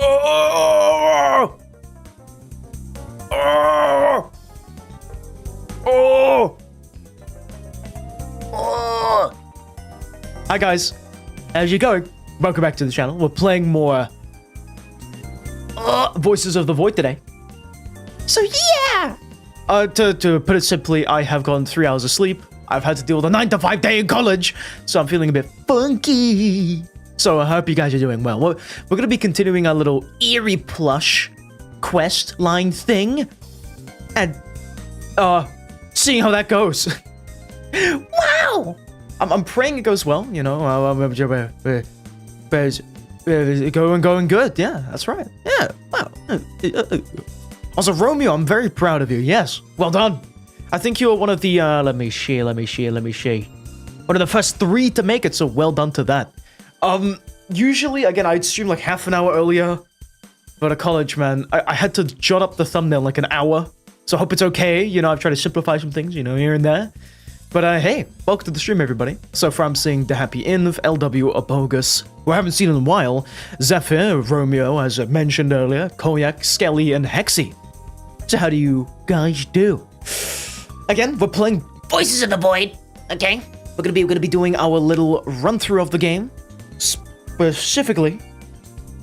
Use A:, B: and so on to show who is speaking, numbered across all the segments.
A: Oh! Oh! Oh! Oh! Hi guys, how's you going? Welcome back to the channel. We're playing more Voices of the Void today. So yeah! To put it simply, I have gotten 3 hours of sleep. I've had to deal with a 9-to-5 day in college, so I'm feeling a bit funky. So I hope you guys are doing well. We're going to be continuing our little eerie plush quest line thing, and seeing how that goes. Wow! I'm praying it goes well. You know, it's going good. Yeah, that's right. Yeah. Wow. Also, Romeo, I'm very proud of you. Yes, well done. I think you were one of the let me see. One of the first 3 to make it. So well done to that. Usually, again, I'd stream like half an hour earlier, but at college, man, I had to jot up the thumbnail like an hour. So I hope it's okay. You know, I've tried to simplify some things, you know, here and there. But hey, welcome to the stream, everybody. So far, I'm seeing The Happy Inv, LW, Abogus, who I haven't seen in a while, Zephyr, Romeo, as I mentioned earlier, Koyak, Skelly, and Hexy. So how do you guys do? Again, we're playing Voices of the Void. Okay, we're gonna be doing our little run through of the game, specifically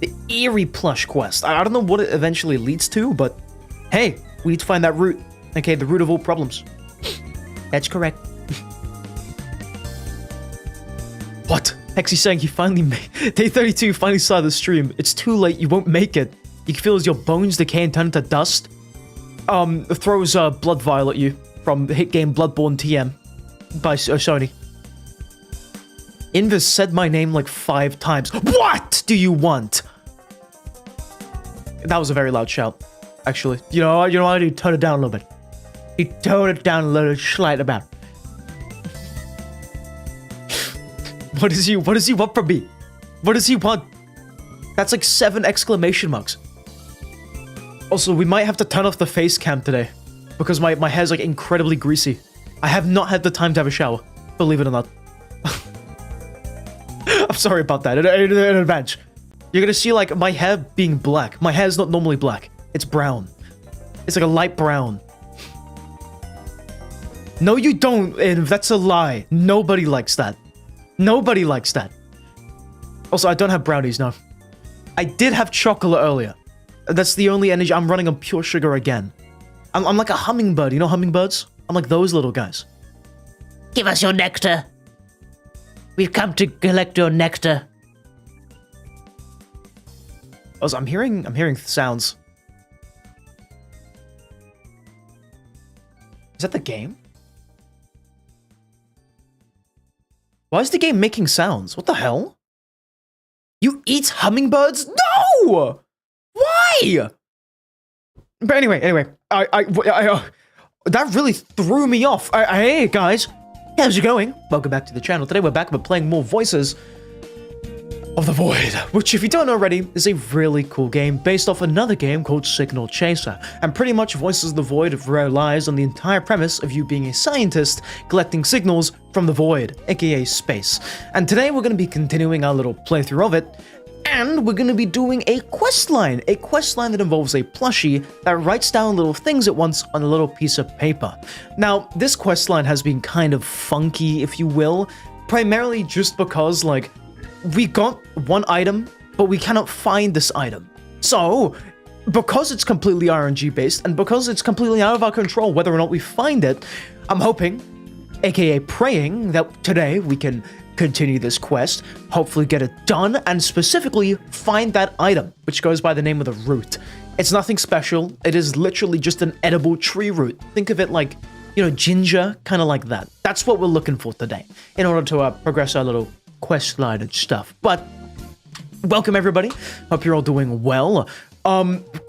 A: the eerie plush quest. I don't know what it eventually leads to, but hey, we need to find that root. Okay, the root of all problems. That's correct. What? Hexy's saying he finally made day 32. Finally saw the stream. It's too late. You won't make it. You can feel as your bones decay and turn into dust. Throws a blood vial at you from the hit game Bloodborne TM by Sony. Invis said my name like 5 times. What do you want? That was a very loud shout, actually. You know what I do? Turn it down a little bit. You tone it down a little slight amount. What does he want from me? What does he want? That's like 7 exclamation marks. Also, we might have to turn off the face cam today because my hair's like incredibly greasy. I have not had the time to have a shower, believe it or not. I'm sorry about that in advance. You're gonna see like my hair being black. My hair's not normally black. It's brown. It's like a light brown. No, you don't, and that's a lie. Nobody likes that. Nobody likes that. Also, I don't have brownies now. I did have chocolate earlier. That's the only energy. I'm running on pure sugar again. I'm like a hummingbird. You know hummingbirds? I'm like those little guys. Give us your nectar. We've come to collect your nectar. Also, I'm hearing sounds. Is that the game? Why is the game making sounds? What the hell? You eat hummingbirds? No! Why? But anyway, that really threw me off. Hey guys, how's it going? Welcome back to the channel. Today we're back. We're playing more Voices of the Void, which, if you don't know already, is a really cool game based off another game called Signal Chaser. And pretty much Voices of the Void relies on the entire premise of you being a scientist collecting signals from the void, aka space. And today we're going to be continuing our little playthrough of it, and we're going to be doing a quest line that involves a plushie that writes down little things at once on a little piece of paper. Now, this quest line has been kind of funky, if you will, primarily just because, like, we got one item, but we cannot find this item. So, because it's completely RNG based, and because it's completely out of our control whether or not we find it, I'm hoping, aka praying, that today we can continue this quest, hopefully get it done, and specifically find that item, which goes by the name of the root. It's nothing special. It is literally just an edible tree root. Think of it like, you know, ginger, kind of like that. That's what we're looking for today in order to progress our little quest line and stuff. But welcome everybody. Hope you're all doing well.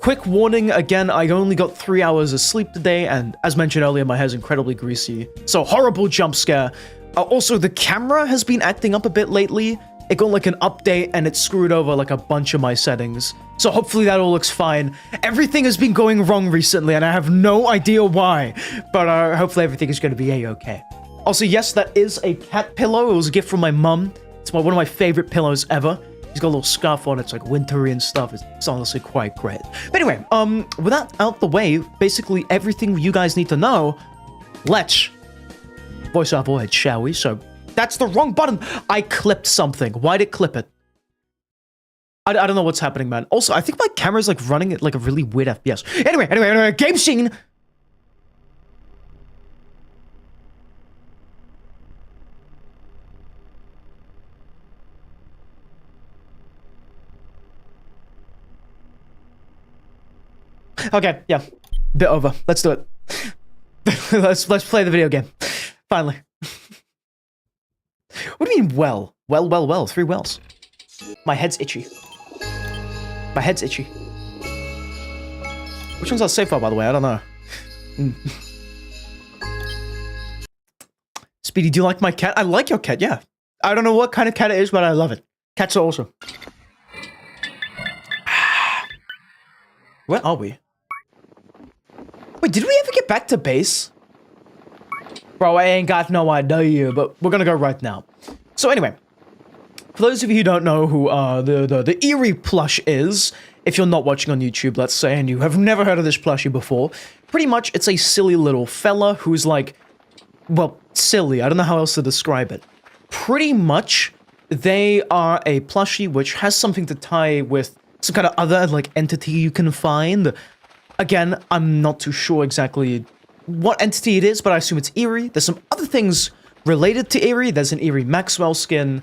A: Quick warning again, I only got 3 hours of sleep today, and as mentioned earlier, my hair's incredibly greasy. So horrible jump scare. Also, the camera has been acting up a bit lately. It got like an update and it screwed over like a bunch of my settings. So hopefully that all looks fine. Everything has been going wrong recently and I have no idea why. But hopefully everything is going to be a-okay. Also, yes, that is a cat pillow. It was a gift from my mum. It's one of my favorite pillows ever. He's got a little scarf on. It's like wintry and stuff. It's honestly quite great. But anyway, with that out the way, basically everything you guys need to know, let's voice our void, shall we? So that's the wrong button. I clipped something. Why'd it clip it? I don't know what's happening, man. Also, I think my camera's like running at like a really weird FPS. Anyway, game scene. Okay, yeah. Bit over. Let's do it. let's play the video game. Finally. What do you mean, well? Well. 3 wells. My head's itchy. My head's itchy. Which one's our safe file, by the way? I don't know. Speedy, do you like my cat? I like your cat, yeah. I don't know what kind of cat it is, but I love it. Cats are awesome. Where are we? Wait, did we ever get back to base? Bro, I ain't got no idea, but we're gonna go right now. So anyway, for those of you who don't know who the Eerie plush is, if you're not watching on YouTube, let's say, and you have never heard of this plushie before, pretty much it's a silly little fella who's like, well, silly. I don't know how else to describe it. Pretty much, they are a plushie which has something to tie with some kind of other like entity you can find. Again, I'm not too sure exactly what entity it is, but I assume it's Eerie. There's some other things related to Eerie. There's an Eerie Maxwell skin,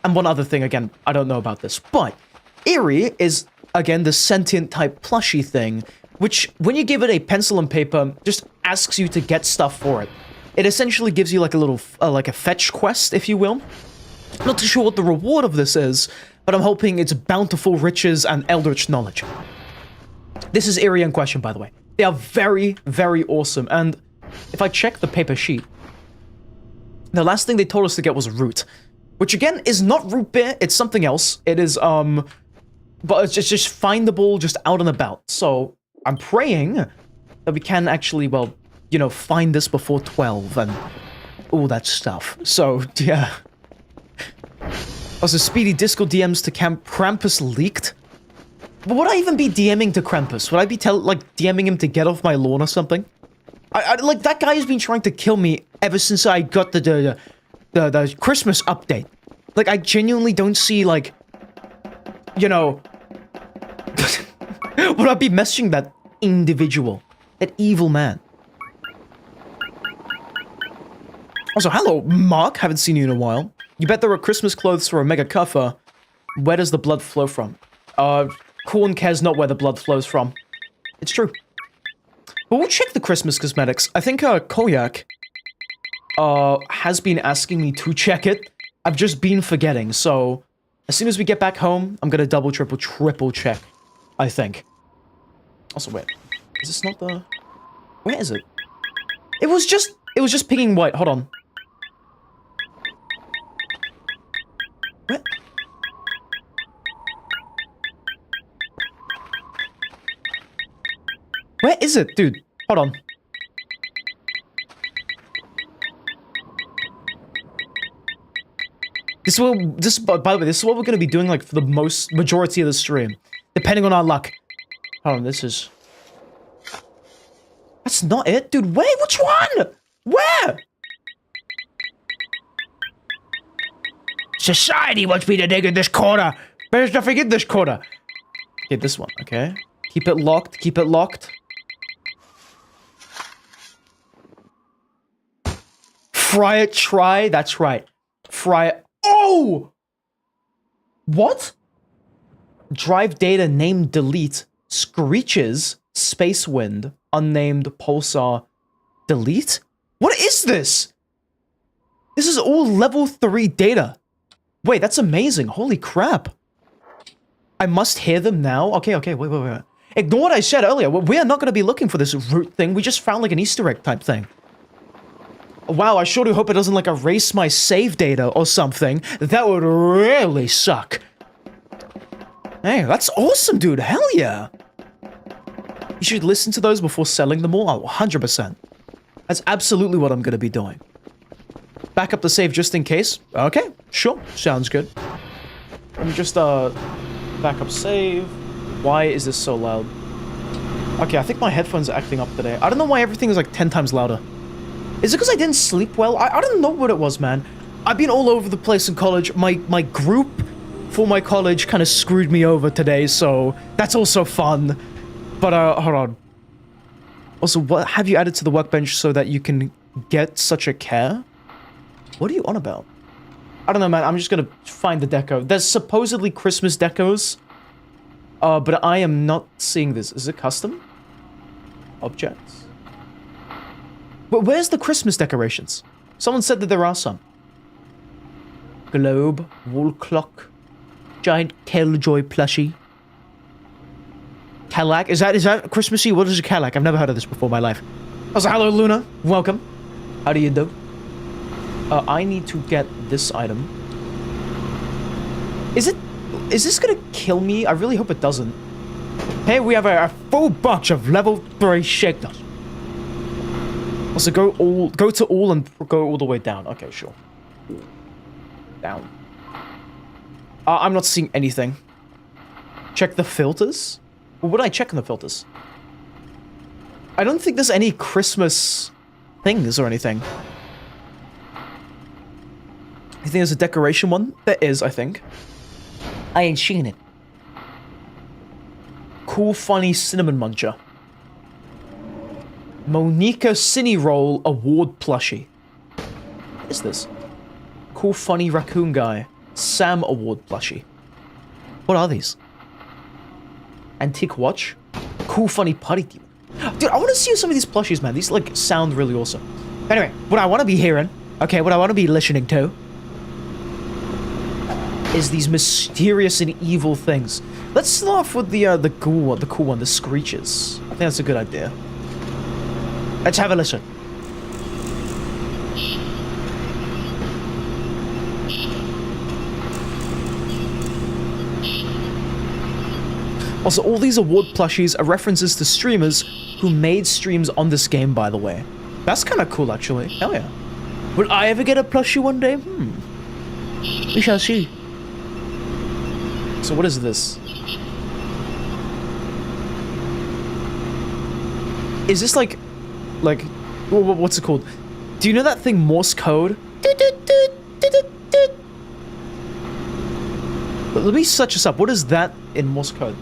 A: and one other thing, again, I don't know about this. But Eerie is, again, the sentient type plushie thing, which, when you give it a pencil and paper, just asks you to get stuff for it. It essentially gives you like a little, like a fetch quest, if you will. I'm not too sure what the reward of this is, but I'm hoping it's bountiful riches and eldritch knowledge. This is Eerie in question, by the way. They are very, very awesome, and if I check the paper sheet, the last thing they told us to get was root, which again is not root beer, it's something else. It is, but it's just findable just out and about. So I'm praying that we can actually, well, you know, find this before 12 and all that stuff. So, yeah. Also, Speedy Disco DMs to Krampus leaked. But would I even be DMing to Krampus? Would I be DMing him to get off my lawn or something? Like, that guy has been trying to kill me ever since I got the Christmas update. Like, I genuinely don't see, like, you know... would I be messaging that individual? That evil man? Also, hello, Mark. Haven't seen you in a while. You bet there are Christmas clothes for Omega Kuffa. Where does the blood flow from? Corn cares not where the blood flows from. It's true. But we'll check the Christmas cosmetics. I think, Koyak, has been asking me to check it. I've just been forgetting, so... As soon as we get back home, I'm gonna double, triple check. I think. Also, wait. Is this not the... Where is it? It was just pinging white. Hold on. What? Where is it, dude? Hold on. By the way, this is what we're gonna be doing, like, for the majority of the stream. Depending on our luck. Hold on, this is... That's not it, dude. Wait, which one? Where? Society wants me to dig in this corner. There's nothing in this corner. Okay, this one, okay. Keep it locked, keep it locked. Fry it, try. That's right. Fry it. Oh! What? Drive data name delete. Screeches. Space wind. Unnamed pulsar. Delete? What is this? This is all level 3 data. Wait, that's amazing. Holy crap. I must hear them now? Okay, wait. Ignore what I said earlier. We are not going to be looking for this root thing. We just found like an Easter egg type thing. Wow, I sure do hope it doesn't like erase my save data or something. That would really suck. Hey, that's awesome, dude. Hell yeah. You should listen to those before selling them all. Oh, 100%. That's absolutely what I'm going to be doing. Back up the save just in case. Okay, sure. Sounds good. Let me just, back up save. Why is this so loud? Okay, I think my headphones are acting up today. I don't know why everything is like 10 times louder. Is it because I didn't sleep well? I don't know what it was, man. I've been all over the place in college. My group for my college kind of screwed me over today, so that's also fun. But, hold on. Also, what have you added to the workbench so that you can get such a care? What are you on about? I don't know, man. I'm just gonna find the deco. There's supposedly Christmas decos. But I am not seeing this. Is it custom? Objects? But where's the Christmas decorations? Someone said that there are some. Globe, wall clock, giant Killjoy plushie. Cadillac? Is that Christmassy? What is a Cadillac? I've never heard of this before in my life. Also, hello, Luna. Welcome. How do you do? I need to get this item. Is this gonna kill me? I really hope it doesn't. Hey, we have a full bunch of level 3 shakedowns. Also, go to all and go all the way down. Okay, sure. Down. I'm not seeing anything. Check the filters? What would I check in the filters? I don't think there's any Christmas things or anything. I think there's a decoration one. There is, I think. I ain't seen it. Cool, funny cinnamon muncher. Monica Cine Roll Award plushie. What is this? Cool, funny raccoon guy. Sam Award plushie. What are these? Antique watch. Cool, funny putty team. Dude, I want to see some of these plushies, man. These, like, sound really awesome. Anyway, what I want to be hearing, okay, what I want to be listening to is these mysterious and evil things. Let's start off with the cool one, the screeches. I think that's a good idea. Let's have a listen. Also, all these award plushies are references to streamers who made streams on this game, by the way. That's kind of cool, actually. Hell yeah. Will I ever get a plushie one day? We shall see. So what is this? Is this like, what's it called? Do you know that thing Morse code? Let me search this up. What is that in Morse code?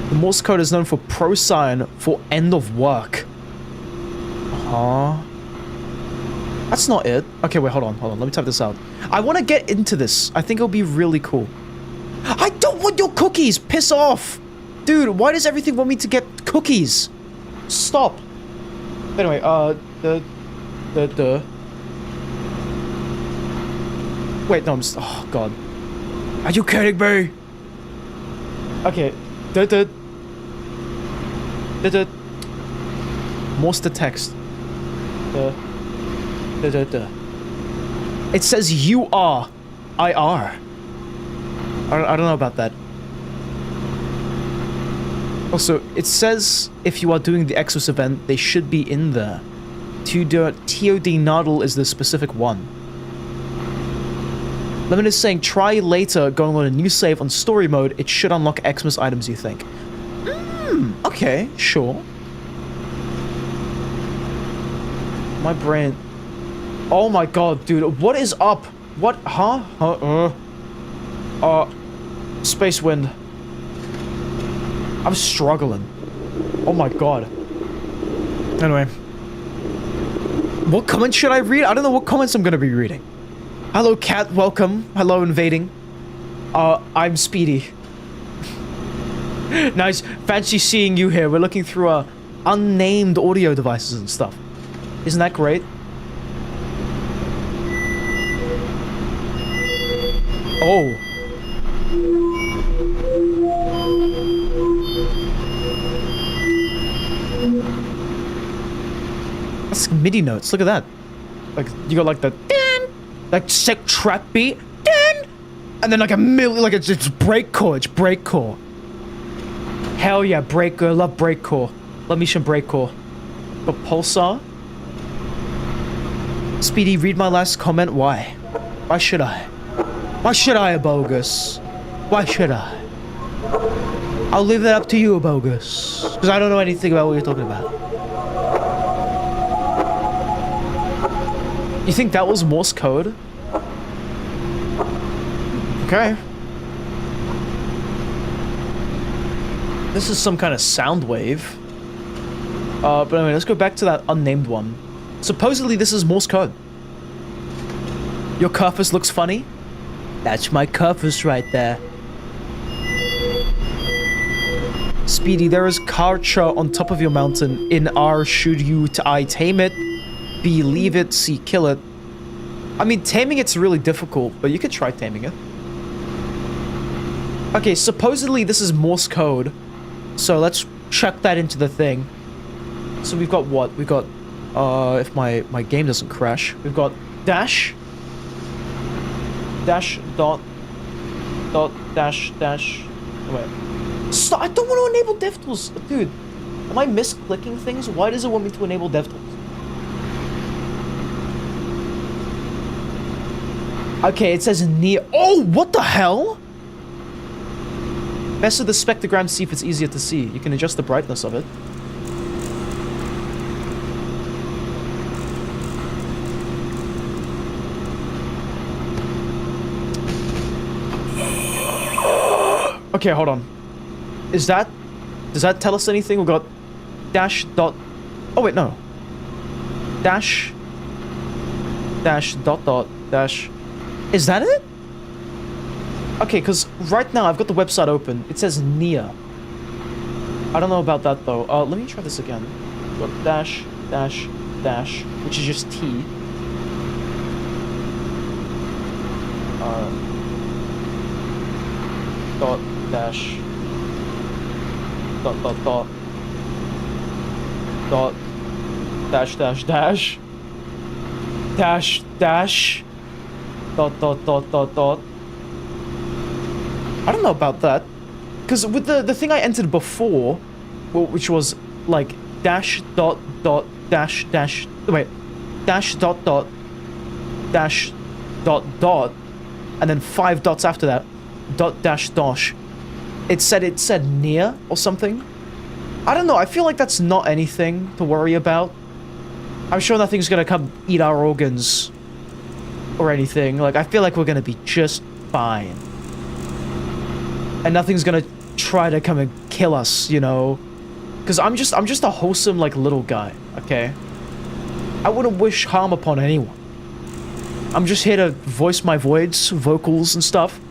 A: The Morse code is known for pro-sign for end of work. That's not it. Okay, wait, hold on. Let me type this out. I want to get into this. I think it'll be really cool. I don't want your cookies! Piss off! Dude, why does everything want me to get cookies? Stop. Anyway, Wait, no, oh, God. Are you kidding me? Okay. Morse the text. It says you are. I are. I don't know about that. Also, it says if you are doing the Exos event, they should be in there. TOD Noddle is the specific one. Lemon is saying, try later going on a new save on story mode. It should unlock Xmas items, you think. Okay, sure. My brain. Oh my god, dude. What is up? What? Huh? Space wind. I'm struggling. Oh my god. Anyway. What comments should I read? I don't know what comments I'm gonna be reading. Hello, cat. Welcome. Hello, invading. I'm Speedy. Nice. Fancy seeing you here. We're looking through, unnamed audio devices and stuff. Isn't that great? Oh. That's MIDI notes. Look at that. Like, you got like the like sick trap beat, and then like a million, like it's breakcore. It's breakcore. Hell yeah, breakcore. Love breakcore. Love me some breakcore. Got Pulsar. Speedy, read my last comment. Why? Why should I? Why should I, Abogus? Why should I? I'll leave that up to you, Abogus. Because I don't know anything about what you're talking about. You think that was Morse code? Okay. This is some kind of sound wave. But anyway, let's go back to that unnamed one. Supposedly this is Morse code. Your Curfus looks funny? That's my Curfus right there. Speedy, there is Karcha on top of your mountain. In R, should you to I tame it? B, leave it, C, kill it. I mean, taming it's really difficult, but you could try taming it. Okay, supposedly this is Morse code. So let's chuck that into the thing. So we've got what? We've got, if my game doesn't crash, we've got dash, dash, dot, dash, dash. Wait. Stop! I don't want to enable DevTools! Dude, am I misclicking things? Why does it want me to enable DevTools? Okay, it says near. Oh, what the hell? Mess with the spectrogram to see if it's easier to see. You can adjust the brightness of it. Okay, hold on. Does that tell us anything? We've got dash dot. Oh wait, no. Dash dot dot dash. Is that it? Okay, because right now I've got the website open. It says Nia. I don't know about that though. Let me try this again. We've got dash dash dash, which is just T. Dot dash dot dot dot dot dash dash dash dash dash dot dot dot dot dot. I don't know about that, because with the thing I entered before, which was like dash dot dot dash dash, wait, dash dot dot dash dot dot, and then 5 dots after that, dot dash dash. It said near or something. I don't know. I feel like that's not anything to worry about. I'm sure nothing's gonna come eat our organs or anything. Like, I feel like we're gonna be just fine. And nothing's gonna try to come and kill us, you know? Because I'm just a wholesome, like, little guy, okay? I wouldn't wish harm upon anyone. I'm just here to voice my voids, vocals and stuff.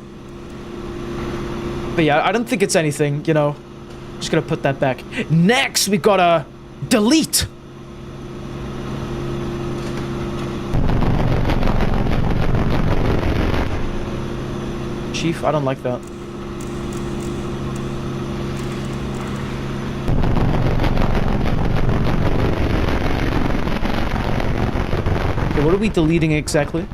A: But yeah, I don't think it's anything, you know? Just gonna put that back. Next, we gotta delete. Chief, I don't like that. Okay, what are we deleting exactly?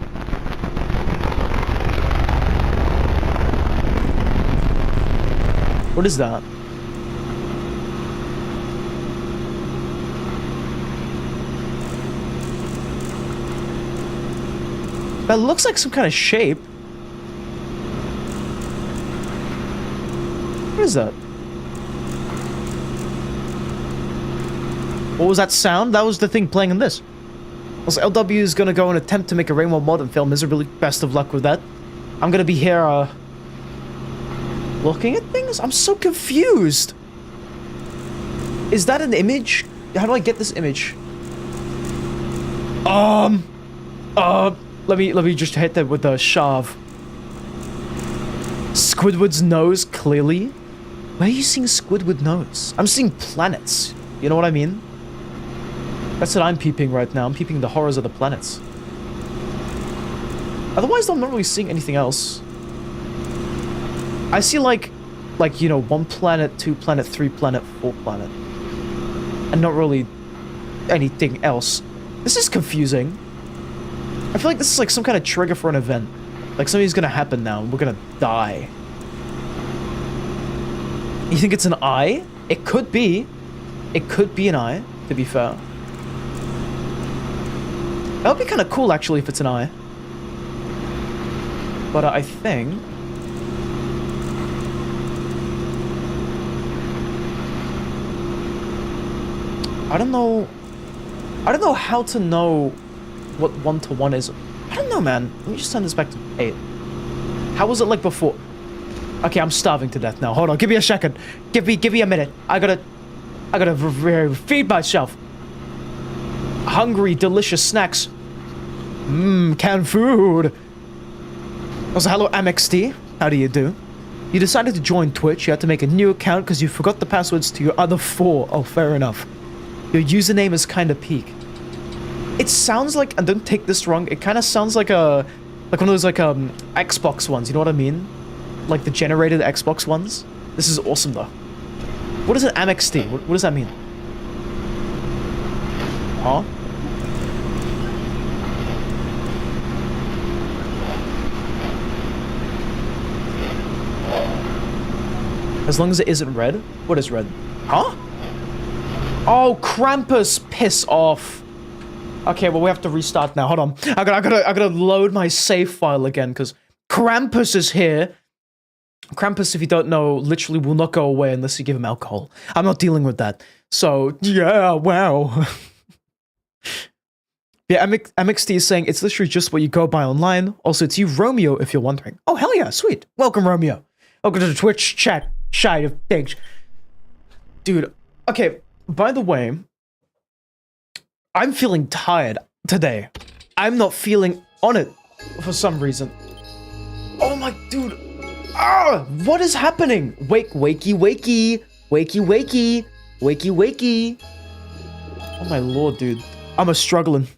A: What is that? That looks like some kind of shape. What is that? What was that sound? That was the thing playing in this. Also, LW is gonna go and attempt to make a Rainbow mod and fail miserably. Best of luck with that. I'm gonna be here, looking at things? I'm so confused. Is that an image? How do I get this image? Let me just hit that with a shove. Squidward's nose, clearly. Where are you seeing Squidward nose? I'm seeing planets. You know what I mean? That's what I'm peeping right now. I'm peeping the horrors of the planets. Otherwise, I'm not really seeing anything else. I see like, you know, 1 planet, 2 planet, 3 planet, 4 planet. And not really anything else. This is confusing. I feel like this is like some kind of trigger for an event. Like something's gonna happen now and we're gonna die. You think it's an eye? It could be. It could be an eye, to be fair. That would be kind of cool, actually, if it's an eye. But I think... I don't know how to know what 1-to-1 is. I don't know, man. Let me just turn this back to 8. How was it like before? Okay, I'm starving to death now. Hold on, give me a second. Give me a minute. I gotta feed myself. Hungry, delicious snacks. Canned food. Also, hello, MXT. How do you do? You decided to join Twitch. You had to make a new account because you forgot the passwords to your other 4. Oh, fair enough. Your username is kind of peak. It sounds like, and don't take this wrong, it kind of sounds like one of those Xbox ones. You know what I mean? Like the generated Xbox ones. This is awesome though. What is an MXT? What does that mean? Huh? As long as it isn't red? What is red? Huh? Oh, Krampus! Piss off. Okay, well, we have to restart now. Hold on. I gotta load my save file again, because Krampus is here. Krampus, if you don't know, literally will not go away unless you give him alcohol. I'm not dealing with that. So, yeah, wow. Yeah, MXT is saying it's literally just what you go by online. Also, it's you, Romeo, if you're wondering. Oh, hell yeah, sweet. Welcome, Romeo. Welcome to the Twitch chat. Shy of things. Dude, okay, by the way, I'm feeling tired today. I'm not feeling on it for some reason. Oh my, dude. Ah, what is happening? Wakey, wakey. Wakey, wakey. Wakey, wakey. Oh my lord, dude. I'm struggling.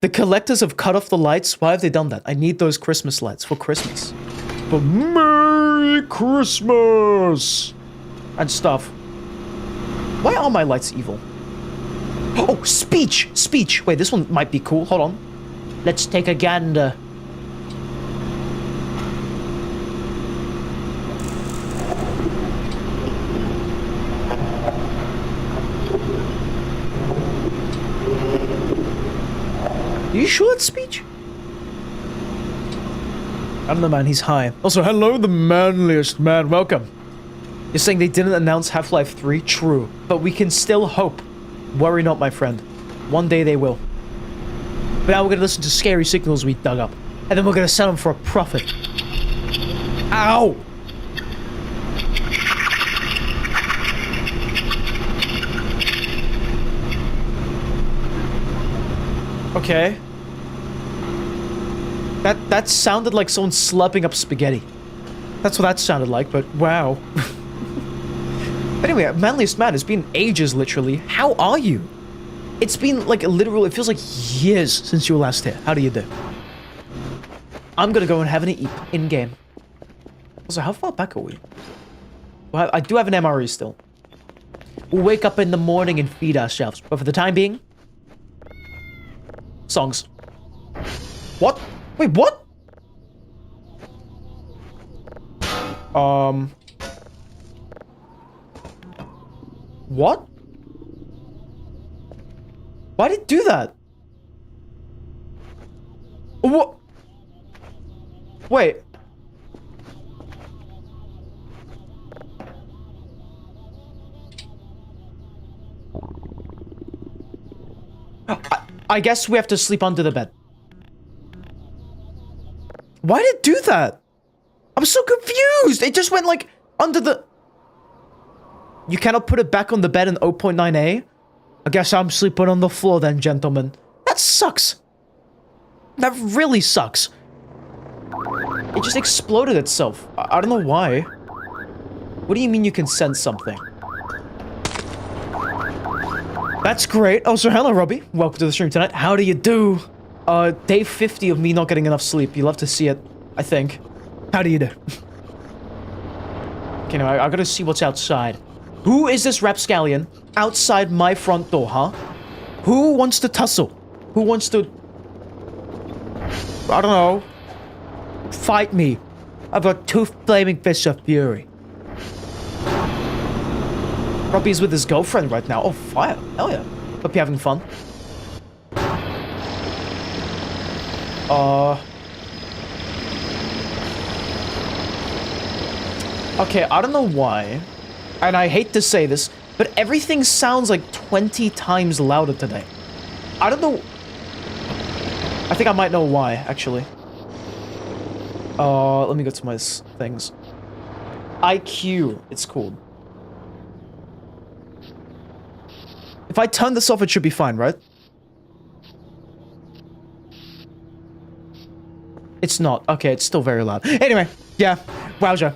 A: The collectors have cut off the lights. Why have they done that? I need those Christmas lights for Christmas. For Merry Christmas! And stuff. Why are my lights evil? Oh, speech! Speech! Wait, this one might be cool. Hold on. Let's take a gander. Are you sure it's speech? I don't know, man. He's high. Also, hello, the manliest man. Welcome. You're saying they didn't announce Half-Life 3? True. But we can still hope. Worry not, my friend. One day they will. But now we're gonna listen to scary signals we dug up. And then we're gonna sell them for a profit. Ow! Okay. That sounded like someone slurping up spaghetti. That's what that sounded like, but wow. But anyway, manliest man, it's been ages, literally. How are you? It's been like a literal, it feels like years since you were last here. How do you do? I'm gonna go and have an eat in-game. Also, how far back are we? Well, I do have an MRE still. We'll wake up in the morning and feed ourselves. But for the time being... songs. What? Wait, what? What? Why did it do that? What? Wait. I guess we have to sleep under the bed. Why did it do that? I'm so confused. It just went like under the... You cannot put it back on the bed in 0.9a? I guess I'm sleeping on the floor then, gentlemen. That sucks. That really sucks. It just exploded itself. I don't know why. What do you mean you can sense something? That's great. Oh, so hello, Robbie. Welcome to the stream tonight. How do you do? Day 50 of me not getting enough sleep. You love to see it, I think. How do you do? Okay, now I gotta see what's outside. Who is this rapscallion outside my front door, huh? Who wants to tussle? Who wants to... I don't know. Fight me. I've got 2 flaming fists of fury. Robbie's with his girlfriend right now. Oh, fire. Hell yeah. Hope you're having fun. Okay, I don't know why, and I hate to say this, but everything sounds like 20 times louder today. I don't know. I think I might know why, actually. Let me go to my things. IQ, it's called. If I turn this off, it should be fine, right? It's not. Okay, it's still very loud. Anyway, yeah. Wowza.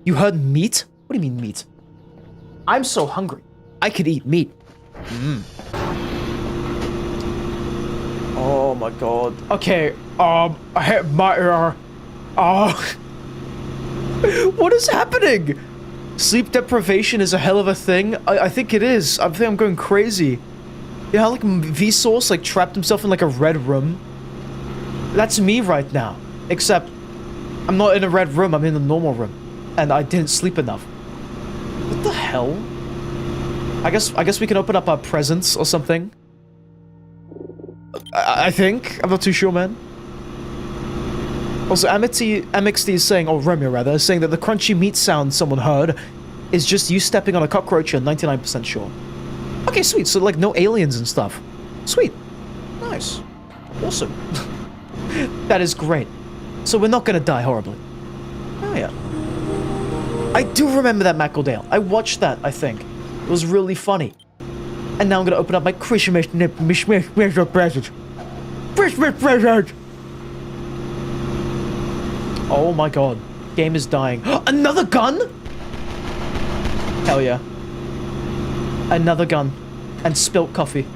A: You heard meat? What do you mean meat? I'm so hungry. I could eat meat. Oh my god. Okay, I hit my what is happening? Sleep deprivation is a hell of a thing. I think it is. I think I'm going crazy. You know how like Vsauce like trapped himself in like a red room? That's me right now. Except I'm not in a red room, I'm in a normal room. And I didn't sleep enough. What the hell? I guess we can open up our presents or something. I think. I'm not too sure, man. Also, MXD is saying, or Romeo rather, is saying that the crunchy meat sound someone heard is just you stepping on a cockroach. You're 99% sure. Okay, sweet. So, like, no aliens and stuff. Sweet. Nice. Awesome. That is great. So we're not gonna die horribly. Oh, yeah. I do remember that Mackledale. I watched that, I think. It was really funny. And now I'm gonna open up my Christmas present. Christmas present! Oh my god. Game is dying. Another gun?! Hell yeah. Another gun. And spilt coffee.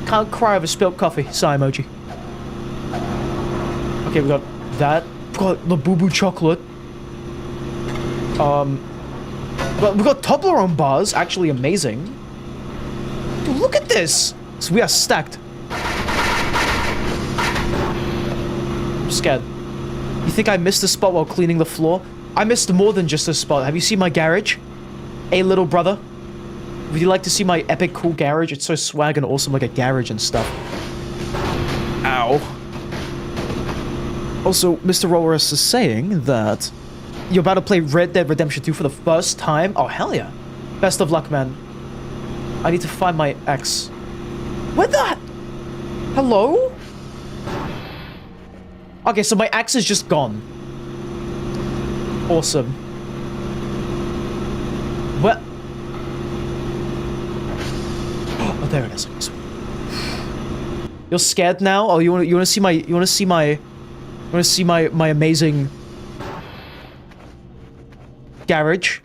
A: Can't cry over spilt coffee. Sigh emoji. Okay, we got that. We got the boo-boo chocolate. But we got Toblerone bars. Actually amazing. Dude, look at this! So we are stacked. I'm scared. You think I missed a spot while cleaning the floor? I missed more than just a spot. Have you seen my garage? Hey, little brother. Would you like to see my epic cool garage? It's so swag and awesome, like a garage and stuff. Ow. Also, Mr. Rollerus is saying that you're about to play Red Dead Redemption 2 for the first time? Oh, hell yeah. Best of luck, man. I need to find my ex. What the? Hello? Okay, so my axe is just gone. Awesome. What? Oh, there it is. You're scared now? Oh, you want to see my my amazing garage?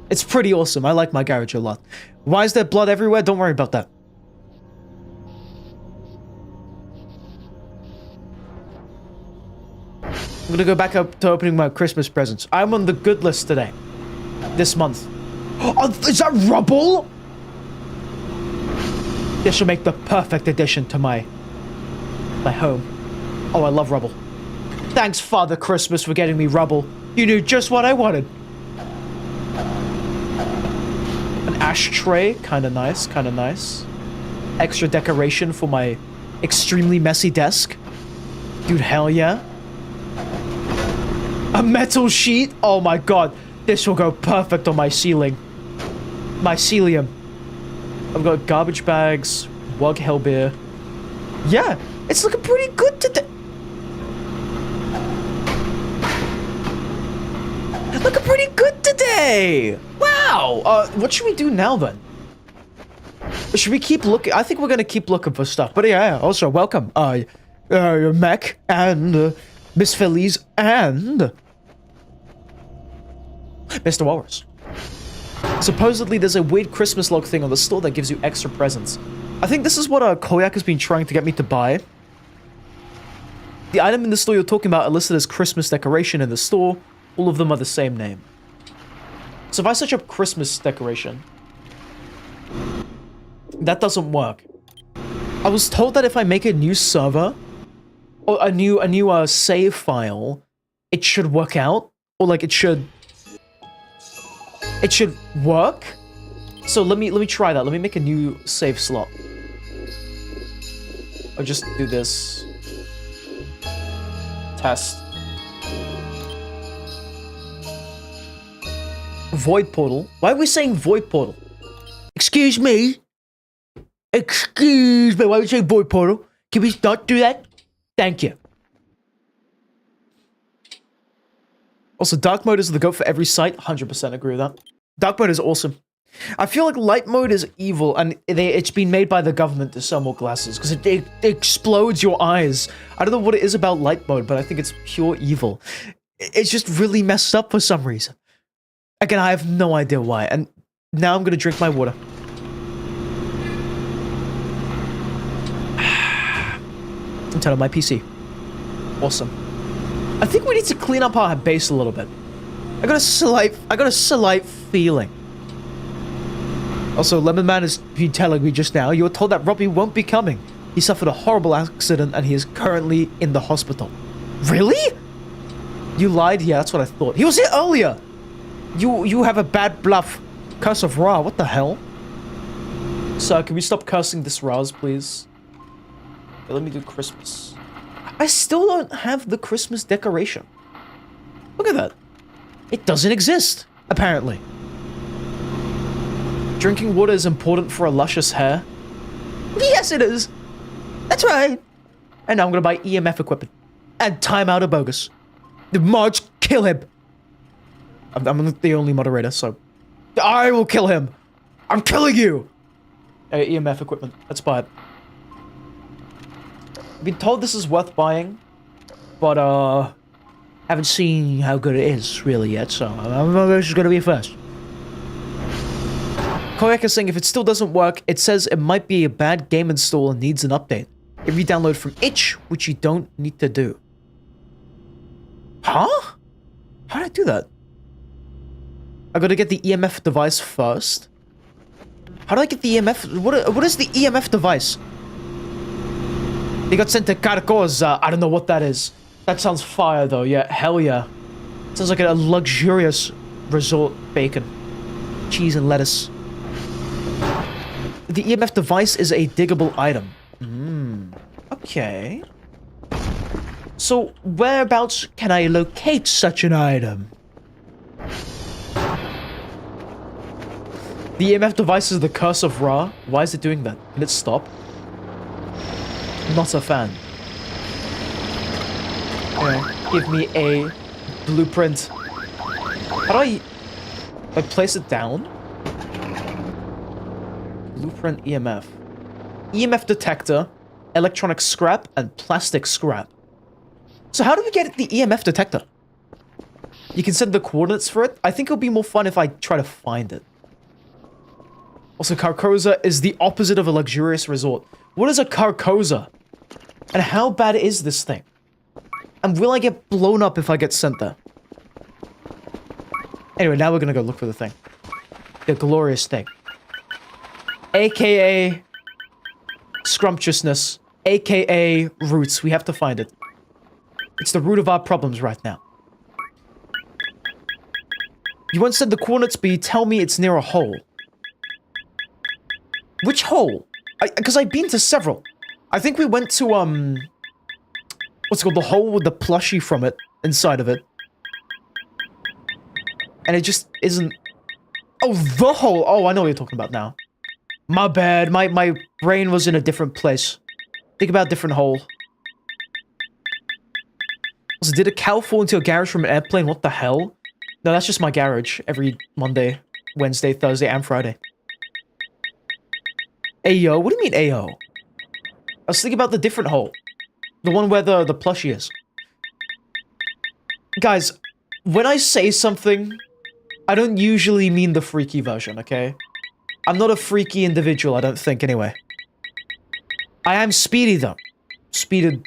A: It's pretty awesome. I like my garage a lot. Why is there blood everywhere? Don't worry about that. I'm gonna go back up to opening my Christmas presents. I'm on the good list today. This month. Oh, is that rubble? This will make the perfect addition to my home. Oh, I love rubble. Thanks, Father Christmas, for getting me rubble. You knew just what I wanted. An ashtray. Kinda nice, kinda nice. Extra decoration for my extremely messy desk. Dude, hell yeah. A metal sheet? Oh my god. This will go perfect on my ceiling. My celium. I've got garbage bags, Wug Hell beer. Yeah, it's looking pretty good today. Looking pretty good today. Wow. What should we do now then? Should we keep looking? I think we're gonna keep looking for stuff. But yeah, also welcome, Mech and Miss Feliz and Mr. Walrus. Supposedly, there's a weird Christmas log thing on the store that gives you extra presents. I think this is what Koyak has been trying to get me to buy. The item in the store you're talking about are listed as Christmas decoration in the store. All of them are the same name. So if I search up Christmas decoration, that doesn't work. I was told that if I make a new server or a new save file, it should work out, or like it should work. So let me try that. Let me make a new save slot. I'll just do this. Test. Void portal? Why are we saying void portal? Excuse me? Excuse me, why are we saying void portal? Can we not do that? Thank you. Also, dark mode is the goat for every site. 100% agree with that. Dark mode is awesome. I feel like light mode is evil, and it's been made by the government to sell more glasses, because it explodes your eyes. I don't know what it is about light mode, but I think it's pure evil. It's just really messed up for some reason. Again, I have no idea why, and now I'm gonna drink my water. And turn on my PC. Awesome. I think we need to clean up our base a little bit. I got a slight feeling. Also, Lemon Man has been telling me just now, you were told that Robbie won't be coming. He suffered a horrible accident and he is currently in the hospital. Really? You lied? Yeah, that's what I thought. He was here earlier! You have a bad bluff. Curse of Ra, what the hell? Sir, can we stop cursing this Raz, please? Okay, let me do Christmas. I still don't have the Christmas decoration. Look at that. It doesn't exist, apparently. Drinking water is important for a luscious hair. Yes, it is. That's right. And now I'm gonna buy EMF equipment. And time out a bogus. Marge, kill him. I'm the only moderator, so... I will kill him. I'm killing you. EMF equipment. Let's buy it. I've been told this is worth buying, but haven't seen how good it is really yet, so I'm just gonna be first. Koyak is saying if it still doesn't work, it says it might be a bad game install and needs an update. If you download from itch, which you don't need to do. Huh? How did I do that? I gotta get the EMF device first. How do I get the EMF? What is the EMF device? He got sent to Carcosa. I don't know what that is. That sounds fire, though. Yeah, hell yeah. Sounds like a luxurious resort bacon. Cheese and lettuce. The EMF device is a diggable item. Okay. So, whereabouts can I locate such an item? The EMF device is the Curse of Ra. Why is it doing that? Can it stop? Not a fan. Give me a blueprint. How do I place it down? Blueprint EMF. EMF detector, electronic scrap, and plastic scrap. So how do we get the EMF detector? You can send the coordinates for it. I think it'll be more fun if I try to find it. Also, Carcosa is the opposite of a luxurious resort. What is a Carcosa? And how bad is this thing? And will I get blown up if I get sent there? Anyway, now we're gonna go look for the thing. The glorious thing. AKA... scrumptiousness. AKA roots. We have to find it. It's the root of our problems right now. You once said the coordinates, but you tell me it's near a hole. Which hole? Because I've been to several. I think we went to, what's it called? The hole with the plushie from it, inside of it. And it just isn't... Oh, the hole! Oh, I know what you're talking about now. My bad. My brain was in a different place. Think about a different hole. Also, did a cow fall into a garage from an airplane? What the hell? No, that's just my garage. Every Monday, Wednesday, Thursday, and Friday. Ayo? What do you mean, Ayo? I was thinking about the different hole. The one where the plushie is. Guys, when I say something, I don't usually mean the freaky version, okay? I'm not a freaky individual, I don't think, anyway. I am Speedy, though. Speeded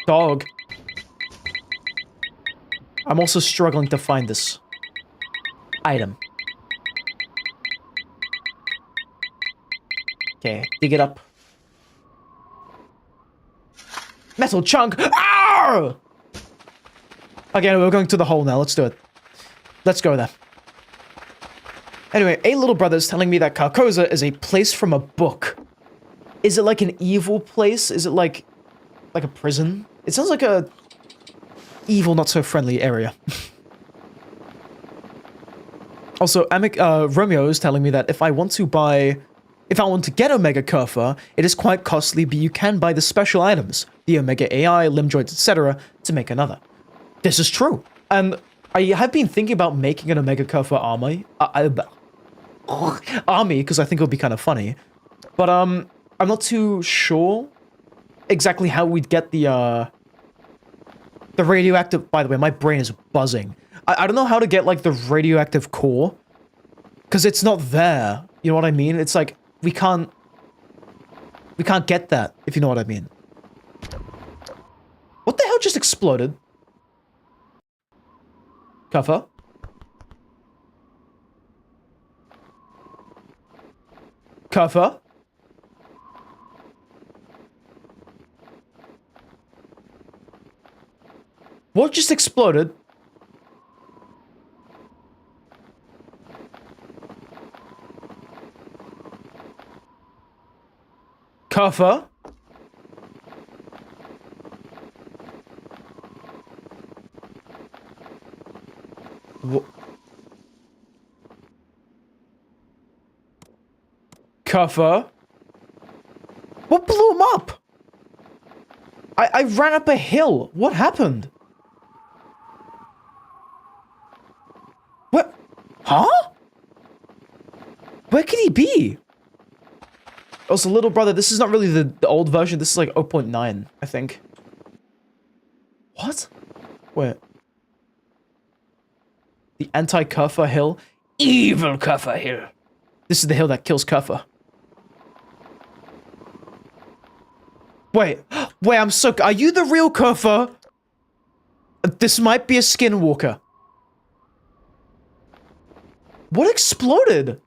A: dog. I'm also struggling to find this item. Okay, dig it up. Metal chunk! Arrgh! Okay, we're going to the hole now. Let's do it. Let's go there. Anyway, a little brother is telling me that Carcosa is a place from a book. Is it like an evil place? Is it like a prison? It sounds like a evil, not so friendly area. Also, Romeo is telling me that if I want to get Omega Kerfa, it is quite costly, but you can buy the special items, the Omega AI, limb joints, etc., to make another. This is true. And I have been thinking about making an Omega Kerfa army, because I think it would be kind of funny. But I'm not too sure exactly how we'd get the radioactive. By the way, my brain is buzzing. I don't know how to get like the radioactive core, because it's not there. You know what I mean? It's like we can't get that, if you know what I mean. What the hell just exploded? Cover. Cover. What just exploded? Cover. Cover. What blew him up? I ran up a hill. What happened? What? Huh? Where could he be? Also, little brother, this is not really the old version. This is like 0.9, I think. What? Where? The anti-Kerfa hill? Evil Kerfa hill. This is the hill that kills Kerfa. Wait, I'm so... Are you the real Kerfa? This might be a skinwalker. What exploded?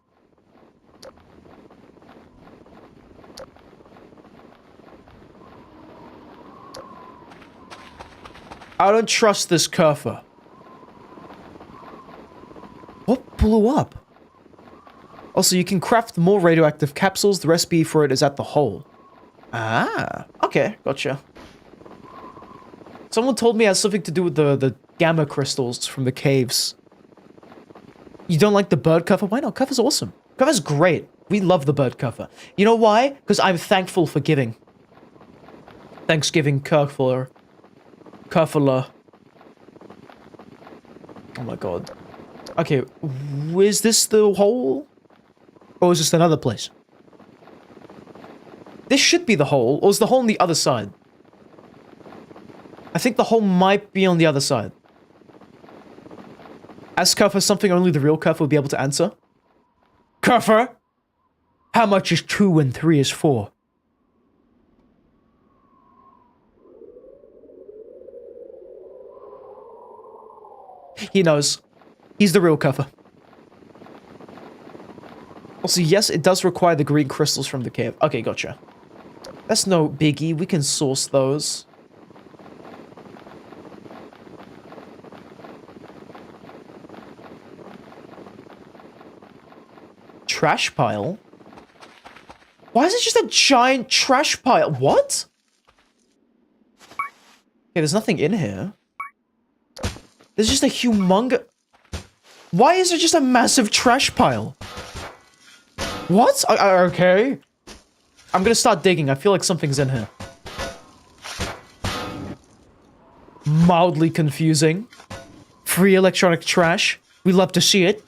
A: I don't trust this Kerfa. What blew up? Also, you can craft more radioactive capsules. The recipe for it is at the hole. Ah, okay, gotcha. Someone told me it has something to do with the gamma crystals from the caves. You don't like the bird Kerfa? Why not? Kerfa's awesome. Kerfa's great. We love the bird Kerfa. You know why? Because I'm thankful for giving. Thanksgiving Kerfa. Kerfala. Oh my god. Okay, is this the hole? Or is this another place? This should be the hole, or is the hole on the other side? I think the hole might be on the other side. Ask Kerfa something only the real Kerfa will be able to answer. Kerfa! How much is 2 and 3 is 4? He knows. He's the real Kerfa. Also, yes, it does require the green crystals from the cave. Okay, gotcha. That's no biggie. We can source those. Trash pile? Why is it just a giant trash pile? What? Okay, there's nothing in here. There's just a humongous... Why is there just a massive trash pile? What? Okay. I'm gonna start digging. I feel like something's in here. Mildly confusing. Free electronic trash. We love to see it.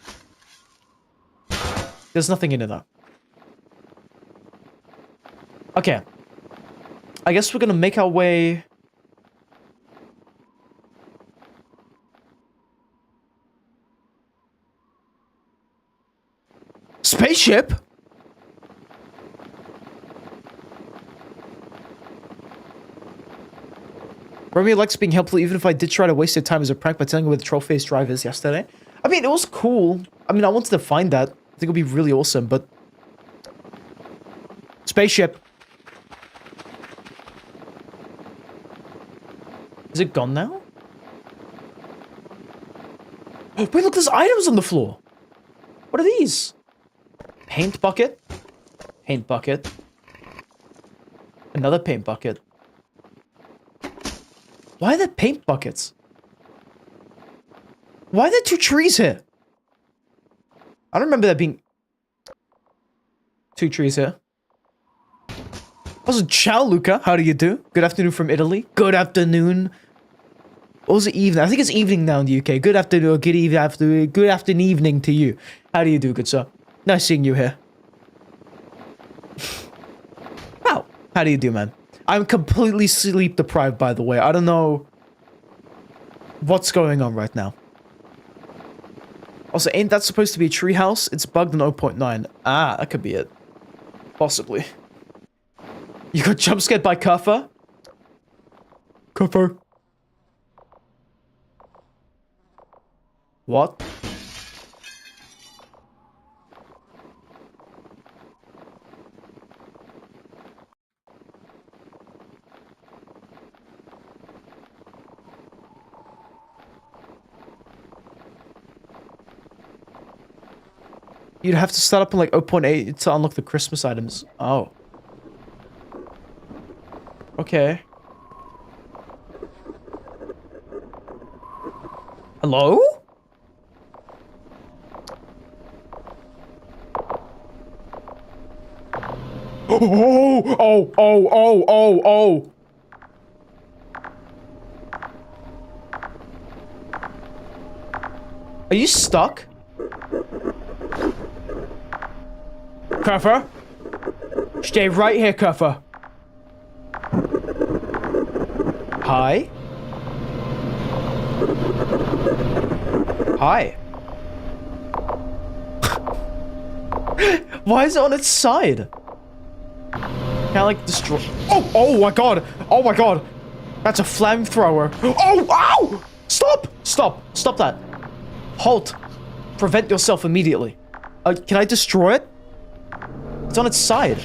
A: There's nothing in it, though. Okay. I guess we're gonna make our way... Spaceship? Romeo likes being helpful, even if I did try to waste your time as a prank by telling you where the troll-faced drive is yesterday. I mean, it was cool. I mean, I wanted to find that. I think it would be really awesome, but... Spaceship. Is it gone now? Oh, wait, look, there's items on the floor. What are these? Paint bucket. Paint bucket. Another paint bucket. Why are there paint buckets? Why are there 2 trees here? I don't remember there being 2 trees here. Also, ciao, Luca. How do you do? Good afternoon from Italy. Good afternoon. What was it, evening? I think it's evening now in the UK. Good afternoon, or good evening to you. How do you do, good sir? Nice seeing you here. Wow. How do you do, man? I'm completely sleep deprived, by the way. I don't know what's going on right now. Also, ain't that supposed to be a treehouse? It's bugged in 0.9. Ah, that could be it. Possibly. You got jump scared by Kuffer? Kuffer. What? You'd have to start up in like 0.8 to unlock the Christmas items. Oh. Okay. Hello? Oh. Are you stuck? Kuffer? Stay right here, Kuffer. Hi? Hi. Why is it on its side? Can I, like, destroy... Oh my god! Oh my god! That's a flamethrower. Oh, ow! Stop that. Halt. Prevent yourself immediately. Can I destroy it? It's on its side.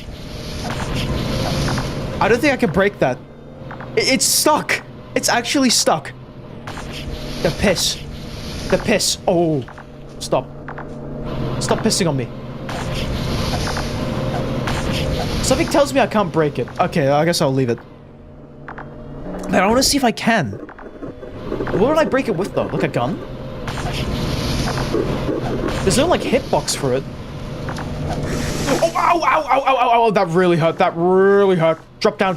A: I don't think I can break that. It's stuck. It's actually stuck. The piss. Oh. Stop. Stop pissing on me. Something tells me I can't break it. Okay, I guess I'll leave it. Man, I want to see if I can. What would I break it with, though? Like a gun? There's no, like, hitbox for it. Oh, ow, that really hurt. Drop down.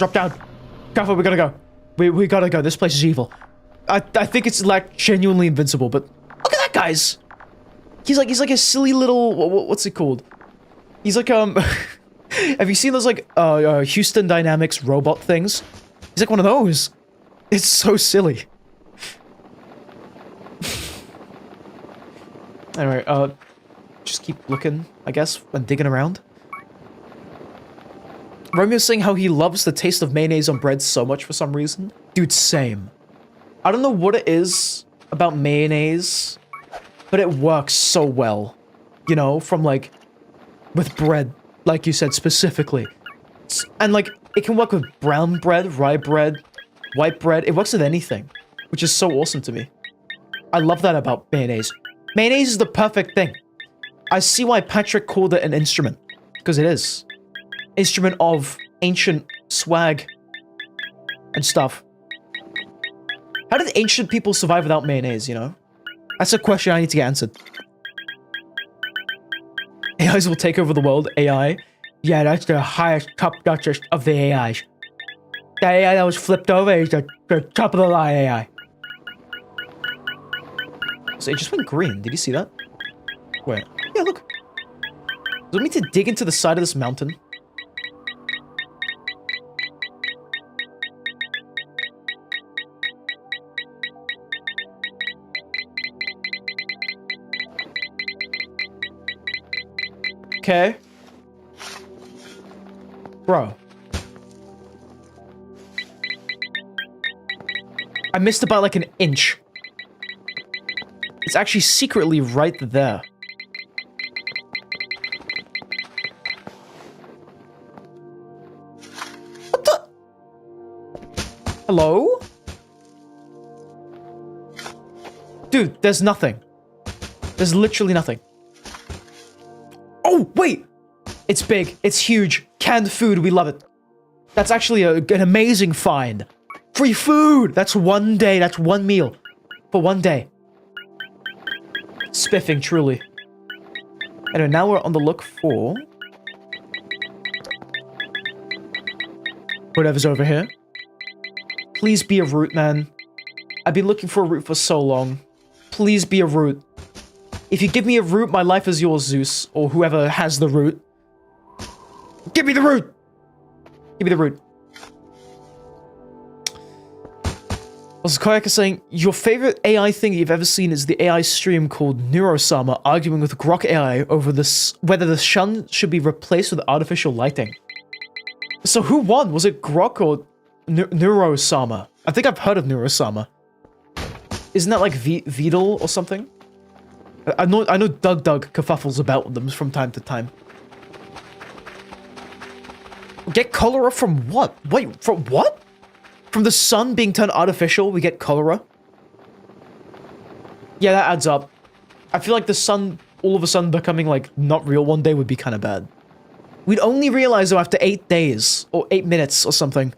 A: Careful, we gotta go. We gotta go. This place is evil. I think it's, like, genuinely invincible, but look at that, guys. He's like a silly little, what's it called? He's like, have you seen those, like, Houston Dynamics robot things? He's like one of those. It's so silly. Anyway, just keep looking, I guess, and digging around. Romeo's saying how he loves the taste of mayonnaise on bread so much for some reason. Dude, same. I don't know what it is about mayonnaise, but it works so well. You know, from, like, with bread, like you said, specifically. And, like, it can work with brown bread, rye bread, white bread. It works with anything, which is so awesome to me. I love that about mayonnaise. Mayonnaise is the perfect thing. I see why Patrick called it an instrument, because it is. Instrument of ancient swag and stuff. How did ancient people survive without mayonnaise, you know? That's a question I need to get answered. AIs will take over the world. AI? Yeah, that's the highest top notch of the AIs. The AI that was flipped over is the top of the line AI. So it just went green. Did you see that? Wait. Yeah, look. Does it mean to dig into the side of this mountain? Okay. Bro. I missed it by like an inch. It's actually secretly right there. What the? Hello? Dude, there's nothing. There's literally nothing. Oh, wait! It's big. It's huge. Canned food. We love it. That's actually an amazing find. Free food! That's one day, that's one meal. For one day. Spiffing, truly. Anyway, now we're on the look for... whatever's over here. Please be a root, man. I've been looking for a root for so long. Please be a root. If you give me a root, my life is yours, Zeus. Or whoever has the root. Give me the root! Give me the root. Also, Kayak is saying, your favorite AI thing you've ever seen is the AI stream called Neurosama arguing with Grok AI over this whether the sun should be replaced with artificial lighting. So who won? Was it Grok or Neurosama? I think I've heard of Neurosama. Isn't that like Vidal or something? I know Doug kerfuffles about them from time to time. Get cholera from what? Wait, from what? From the sun being turned artificial, we get cholera? Yeah, that adds up. I feel like the sun all of a sudden becoming like not real one day would be kind of bad. We'd only realize though after 8 days or 8 minutes or something.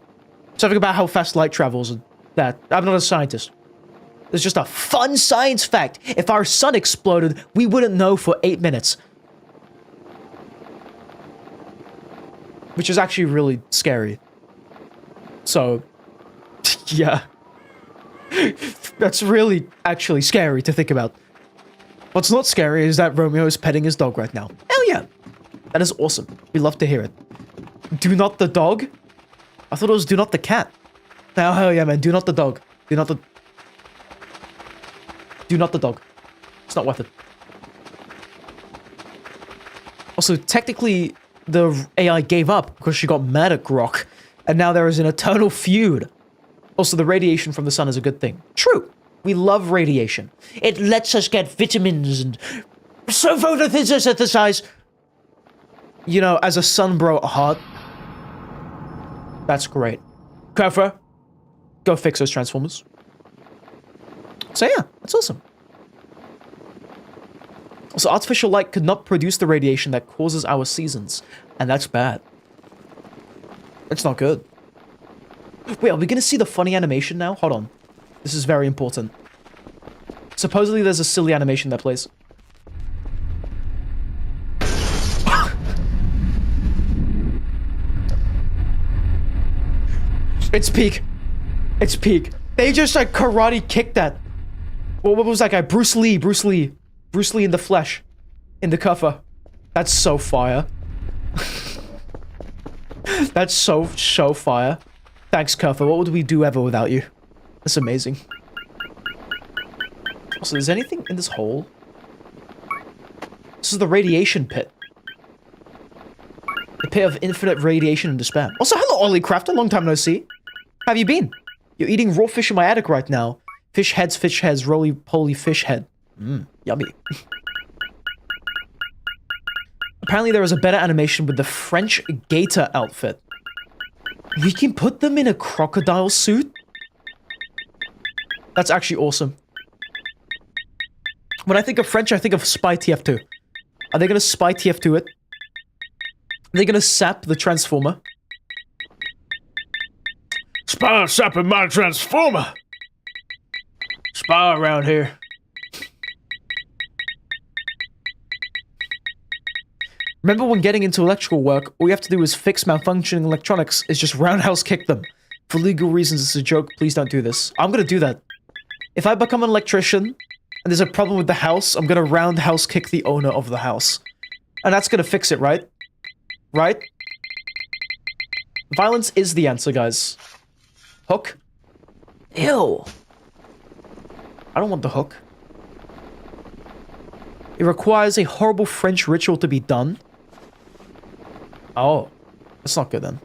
A: Something about how fast light travels and that. I'm not a scientist. It's just a fun science fact. If our sun exploded, we wouldn't know for 8 minutes. Which is actually really scary. So, yeah. That's really actually scary to think about. What's not scary is that Romeo is petting his dog right now. Hell yeah. That is awesome. We love to hear it. Do not the dog? I thought it was do not the cat. Oh, hell yeah, man. Do not the dog. Do not the... Do not the dog. It's not worth it. Also, technically, the AI gave up because she got mad at Grok, and now there is an eternal feud. Also, the radiation from the sun is a good thing. True. We love radiation. It lets us get vitamins and so photosynthesize. You know, as a sun bro at heart. That's great. Kefra, go fix those transformers. So yeah, that's awesome. Also, artificial light could not produce the radiation that causes our seasons, and that's bad. It's not good. Wait, are we gonna see the funny animation now? Hold on. This is very important. Supposedly there's a silly animation that plays. It's peak. It's peak. They just like karate kicked that. What was that guy? Bruce Lee in the flesh. In the cover. That's so fire. That's so fire. Thanks, Kerfa. What would we do ever without you? That's amazing. Also, is anything in this hole? This is the radiation pit. The pit of infinite radiation and despair. Also, hello, Ollie Crafter. Long time no see. How have you been? You're eating raw fish in my attic right now. Fish heads, roly-poly fish head. Yummy. Apparently there is a better animation with the French gator outfit. We can put them in a crocodile suit? That's actually awesome. When I think of French, I think of Spy TF2. Are they gonna Spy TF2 it? Are they gonna sap the Transformer? Spy sapping my Transformer! Spy around here. Remember when getting into electrical work, all you have to do is fix malfunctioning electronics is just roundhouse kick them. For legal reasons, it's a joke, please don't do this. I'm gonna do that. If I become an electrician, and there's a problem with the house, I'm gonna roundhouse kick the owner of the house. And that's gonna fix it, right? Right? Violence is the answer, guys. Hook? Ew. I don't want the hook. It requires a horrible French ritual to be done. Oh. That's not good then.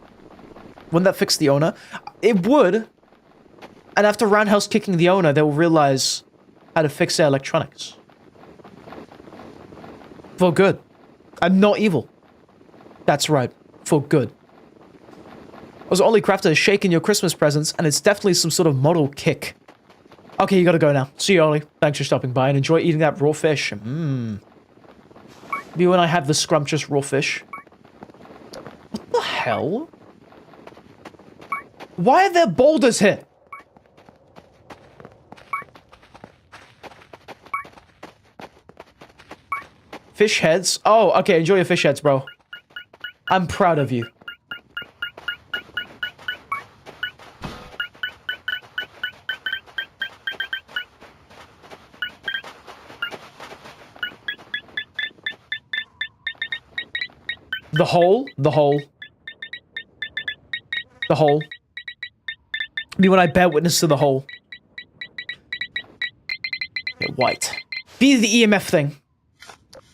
A: Wouldn't that fix the owner? It would. And after roundhouse kicking the owner, they will realize how to fix their electronics. For good. I'm not evil. That's right. For good. Also, Ollie Crafter is shaking your Christmas presents, and it's definitely some sort of model kick. Okay, you gotta go now. See you, Ollie. Thanks for stopping by, and enjoy eating that raw fish. Maybe when I have the scrumptious raw fish. What the hell? Why are there boulders here? Fish heads? Oh, okay, enjoy your fish heads, bro. I'm proud of you. The hole? The hole. The hole. Me when I bear witness to the hole. Okay, white. Be the EMF thing.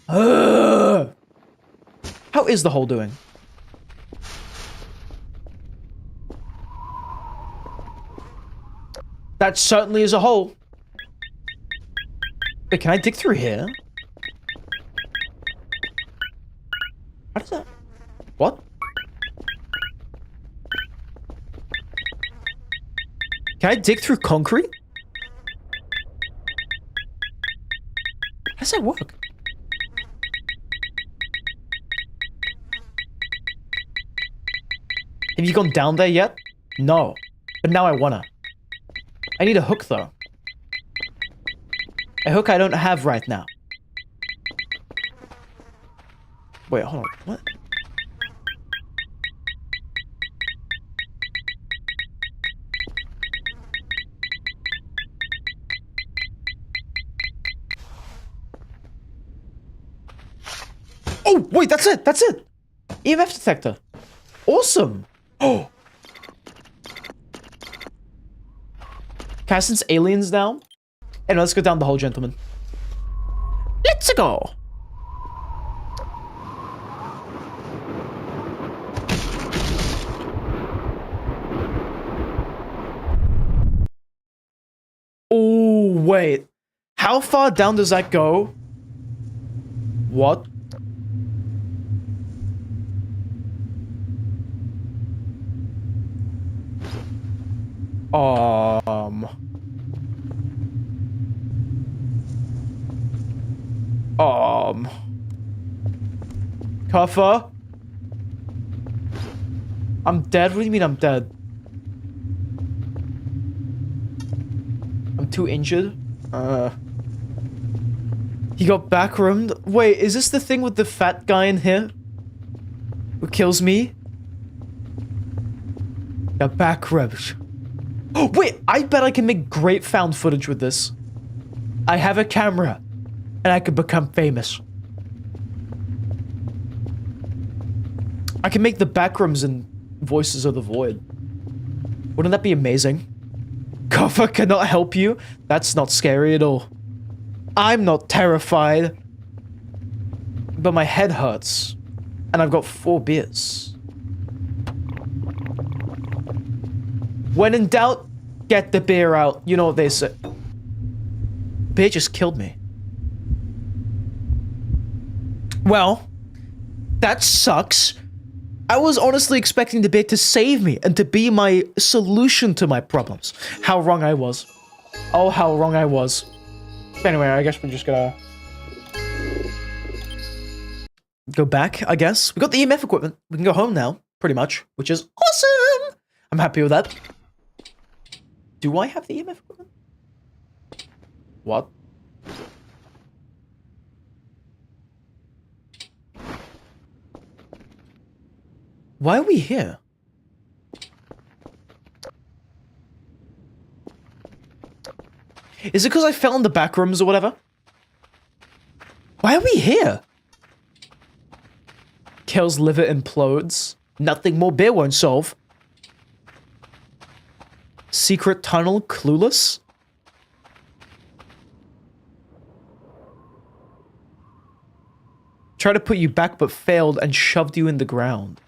A: How is the hole doing? That certainly is a hole. Wait, can I dig through here? How does that... What? Can I dig through concrete? How does that work? Have you gone down there yet? No. But now I wanna. I need a hook, though. A hook I don't have right now. Wait, hold on. What? Oh, wait, that's it! That's it! EMF detector. Awesome! Oh! Can I sense aliens now? And let's go down the hole, gentlemen. Let's go! Oh, wait. How far down does that go? What? Kuffa? I'm dead? What do you mean I'm dead? I'm too injured? He got backroomed? Wait, is this the thing with the fat guy in here? Who kills me? The backrooms. Oh, wait, I bet I can make great found footage with this. I have a camera, and I could become famous. I can make the backrooms and voices of the void. Wouldn't that be amazing? Kuffa cannot help you? That's not scary at all. I'm not terrified. But my head hurts. And I've got 4 beers. When in doubt, get the beer out. You know what they say. Beer just killed me. Well, that sucks. I was honestly expecting the beer to save me and to be my solution to my problems. How wrong I was. Oh, how wrong I was. Anyway, I guess we're just gonna go back, I guess. We got the EMF equipment. We can go home now, pretty much, which is awesome. I'm happy with that. Do I have the EMF equipment? What? Why are we here? Is it because I fell in the back rooms or whatever? Why are we here? Kel's liver implodes. Nothing more beer won't solve. Secret tunnel, clueless? Tried to put you back but failed and shoved you in the ground.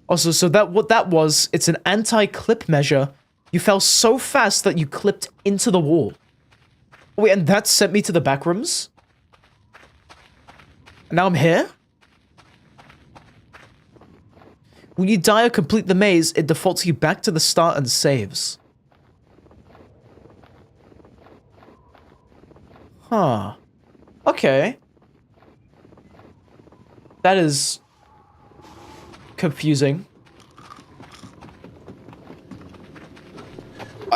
A: Also, so that what that was, it's an anti-clip measure. You fell so fast that you clipped into the wall. Wait, and that sent me to the back rooms? And now I'm here? When you die or complete the maze, it defaults you back to the start and saves. Huh. Okay. That is confusing.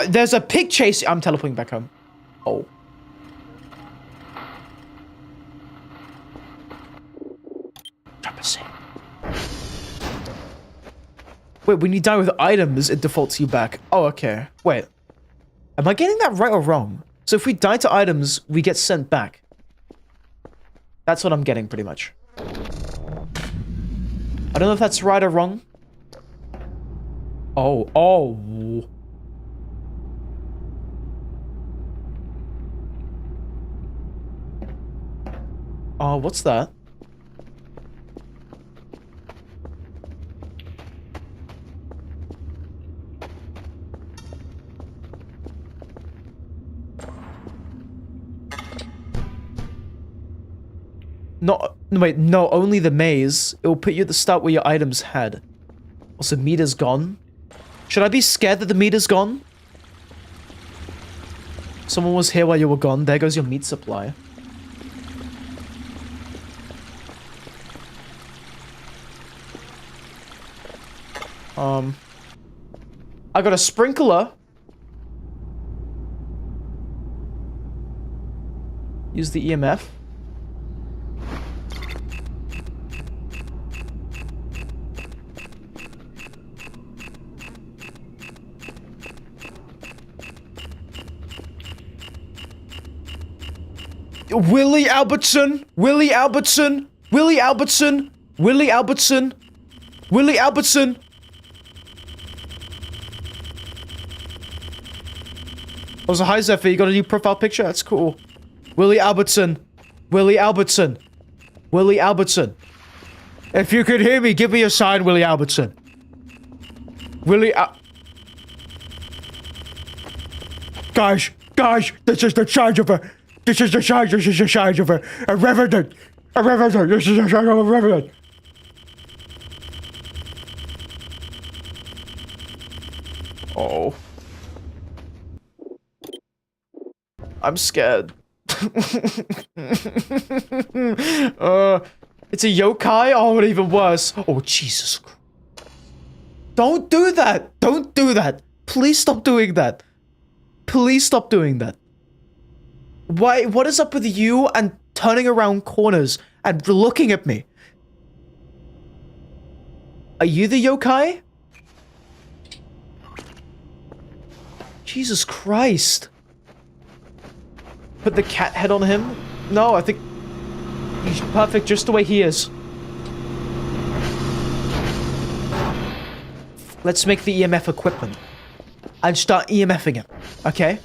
A: There's a pig chase. I'm teleporting back home. Oh. Drop a save. Wait, when you die with items, it defaults you back. Oh, okay. Wait. Am I getting that right or wrong? So if we die to items, we get sent back. That's what I'm getting, pretty much. I don't know if that's right or wrong. Oh, oh. Oh, what's that? No, wait, no, only the maze. It will put you at the start where your items had. Also, meter's gone. Should I be scared that the meter's gone? Someone was here while you were gone. There goes your meat supply. I got a sprinkler. Use the EMF. Willie Albertson, Willie Albertson, Willie Albertson, Willie Albertson, Willie Albertson. Oh, so hi Zephyr, you got a new profile picture? That's cool. Willie Albertson, Willie Albertson, Willie Albertson. If you could hear me, give me a sign, Willie Albertson. Willie Guys, this is the charge of a... This is the charge of a revenant. A revenant, this is the charge of a revenant. Oh. I'm scared. It's a yokai? Oh, even worse. Oh, Jesus Christ. Don't do that! Don't do that! Please stop doing that. Please stop doing that. Why? What is up with you and turning around corners and looking at me? Are you the yokai? Jesus Christ. Put the cat head on him? No, I think he's perfect just the way he is. Let's make the EMF equipment and start EMFing it, okay?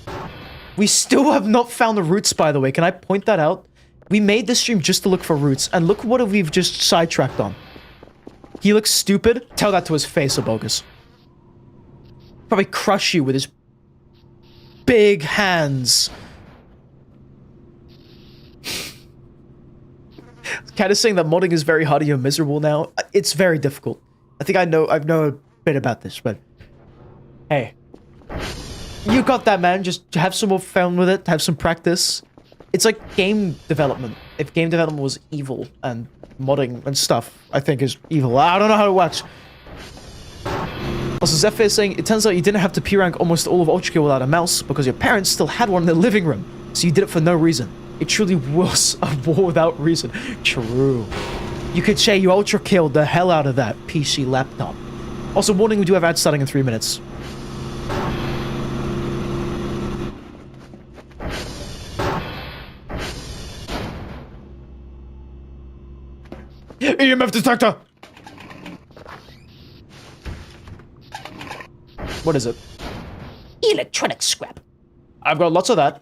A: We still have not found the roots, by the way. Can I point that out? We made this stream just to look for roots, and look what we've just sidetracked on. He looks stupid. Tell that to his face, Abogus. Probably crush you with his big hands. Cat is saying that modding is very hard and you're miserable now. It's very difficult. I think I know a bit about this, but hey. You got that, man. Just have some more fun with it. Have some practice. It's like game development. If game development was evil and modding and stuff, I think is evil. I don't know how it works. Also, Zephyr is saying, it turns out you didn't have to P-rank almost all of Ultra Kill without a mouse because your parents still had one in their living room. So you did it for no reason. It truly was a war without reason. True. You could say you Ultra Killed the hell out of that PC laptop. Also, warning, we do have ads starting in 3 minutes. EMF detector! What is it? Electronic scrap. I've got lots of that.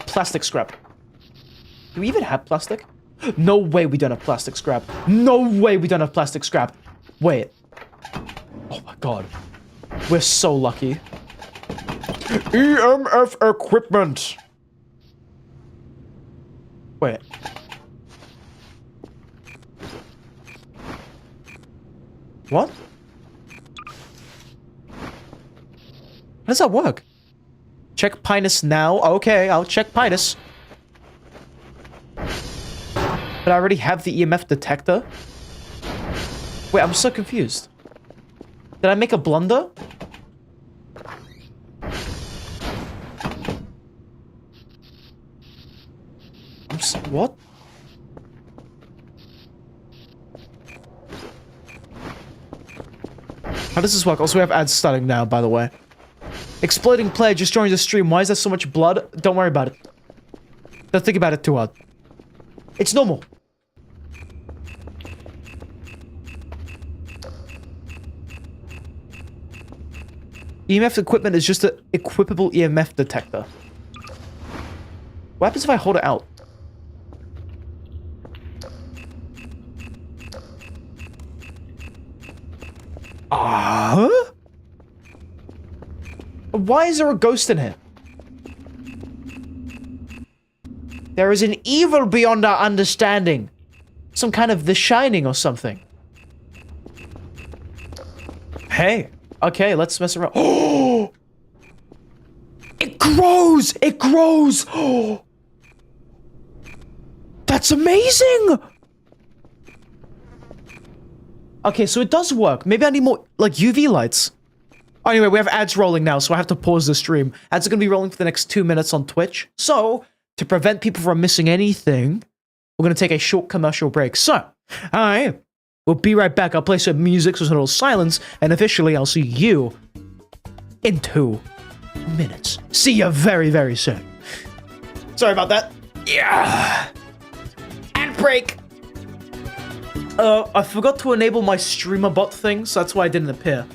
A: Plastic scrap. Do we even have plastic? No way we don't have plastic scrap. No way we don't have plastic scrap. Wait. Oh my god. We're so lucky. EMF equipment. Wait. What? How does that work? Check Pinus now. Okay, I'll check Pinus. But I already have the EMF detector. Wait, I'm so confused. Did I make a blunder? What? How does this work? Also, we have ads starting now, by the way. Exploding player just joined the stream. Why is there so much blood? Don't worry about it. Don't think about it too hard. It's normal. EMF equipment is just an equipable EMF detector. What happens if I hold it out? Why is there a ghost in here? There is an evil beyond our understanding. Some kind of The Shining or something. Hey. Okay, let's mess around. Oh! It grows! It grows! Oh! That's amazing! Okay, so it does work. Maybe I need more, like, UV lights. Anyway, we have ads rolling now, so I have to pause the stream. Ads are going to be rolling for the next 2 minutes on Twitch. So, to prevent people from missing anything, we're going to take a short commercial break. So, I will be right back. I'll play some music, so it's a little silence, and officially, I'll see you in 2 minutes. See you very, very soon. Sorry about that. Yeah. And break. I forgot to enable my streamer bot thing, so that's why I didn't appear.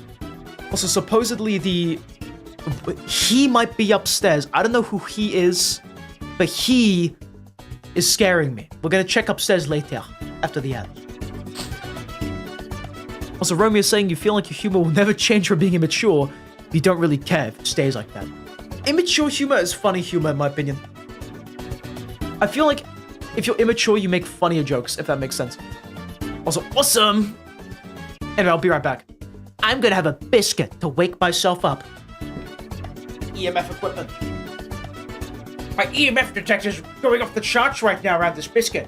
A: Also, supposedly he might be upstairs. I don't know who he is, but he is scaring me. We're gonna check upstairs later, after the ad. Also, Romeo is saying you feel like your humor will never change from being immature. You don't really care if it stays like that. Immature humor is funny humor, in my opinion. I feel like if you're immature, you make funnier jokes, if that makes sense. Also, awesome! Anyway, I'll be right back. I'm gonna have a biscuit to wake myself up. EMF equipment. My EMF detector's going off the charts right now around this biscuit.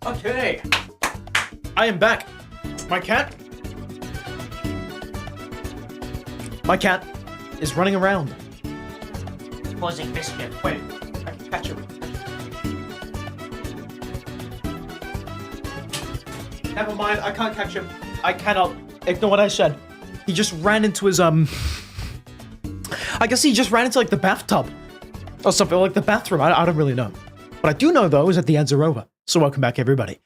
A: Okay, I am back. My cat is running around. Causing biscuit. Wait, I can catch him. Never mind, I can't catch him. I cannot. Ignore what I said. He just ran into his, I guess he just ran into, like, the bathtub. Or something, like the bathroom. I don't really know. What I do know, though, is that the ads are over. So welcome back, everybody.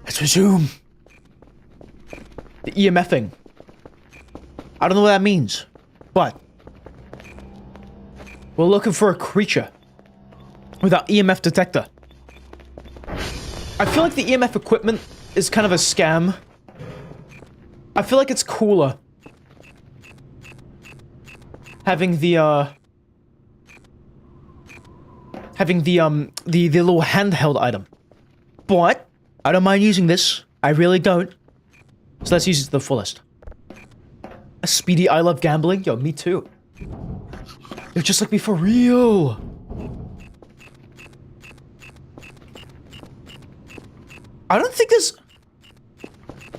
A: Let's resume. The EMFing. I don't know what that means, but we're looking for a creature with our EMF detector. I feel like the EMF equipment is kind of a scam. I feel like it's cooler having the little handheld item. But I don't mind using this. I really don't. So let's use it to the fullest. A Speedy, I love gambling. Yo, me too. You're just like me for real. I don't think there's...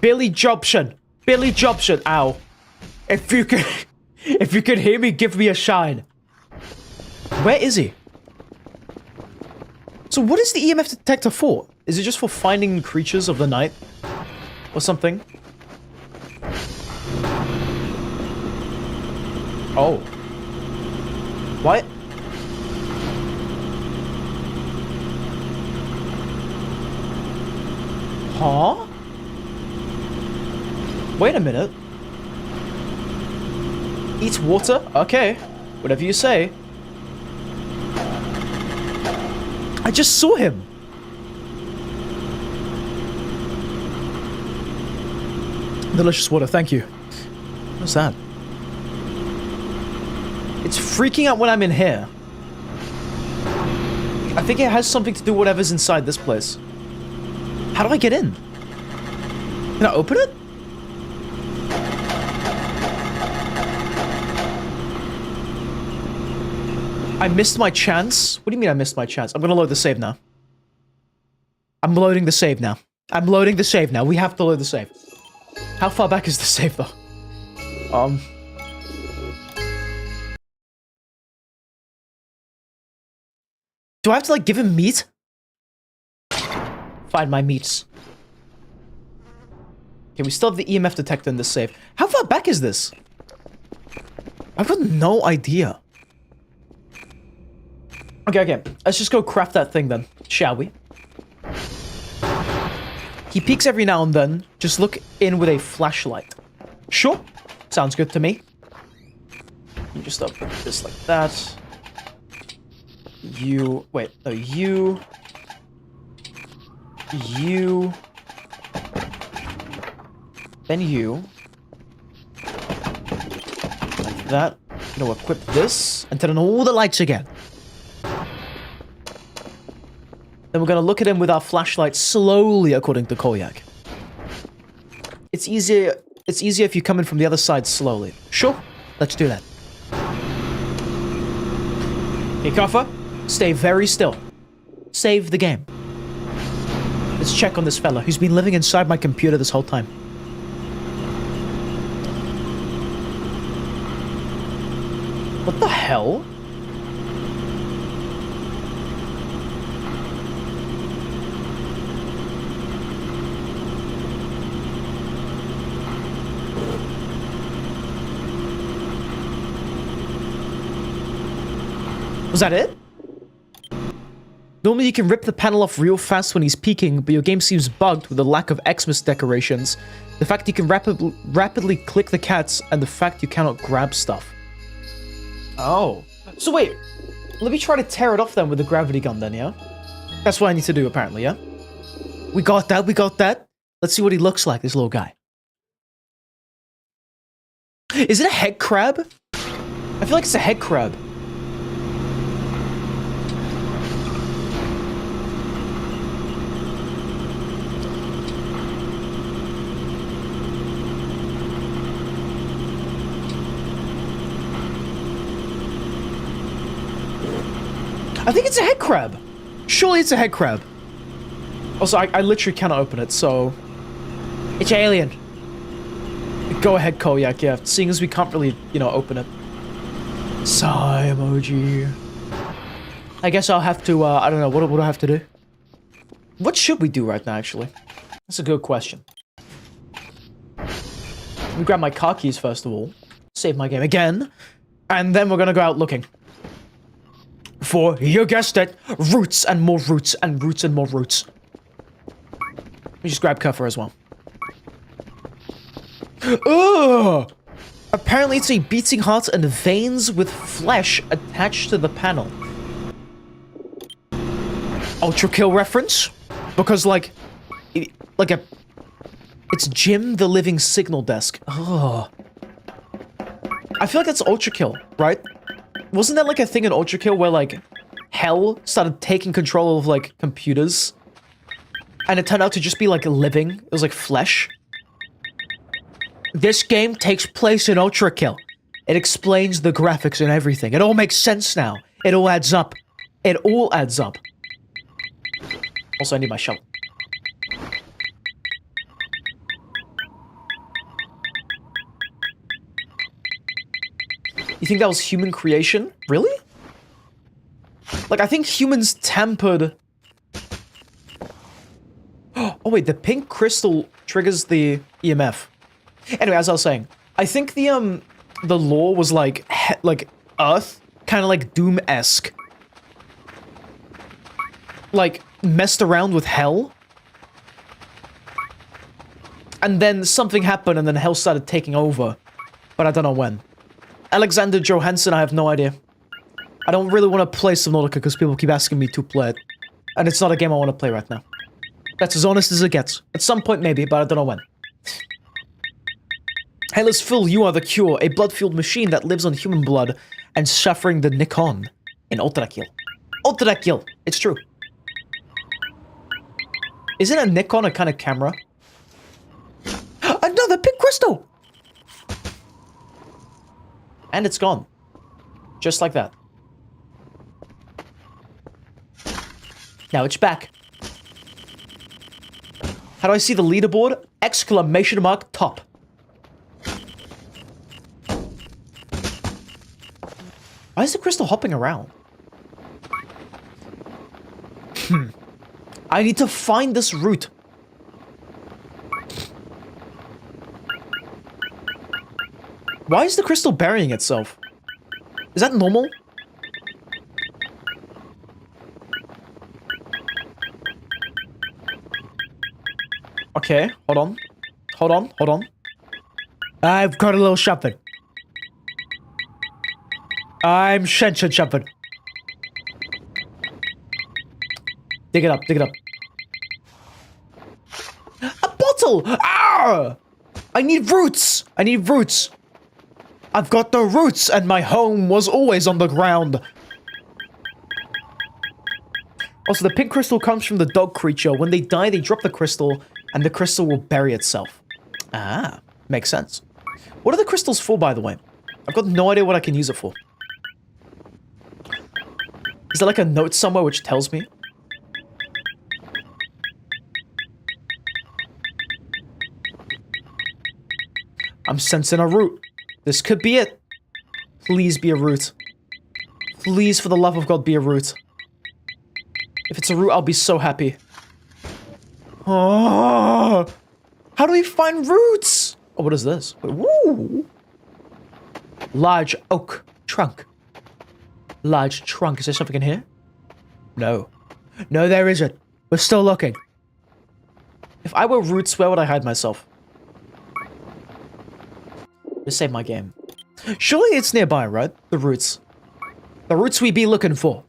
A: Billy Jobson. Billy Jobson. Ow. If you could... If you could hear me, give me a shine. Where is he? So what is the EMF detector for? Is it just for finding creatures of the night? Or something? Oh. What? Huh? Wait a minute. Eats water? Okay. Whatever you say. I just saw him. Delicious water, thank you. What's that? It's freaking out when I'm in here. I think it has something to do with whatever's inside this place. How do I get in? Can I open it? I missed my chance? What do you mean I missed my chance? I'm gonna load the save now. I'm loading the save now. I'm loading the save now. We have to load the save. How far back is the save, though? Do I have to, like, give him meat? Find my meats. Okay, we still have the EMF detector in this save. How far back is this? I've got no idea. Okay. Let's just go craft that thing then, shall we? He peeks every now and then. Just look in with a flashlight. Sure. Sounds good to me. You just open this like that. You... Wait. No, you... You... Then you... Like that. You know, equip this. And turn on all the lights again. Then we're gonna look at him with our flashlight slowly, according to Koyak. It's easier if you come in from the other side slowly. Sure, let's do that. Hey, Kaffa, stay very still. Save the game. Let's check on this fella who's been living inside my computer this whole time. What the hell? Was that it? Normally you can rip the panel off real fast when he's peeking, but your game seems bugged with the lack of Xmas decorations, the fact you can rapidly click the cats, and the fact you cannot grab stuff. Oh. So wait, let me try to tear it off then with the gravity gun then, yeah? That's what I need to do apparently, yeah? We got that. Let's see what he looks like, this little guy. Is it a head crab? I feel like it's a head crab. I think it's a head crab. Surely it's a head crab. Also, I literally cannot open it, so... It's alien. Go ahead, Koyak, yeah. Seeing as we can't really, you know, open it. Sigh emoji. I guess I'll have to, I don't know, what do I have to do? What should we do right now, actually? That's a good question. Let me grab my car keys, first of all. Save my game again. And then we're gonna go out looking. For, you guessed it, roots and more roots and roots and more roots. Let me just grab cover as well. Ugh! Apparently it's a beating heart and veins with flesh attached to the panel. Ultra kill reference? Because it's Jim the Living Signal Desk. Ugh. I feel like that's Ultra kill, right? Wasn't that like a thing in Ultra Kill where like hell started taking control of like computers? And it turned out to just be like living. It was like flesh. This game takes place in Ultra Kill. It explains the graphics and everything. It all makes sense now. It all adds up. It all adds up. Also, I need my shovel. think that was human creation? Really? Like, I think humans tampered... Oh, wait, the pink crystal triggers the EMF. Anyway, as I was saying, I think the law was like Earth, kind of like Doom-esque. Like, messed around with hell. And then something happened and then hell started taking over. But I don't know when. Alexander Johansson, I have no idea. I don't really want to play Subnautica because people keep asking me to play it. And it's not a game I want to play right now. That's as honest as it gets. At some point maybe, but I don't know when. Hailers Phil, you are the cure. A blood-fueled machine that lives on human blood and suffering the Nikon in Ultrakill. Ultrakill! It's true. Isn't a Nikon a kind of camera? Another pink crystal! And it's gone. Just like that. Now it's back. How do I see the leaderboard? Exclamation mark top. Why is the crystal hopping around? I need to find this root. Why is the crystal burying itself? Is that normal? Okay, hold on. Hold on, hold on. I've got a little something. I'm sensing something. Dig it up, dig it up. A bottle! Ah! I need roots! I need roots! I've got the roots, and my home was always on the ground. Also, the pink crystal comes from the dog creature. When they die, they drop the crystal, and the crystal will bury itself. Ah, makes sense. What are the crystals for, by the way? I've got no idea what I can use it for. Is there like a note somewhere which tells me? I'm sensing a root. This could be it. Please be a root. Please, for the love of God, be a root. If it's a root, I'll be so happy. Oh, how do we find roots? Oh, what is this? Woo! Large oak trunk. Large trunk. Is there something in here? No. No, there isn't. We're still looking. If I were roots, where would I hide myself? Just save my game. Surely it's nearby, right? The roots. The roots we be looking for.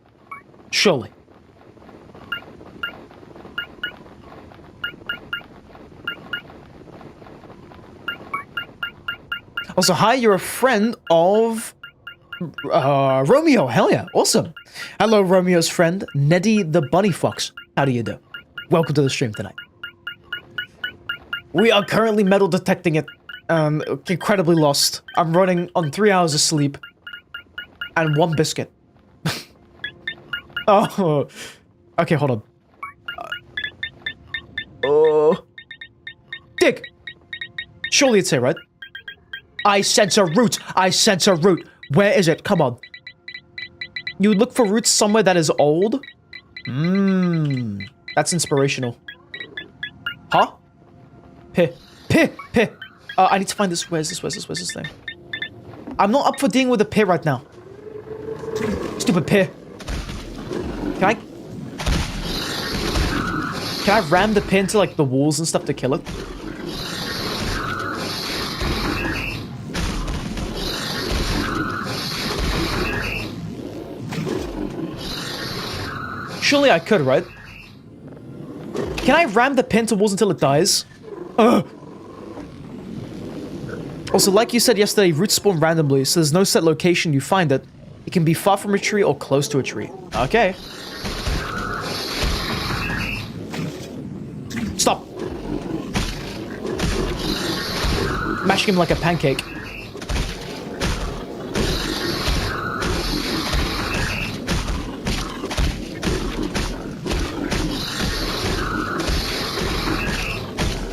A: Surely. Also, hi, you're a friend of... Romeo. Hell yeah. Awesome. Hello, Romeo's friend, Neddy the Bunny Fox. How do you do? Welcome to the stream tonight. We are currently metal detecting it. Incredibly lost. I'm running on 3 hours of sleep. And 1 biscuit. Oh. Okay, hold on. Dig! Surely it's here, right? I sense a root! I sense a root! Where is it? Come on. You look for roots somewhere that is old? Mmm. That's inspirational. Huh? Pih. I need to find this. Where's this thing? I'm not up for dealing with a pit right now. Stupid pit. Can I ram the pit into, like, the walls and stuff to kill it? Surely I could, right? Can I ram the pin to walls until it dies? Also, like you said yesterday, roots spawn randomly, so there's no set location you find it. It can be far from a tree or close to a tree. Okay. Stop. Mashing him like a pancake.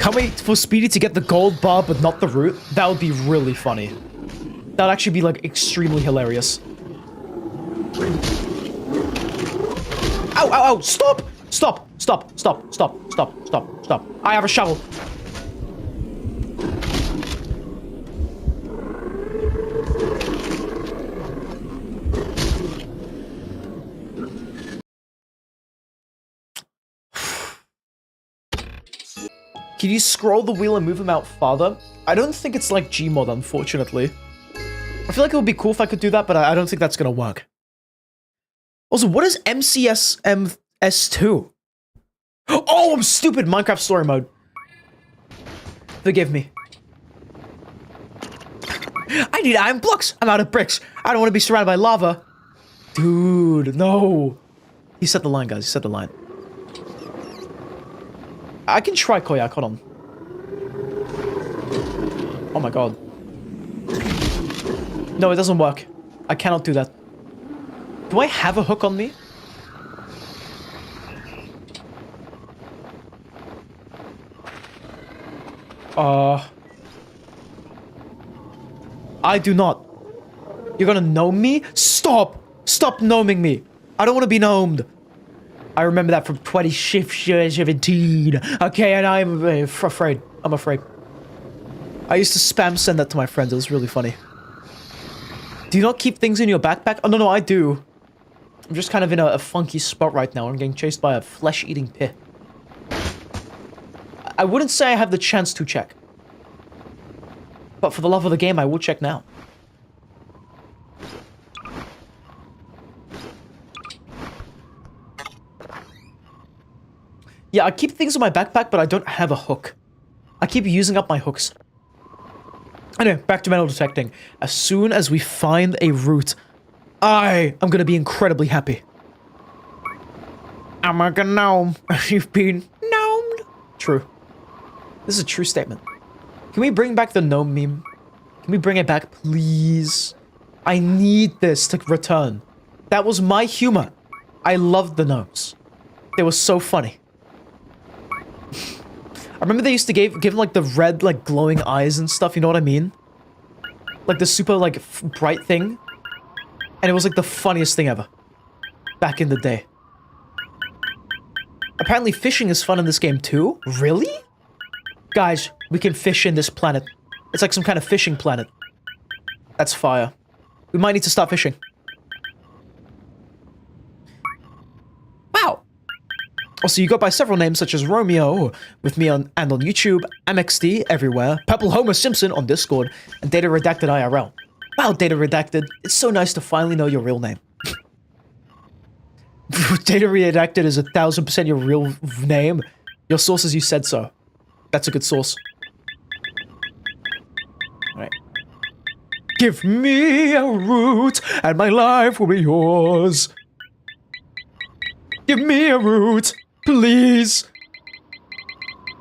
A: Can't wait for Speedy to get the gold bar but not the root. That would be really funny. That'd actually be, like, extremely hilarious. Ow, ow, ow! Stop! Stop! Stop! Stop! Stop! Stop! Stop! Stop! I have a shovel! Can you scroll the wheel and move him out farther? I don't think it's like Gmod, unfortunately. I feel like it would be cool if I could do that, but I don't think that's gonna work. Also, what is MCSMS2? Oh, I'm stupid! Minecraft story mode. Forgive me. I need iron blocks! I'm out of bricks! I don't want to be surrounded by lava! Dude, no! He set the line, guys. He set the line. I can try Koyak, hold on. Oh my god. No, it doesn't work. I cannot do that. Do I have a hook on me? I do not. You're gonna gnome me? Stop! Stop gnoming me! I don't want to be gnomed. I remember that from 2017. Okay, and I'm afraid. I'm afraid. I used to spam send that to my friends. It was really funny. Do you not keep things in your backpack? Oh, no, I do. I'm just kind of in a funky spot right now. I'm getting chased by a flesh-eating pit. I wouldn't say I have the chance to check. But for the love of the game, I will check now. Yeah, I keep things in my backpack, but I don't have a hook. I keep using up my hooks. Anyway, back to metal detecting. As soon as we find a root, I am gonna be incredibly happy. I'm a gnome. You've been gnomed. True. This is a true statement. Can we bring back the gnome meme? Can we bring it back, please? I need this to return. That was my humor. I loved the gnomes. They were so funny. I remember they used to give him, like, the red, like, glowing eyes and stuff, you know what I mean? Like, the super, like, bright thing. And it was, like, the funniest thing ever. Back in the day. Apparently fishing is fun in this game, too? Really? Guys, we can fish in this planet. It's like some kind of fishing planet. That's fire. We might need to start fishing. Wow! Also, you go by several names such as Romeo, with me and on YouTube, MXD everywhere, Purple Homer Simpson on Discord, and Data Redacted IRL. Wow, Data Redacted, it's so nice to finally know your real name. Data Redacted is 1000% your real name. Your source is you said so. That's a good source. Alright. Give me a root, and my life will be yours. Give me a root. Please!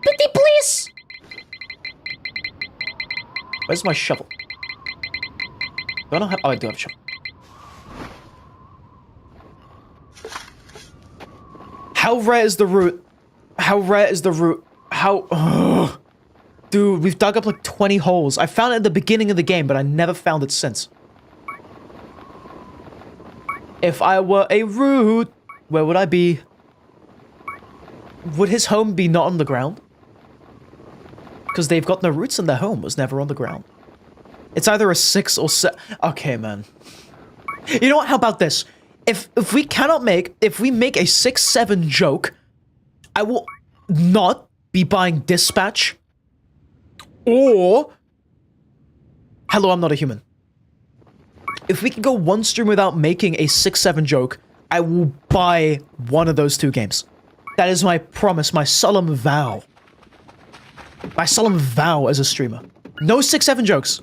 A: Pretty please! Where's my shovel? Do I not have- oh, I do have a shovel. How rare is the root? How rare is the root? How- ugh. Dude, we've dug up like 20 holes. I found it at the beginning of the game, but I never found it since. If I were a root, where would I be? Would his home be not on the ground? Because they've got no roots and their home was never on the ground. It's either a 6 or 7. Okay, man. You know what? How about this? If we cannot make... If we make a 6-7 joke, I will not be buying Dispatch or... Hello, I'm not a human. If we can go one stream without making a 6-7 joke, I will buy one of those two games. That is my promise, my solemn vow. My solemn vow as a streamer. No 6-7 jokes.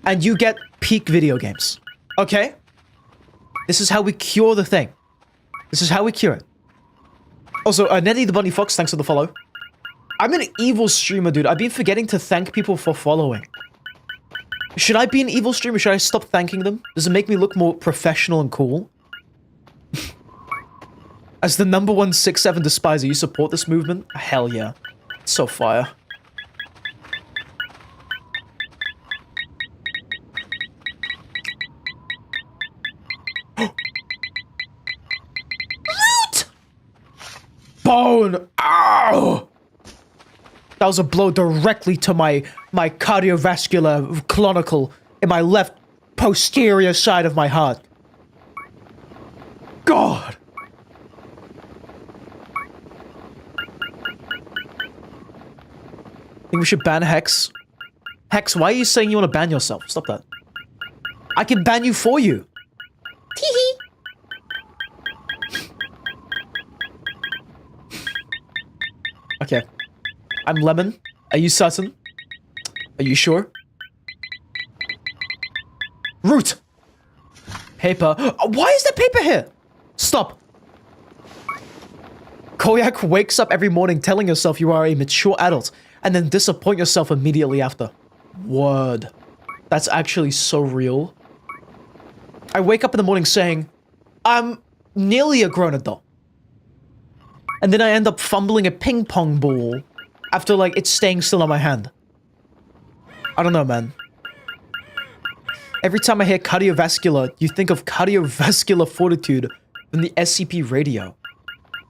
A: And you get peak video games. Okay? This is how we cure the thing. This is how we cure it. Also, Nettie the Bunny Fox, thanks for the follow. I'm an evil streamer, dude. I've been forgetting to thank people for following. Should I be an evil streamer? Should I stop thanking them? Does it make me look more professional and cool? As the #1 6-7 despiser, you support this movement? Hell yeah. It's so fire. Bone! Ow! That was a blow directly to my cardiovascular clonicle in my left posterior side of my heart. God! Think we should ban Hex? Hex, why are you saying you want to ban yourself? Stop that. I can ban you for you. Teehee. Okay. I'm Lemon. Are you certain? Are you sure? Root! Paper. Why is there paper here? Stop. Koyak wakes up every morning telling yourself you are a mature adult and then disappoint yourself immediately after. Word. That's actually so real. I wake up in the morning saying, I'm nearly a grown adult. And then I end up fumbling a ping pong ball after, like, it's staying still on my hand. I don't know, man. Every time I hear cardiovascular, you think of cardiovascular fortitude from the SCP radio.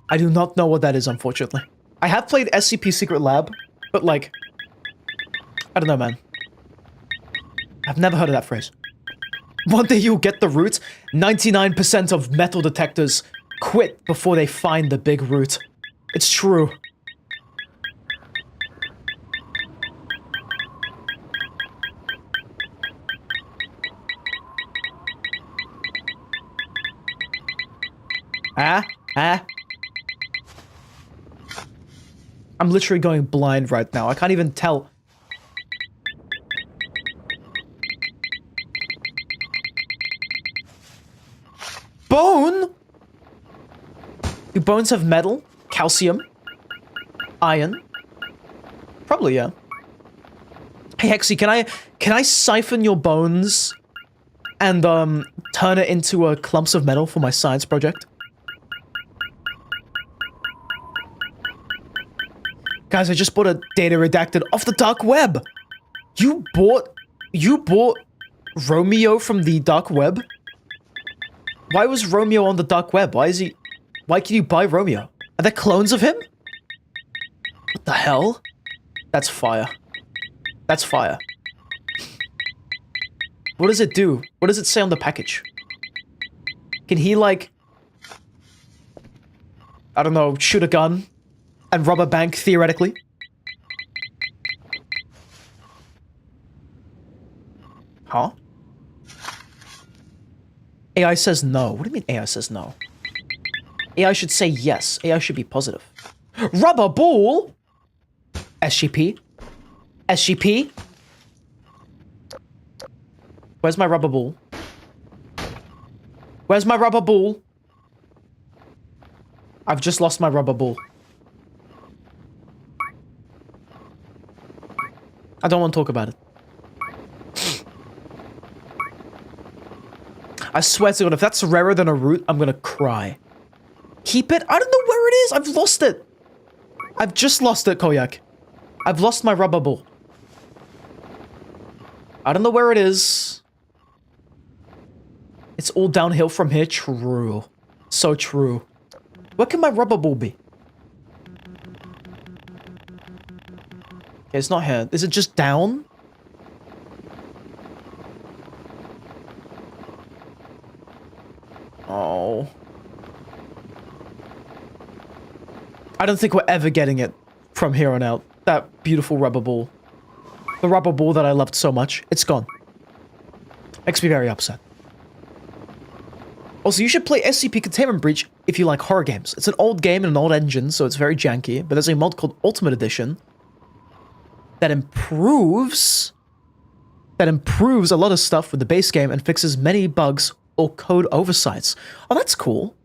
A: I do not know what that is, unfortunately. I have played SCP Secret Lab, but, like, I don't know, man. I've never heard of that phrase. One day you'll get the root. 99% of metal detectors quit before they find the big root. It's true. I'm literally going blind right now. I can't even tell. Bone? Do bones have metal? Calcium? Iron? Probably, yeah. Hey, Hexy, can I siphon your bones and, turn it into clumps of metal for my science project? Guys, I just bought a data redacted off the dark web. You bought Romeo from the dark web? Why was Romeo on the dark web? Why can you buy Romeo? Are there clones of him? What the hell? That's fire. That's fire. What does it do? What does it say on the package? Can he, like, I don't know, shoot a gun and rob a bank, theoretically? Huh? AI says no. What do you mean AI says no? AI should say yes. AI should be positive. Rubber ball? SGP? SGP? Where's my rubber ball? Where's my rubber ball? I've just lost my rubber ball. I don't want to talk about it. I swear to God, if that's rarer than a root, I'm gonna cry. Keep it? I don't know where it is. I've lost it. I've just lost it, Koyak. I've lost my rubber ball. I don't know where it is. It's all downhill from here. True. So true. Where can my rubber ball be? Okay, it's not here. Is it just down? Oh. I don't think we're ever getting it from here on out. That beautiful rubber ball. The rubber ball that I loved so much. It's gone. Makes me very upset. Also, you should play SCP Containment Breach if you like horror games. It's an old game and an old engine, so it's very janky, but there's a mod called Ultimate Edition that improves a lot of stuff with the base game and fixes many bugs or code oversights. Oh, that's cool.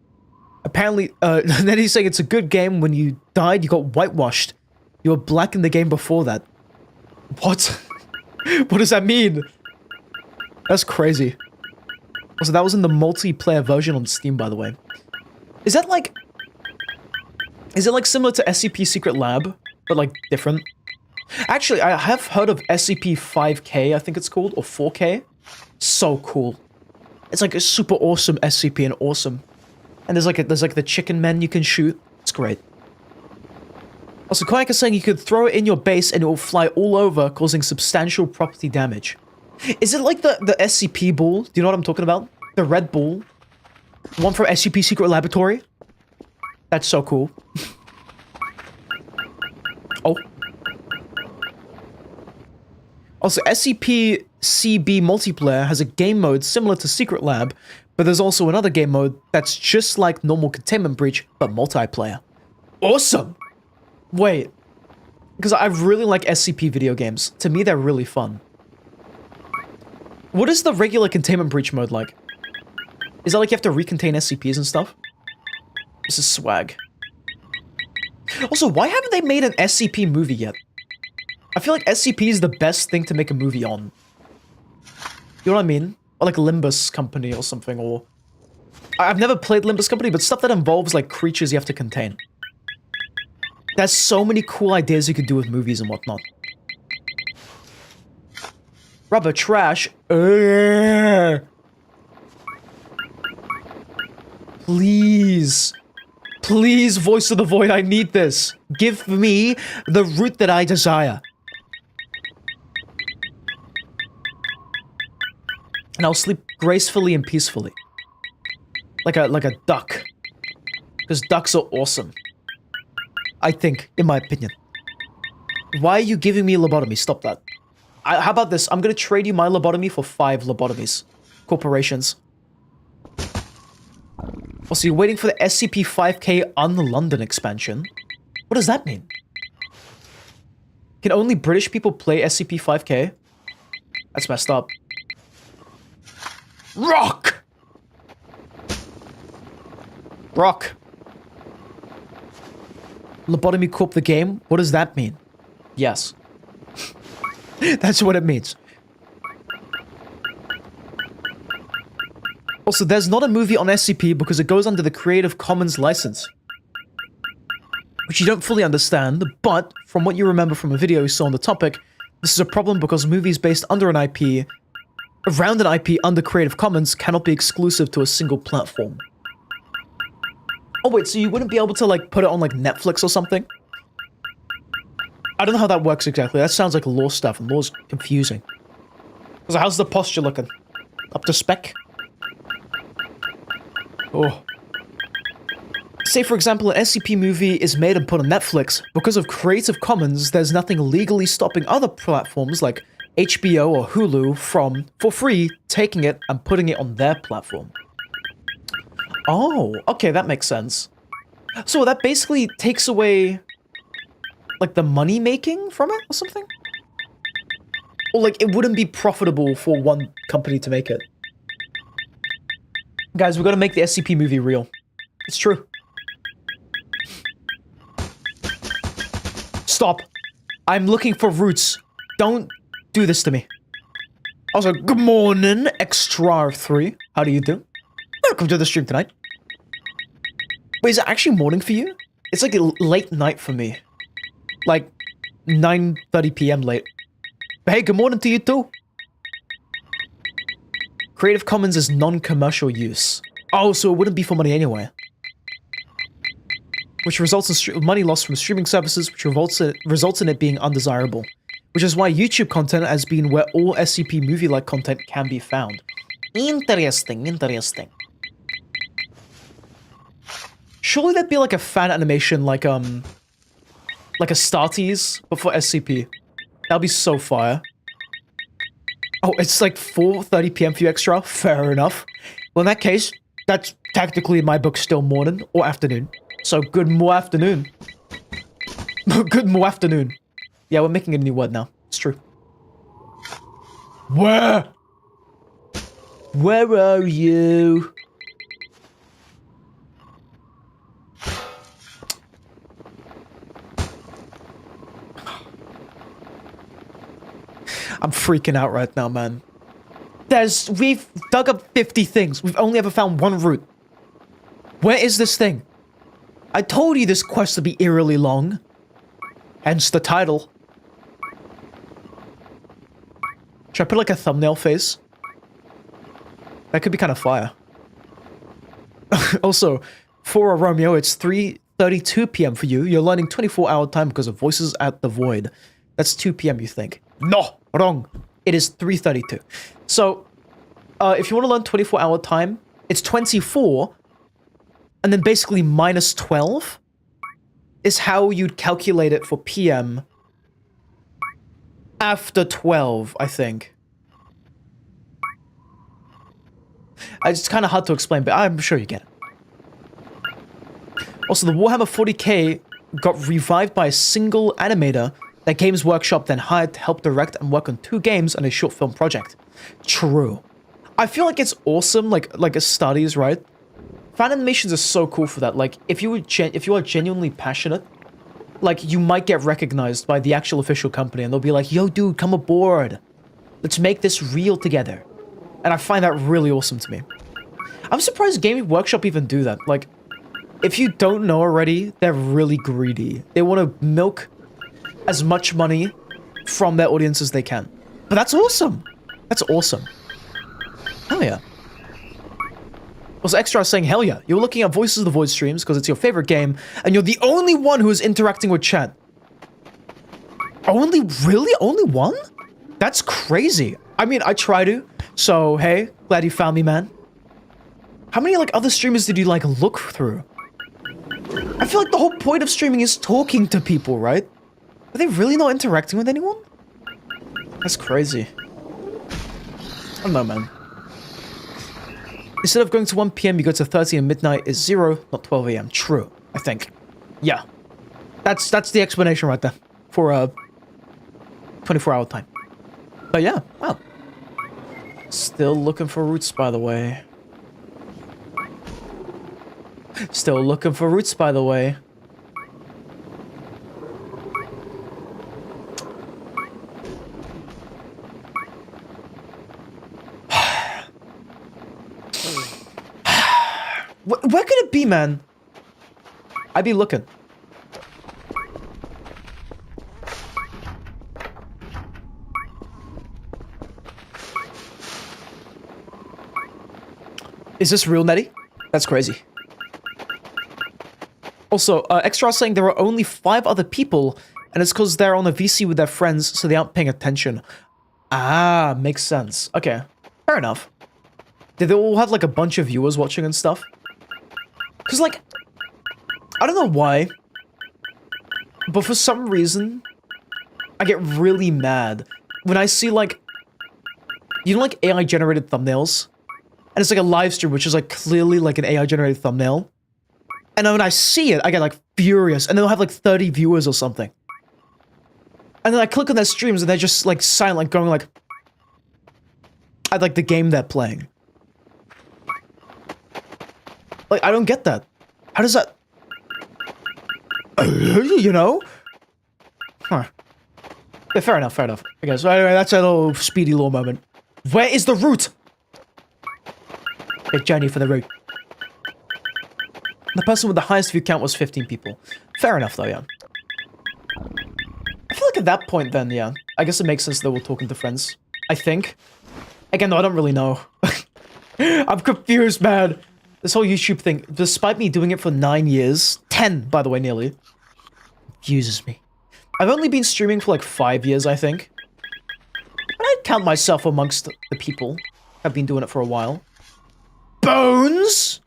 A: Apparently, then he's saying it's a good game. When you died, you got whitewashed. You were black in the game before that. What? What does that mean? That's crazy. Also, that was in the multiplayer version on Steam, by the way. Is it like similar to SCP Secret Lab, but like different? Actually, I have heard of SCP-5K, I think it's called, or 4K. So cool. It's like a super awesome SCP and awesome. And there's like the chicken men you can shoot. It's great. Also, Kayak is saying you could throw it in your base and it will fly all over, causing substantial property damage. Is it like the SCP ball? Do you know what I'm talking about? The red ball? One from SCP Secret Laboratory? That's so cool. Oh. Also, SCP-CB multiplayer has a game mode similar to Secret Lab, but there's also another game mode that's just like normal Containment Breach, but multiplayer. Awesome! Wait. Because I really like SCP video games. To me, they're really fun. What is the regular Containment Breach mode like? Is that like you have to recontain SCPs and stuff? This is swag. Also, why haven't they made an SCP movie yet? I feel like SCP is the best thing to make a movie on. You know what I mean? Or like Limbus Company or something, or... I've never played Limbus Company, but stuff that involves like creatures you have to contain. There's so many cool ideas you could do with movies and whatnot. Rubber trash. Please. Please, Voice of the Void, I need this. Give me the route that I desire. And I'll sleep gracefully and peacefully. Like a duck. Because ducks are awesome. I think, in my opinion. Why are you giving me lobotomy? Stop that. How about this? I'm gonna trade you my lobotomy for 5 lobotomies. Corporations. Also, you're waiting for the SCP-5K Un-London expansion? What does that mean? Can only British people play SCP-5K? That's messed up. Rock! Rock. Lobotomy Corp the game? What does that mean? Yes. That's what it means. Also, there's not a movie on SCP because it goes under the Creative Commons license. Which you don't fully understand, but from what you remember from a video you saw on the topic, this is a problem because movies based under an IP, around an IP under Creative Commons, cannot be exclusive to a single platform. Oh wait, so you wouldn't be able to like put it on like Netflix or something? I don't know how that works exactly. That sounds like law stuff, and law's confusing. So how's the posture looking? Up to spec? Oh. Say, for example, an SCP movie is made and put on Netflix. Because of Creative Commons, there's nothing legally stopping other platforms like HBO or Hulu from, for free, taking it and putting it on their platform. Oh, okay, that makes sense. So that basically takes away, like, the money making from it or something? Or, like, it wouldn't be profitable for one company to make it. Guys, we gotta make the SCP movie real. It's true. Stop. I'm looking for roots. Don't do this to me. Also, good morning, Extra 3. How do you do? Welcome to the stream tonight. Wait, is it actually morning for you? It's like a late night for me. Like, 9:30 p.m. late. But hey, good morning to you too. Creative Commons is non-commercial use. Oh, so it wouldn't be for money anyway. Which results in money loss from streaming services, which results in it being undesirable. Which is why YouTube content has been where all SCP movie-like content can be found. Interesting, interesting. Surely that'd be like a fan animation, like a Starties, but for SCP. That'd be so fire. Oh, it's like 4:30 p.m. for you, Extra? Fair enough. Well, in that case, that's technically in my book still morning or afternoon. So, good more afternoon. Good more afternoon. Yeah, we're making a new word now. It's true. Where? Where are you? I'm freaking out right now, man. We've dug up 50 things. We've only ever found one route. Where is this thing? I told you this quest would be eerily long. Hence the title. Should I put like a thumbnail face? That could be kind of fire. Also, for a Romeo, it's 3 3:32 p.m. for you. You're learning 24-hour time because of Voices at the Void. That's 2 p.m. you think. No, wrong. It is 3:32. So, if you want to learn 24-hour time, it's 24, and then basically minus 12 is how you'd calculate it for PM after 12, I think. It's kind of hard to explain, but I'm sure you get it. Also, the Warhammer 40k got revived by a single animator that Games Workshop then hired to help direct and work on 2 games and a short film project. True. I feel like it's awesome, like as studies, right? Fan animations are so cool for that. Like, if you are genuinely passionate, like, you might get recognized by the actual official company, and they'll be like, yo, dude, come aboard. Let's make this real together. And I find that really awesome to me. I'm surprised Gaming Workshop even do that. Like, if you don't know already, they're really greedy. They want to milk as much money from their audience as they can. But that's awesome. That's awesome. Hell yeah. Also, Extra is saying, hell yeah. You're looking at Voices of the Void streams because it's your favorite game, and you're the only one who is interacting with chat. Really? Only one? That's crazy. I mean, I try to. So, hey, glad you found me, man. How many, like, other streamers did you, like, look through? I feel like the whole point of streaming is talking to people, right? Are they really not interacting with anyone? That's crazy. I don't know, man. Instead of going to 1 p.m., you go to 30 and midnight is 0, not 12 a.m. True, I think. Yeah. That's the explanation right there for 24-hour time. But yeah, wow. Still looking for roots, by the way. Still looking for roots, by the way. Where could it be, man? I'd be looking. Is this real, Nettie? That's crazy. Also, Extra saying there are only 5 other people, and it's because they're on a VC with their friends, so they aren't paying attention. Ah, makes sense. Okay, fair enough. Did they all have, like, a bunch of viewers watching and stuff? Because, like, I don't know why, but for some reason, I get really mad when I see, like, you know, like, AI-generated thumbnails? And it's like a live stream, which is, like, clearly, like, an AI-generated thumbnail. And then when I see it, I get, like, furious. And they'll have, like, 30 viewers or something. And then I click on their streams, and they're just, like, silent, like, going, like, at, like, the game they're playing. Like, I don't get that. How does that... you know? Huh. Yeah, fair enough, fair enough. Okay, so anyway, that's a little speedy law moment. Where is the route? Big journey for the route. The person with the highest view count was 15 people. Fair enough, though, yeah. I feel like at that point, then, yeah. I guess it makes sense that we're talking to friends. I think. Again, though, I don't really know. I'm confused, man. This whole YouTube thing, despite me doing it for 9 years, 10, by the way, nearly, confuses me. I've only been streaming for like 5 years, I think. And I'd count myself amongst the people. I've been doing it for a while. Bones!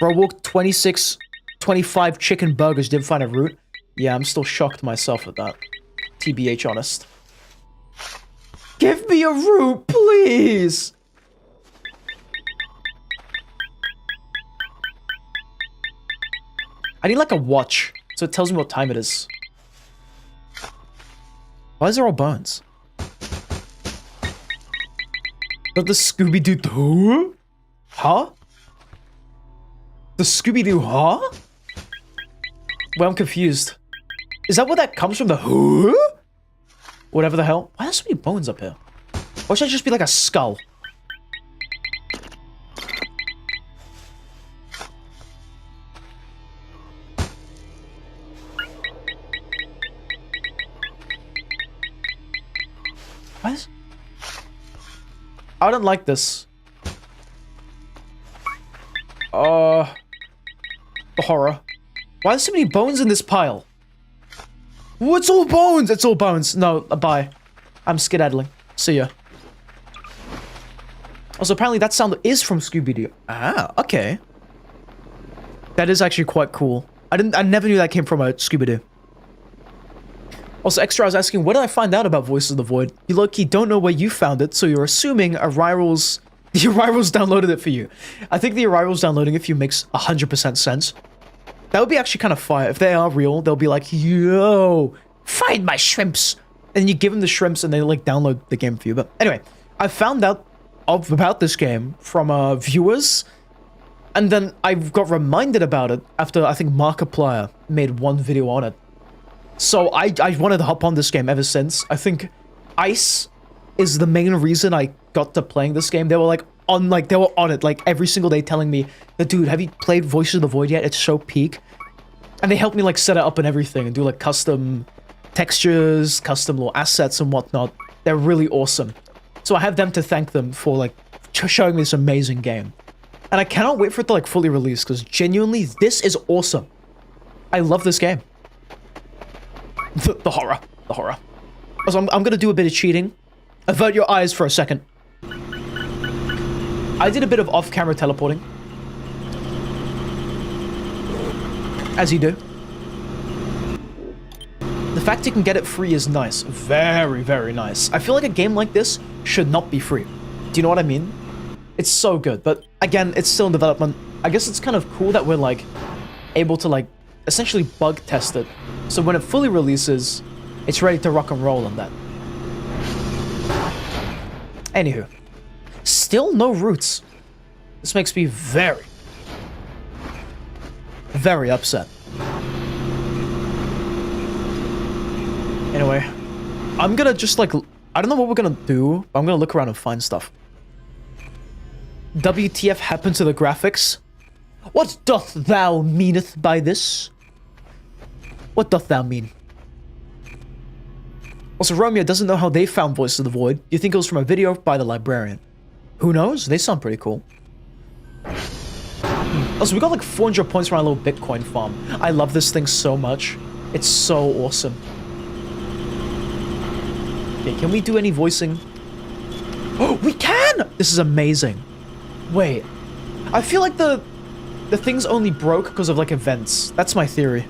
A: Bro walked 26, 25 chicken burgers, didn't find a route. Yeah, I'm still shocked myself at that. TBH honest. Give me a route, please! I need like a watch, so it tells me what time it is. Why is there all bones? But the Scooby-Doo... Huh? The Scooby-Doo, huh? Well, I'm confused. Is that where that comes from? The huh? Whatever the hell. Why are there so many bones up here? Why should I just be like a skull? What? I don't like this. The horror. Why are there so many bones in this pile? Oh, it's all bones! It's all bones. No, bye. I'm skedaddling. See ya. Also, apparently that sound is from Scooby-Doo. Ah, okay. That is actually quite cool. I never knew that came from a Scooby-Doo. Also, Extra was asking, where did I find out about Voices of the Void? You low-key don't know where you found it, so you're assuming the Arrival's downloaded it for you. I think the Arrival's downloading it for you makes 100% sense. That would be actually kind of fire. If they are real, they'll be like, yo, find my shrimps. And you give them the shrimps and they like download the game for you. But anyway, I found out about this game from viewers. And then I got reminded about it after I think Markiplier made one video on it. So I wanted to hop on this game ever since. I think Ice is the main reason I got to playing this game. They were like on it like every single day telling me that, dude, have you played Voices of the Void yet? It's so peak. And they helped me like set it up and everything and do like custom textures, custom little assets and whatnot. They're really awesome. So I have them to thank them for like showing me this amazing game. And I cannot wait for it to like fully release because genuinely this is awesome. I love this game. The horror. The horror. Also, I'm gonna do a bit of cheating. Avert your eyes for a second. I did a bit of off-camera teleporting. As you do. The fact you can get it free is nice. Very, very nice. I feel like a game like this should not be free. Do you know what I mean? It's so good, but again, it's still in development. I guess it's kind of cool that we're like able to like essentially bug test it. So when it fully releases, it's ready to rock and roll on that. Anywho. Still no roots. This makes me very, very upset. Anyway, I'm gonna just like, I don't know what we're gonna do, but I'm gonna look around and find stuff. WTF happened to the graphics? What doth thou meaneth by this? What doth thou mean? Also, Romeo doesn't know how they found Voices of the Void. You think it was from a video by the librarian. Who knows? They sound pretty cool. Also, we got like 400 points from our little Bitcoin farm. I love this thing so much. It's so awesome. Okay, can we do any voicing? Oh, we can! This is amazing. Wait. I feel like the thing's only broke because of like events. That's my theory.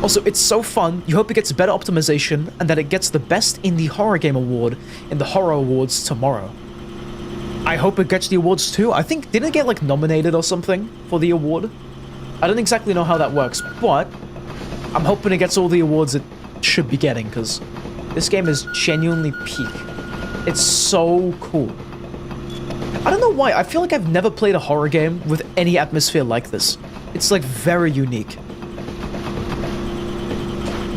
A: Also, it's so fun. You hope it gets better optimization and that it gets the Best Indie Horror Game Award in the Horror Awards tomorrow. I hope it gets the awards too. I think, didn't it get like nominated or something for the award? I don't exactly know how that works, but I'm hoping it gets all the awards it should be getting because this game is genuinely peak. It's so cool. I don't know why. I feel like I've never played a horror game with any atmosphere like this. It's like very unique.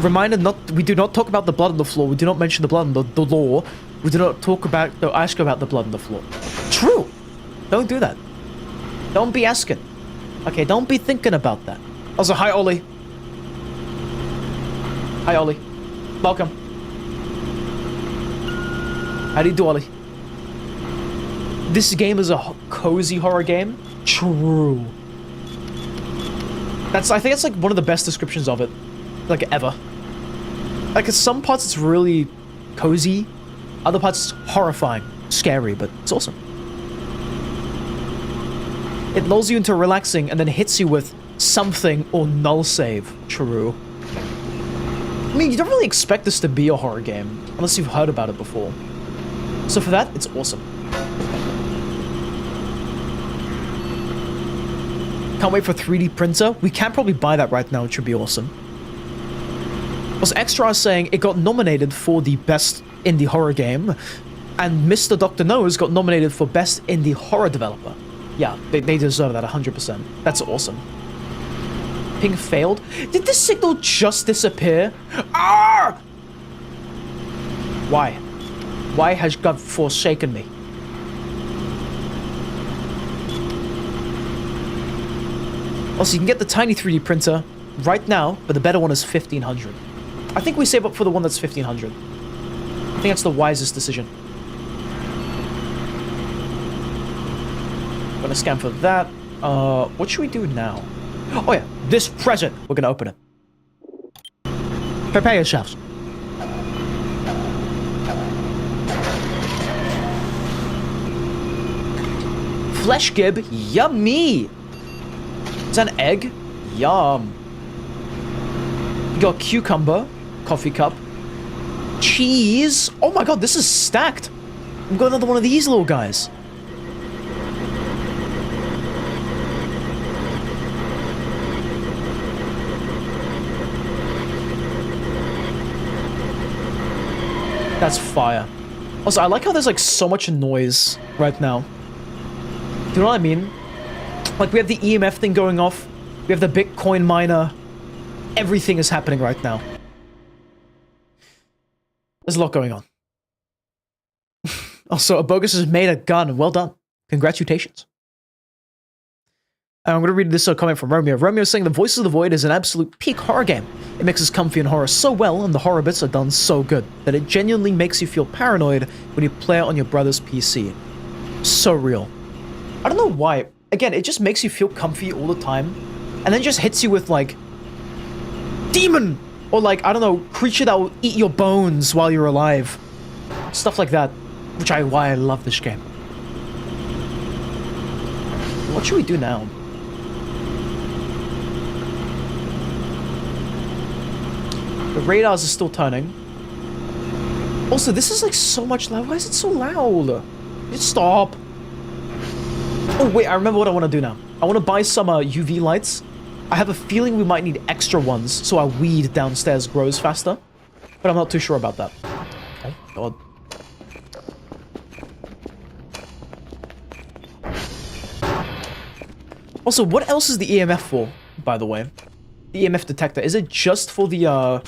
A: Reminder, we do not talk about the blood on the floor. We do not mention the blood on the law. We do not talk about, ask about the blood on the floor. True. Don't do that. Don't be asking. Okay, don't be thinking about that. Also, hi, Ollie. Hi, Ollie. Welcome. How do you do, Ollie? This game is a cozy horror game? True. I think that's like one of the best descriptions of it. Like, ever. Like, at some parts it's really cozy. Other parts it's horrifying. Scary, but it's awesome. It lulls you into relaxing and then hits you with something or null save. True. I mean, you don't really expect this to be a horror game, unless you've heard about it before. So for that, it's awesome. Can't wait for 3D printer. We can probably buy that right now, it should be awesome. Also, Extra is saying it got nominated for the Best Indie Horror Game, and Mr. Dr. Nose got nominated for Best Indie Horror Developer. Yeah, they deserve that 100%. That's awesome. Ping failed? Did the signal just disappear? Ah! Why? Why has God forsaken me? Also, you can get the tiny 3D printer right now, but the better one is 1500. I think we save up for the one that's 1500. I think that's the wisest decision. gonna scan for that. What should we do now? Oh yeah, this present. We're gonna open it. Prepare yourselves. Flesh gib, yummy. Is that an egg? Yum. You got cucumber, coffee cup, cheese. Oh my god, this is stacked. We've got another one of these little guys. That's fire. Also, I like how there's like so much noise right now. Do you know what I mean? Like we have the EMF thing going off. We have the Bitcoin miner. Everything is happening right now. There's a lot going on. Also, Abogus has made a gun. Well done. Congratulations. I'm going to read this comment from Romeo. Romeo is saying the Voices of the Void is an absolute peak horror game. It mixes comfy and horror so well, and the horror bits are done so good, that it genuinely makes you feel paranoid when you play it on your brother's PC. So real. I don't know why. Again, it just makes you feel comfy all the time, and then just hits you with, like, demon! Or, like, I don't know, creature that will eat your bones while you're alive. Stuff like that, which why I love this game. What should we do now? The radars are still turning. Also, this is like so much loud. Why is it so loud? Just stop. Oh, wait, I remember what I want to do now. I want to buy some UV lights. I have a feeling we might need extra ones so our weed downstairs grows faster. But I'm not too sure about that. Oh, God. Also, what else is the EMF for, by the way? The EMF detector. Is it just for the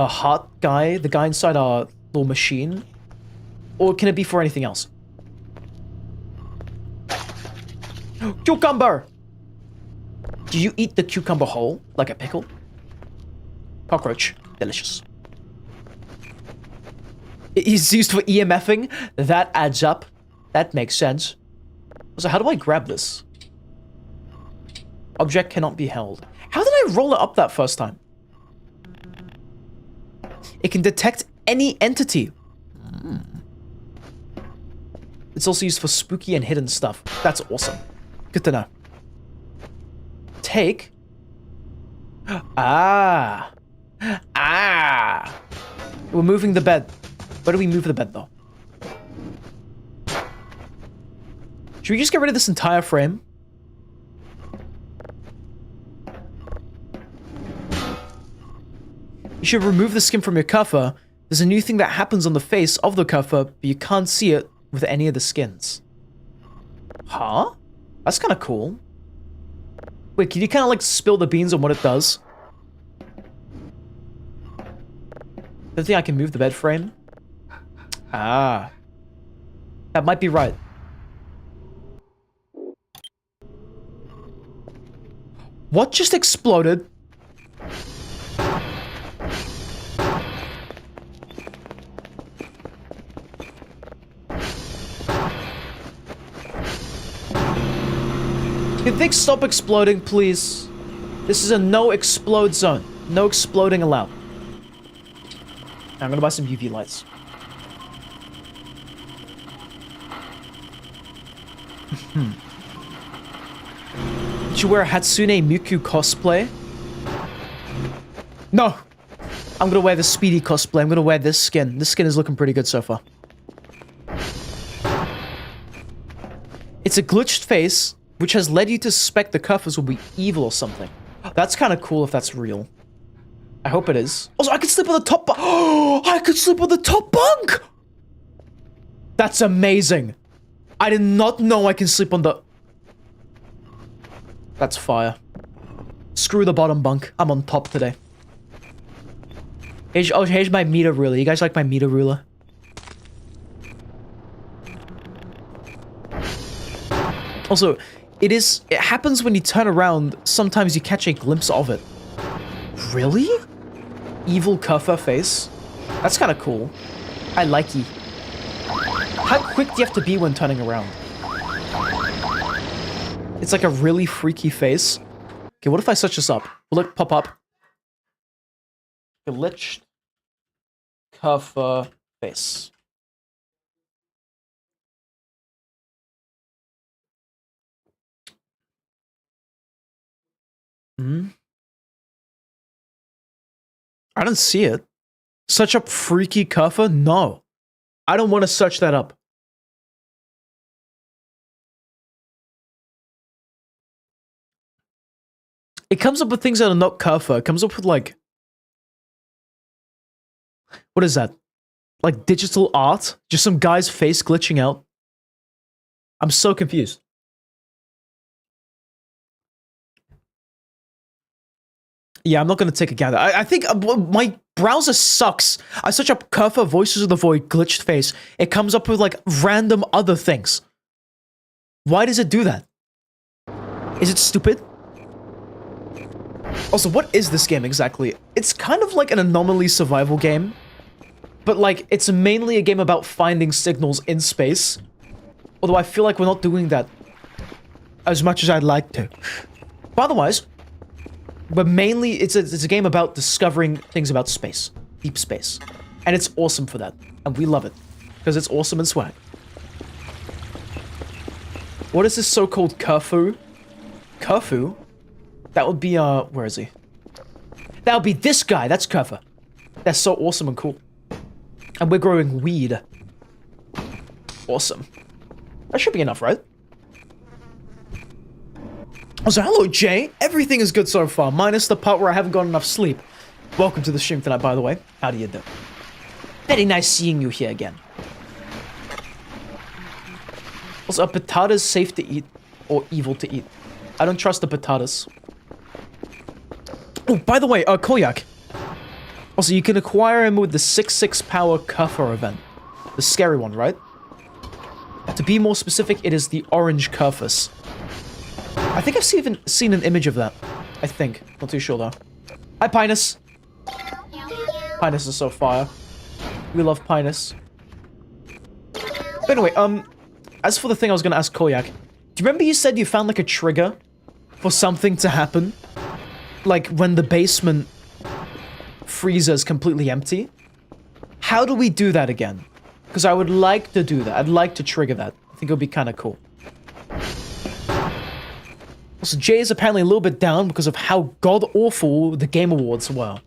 A: heart guy? The guy inside our little machine? Or can it be for anything else? Cucumber! Do you eat the cucumber whole? Like a pickle? Cockroach. Delicious. It is used for EMFing? That adds up. That makes sense. So how do I grab this? Object cannot be held. How did I roll it up that first time? It can detect any entity. It's also used for spooky and hidden stuff. That's awesome. Good to know. Take. Ah. Ah. We're moving the bed. Where do we move the bed, though? Should we just get rid of this entire frame? You should remove the skin from your cover. There's a new thing that happens on the face of the cover, but you can't see it with any of the skins. Huh? That's kind of cool. Wait, can you kind of like spill the beans on what it does? Don't think I can move the bed frame? Ah. That might be right. What just exploded? Can things stop exploding, please? This is a no explode zone. No exploding allowed. I'm gonna buy some UV lights. Did you wear a Hatsune Miku cosplay? No! I'm gonna wear the Speedy cosplay. I'm gonna wear this skin. This skin is looking pretty good so far. It's a glitched face, which has led you to suspect the cuffers will be evil or something. That's kind of cool if that's real. I hope it is. Also, I could sleep on the top bunk. Oh, I could sleep on the top bunk! That's amazing. I did not know I can sleep on the... That's fire. Screw the bottom bunk. I'm on top today. Here's my meter ruler. You guys like my meter ruler? Also, it happens when you turn around, sometimes you catch a glimpse of it. Really? Evil Kuffa face? That's kind of cool. I like it. How quick do you have to be when turning around? It's like a really freaky face. Okay, what if I search this up? Will it pop up? Glitched Curfer face. Hmm? I don't see it. Search up freaky Curfer? No. I don't want to search that up. It comes up with things that are not Curfer. It comes up with like... What is that? Like digital art? Just some guy's face glitching out? I'm so confused. Yeah, I'm not going to take a gander. I think my browser sucks. I search up Curfer Voices of the Void glitched face. It comes up with like random other things. Why does it do that? Is it stupid? Also, what is this game exactly? It's kind of like an anomaly survival game. But like, it's mainly a game about finding signals in space. Although I feel like we're not doing that as much as I'd like to. But otherwise... But mainly, it's a game about discovering things about space. Deep space. And it's awesome for that. And we love it. Because it's awesome and swag. What is this so-called Curfu? Curfu? That would be, where is he? That would be this guy. That's Curfer. That's so awesome and cool. And we're growing weed. Awesome. That should be enough, right? Also, hello, Jay. Everything is good so far, minus the part where I haven't got enough sleep. Welcome to the stream tonight, by the way. How do you do? Very nice seeing you here again. Also, are potatoes safe to eat or evil to eat? I don't trust the potatoes. Oh, by the way, Koyak. Also, you can acquire him with the 6/6 power Curfer event. The scary one, right? To be more specific, it is the orange Curfus. I think I've even seen an image of that. I think. Not too sure, though. Hi, Pinus. Pinus is so fire. We love Pinus. But anyway, as for the thing I was going to ask Koyak, do you remember you said you found, like, a trigger for something to happen? Like, when the basement freezer is completely empty? How do we do that again? Because I would like to do that. I'd like to trigger that. I think it would be kind of cool. Also, Jay is apparently a little bit down because of how god-awful the Game Awards were.